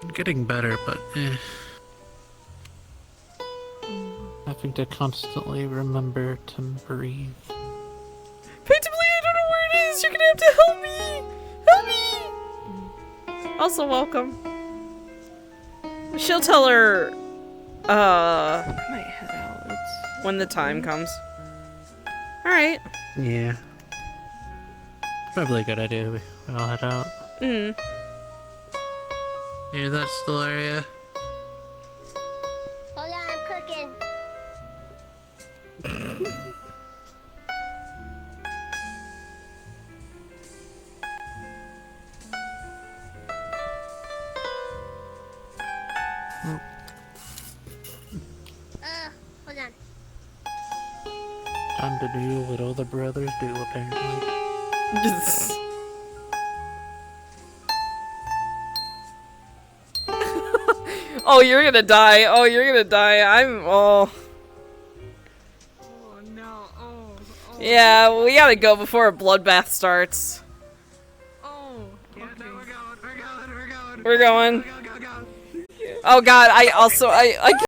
I'm getting better, but having to constantly remember to breathe. Painfully, I don't know where it is. You're gonna have to help me. Help me. Also, welcome. She'll tell her. I might head out. It's when the time comes. All right. Yeah. Probably a good idea. We all head out. Hear that, Stellaria? Hold on, I'm cooking. Hold on. Time to do what other brothers do, apparently. Oh, you're gonna die. Oh, you're gonna die. Oh no. Oh. Yeah, we gotta go before a bloodbath starts. Oh. Yeah, no, we're going. We're going. Go. Oh god, I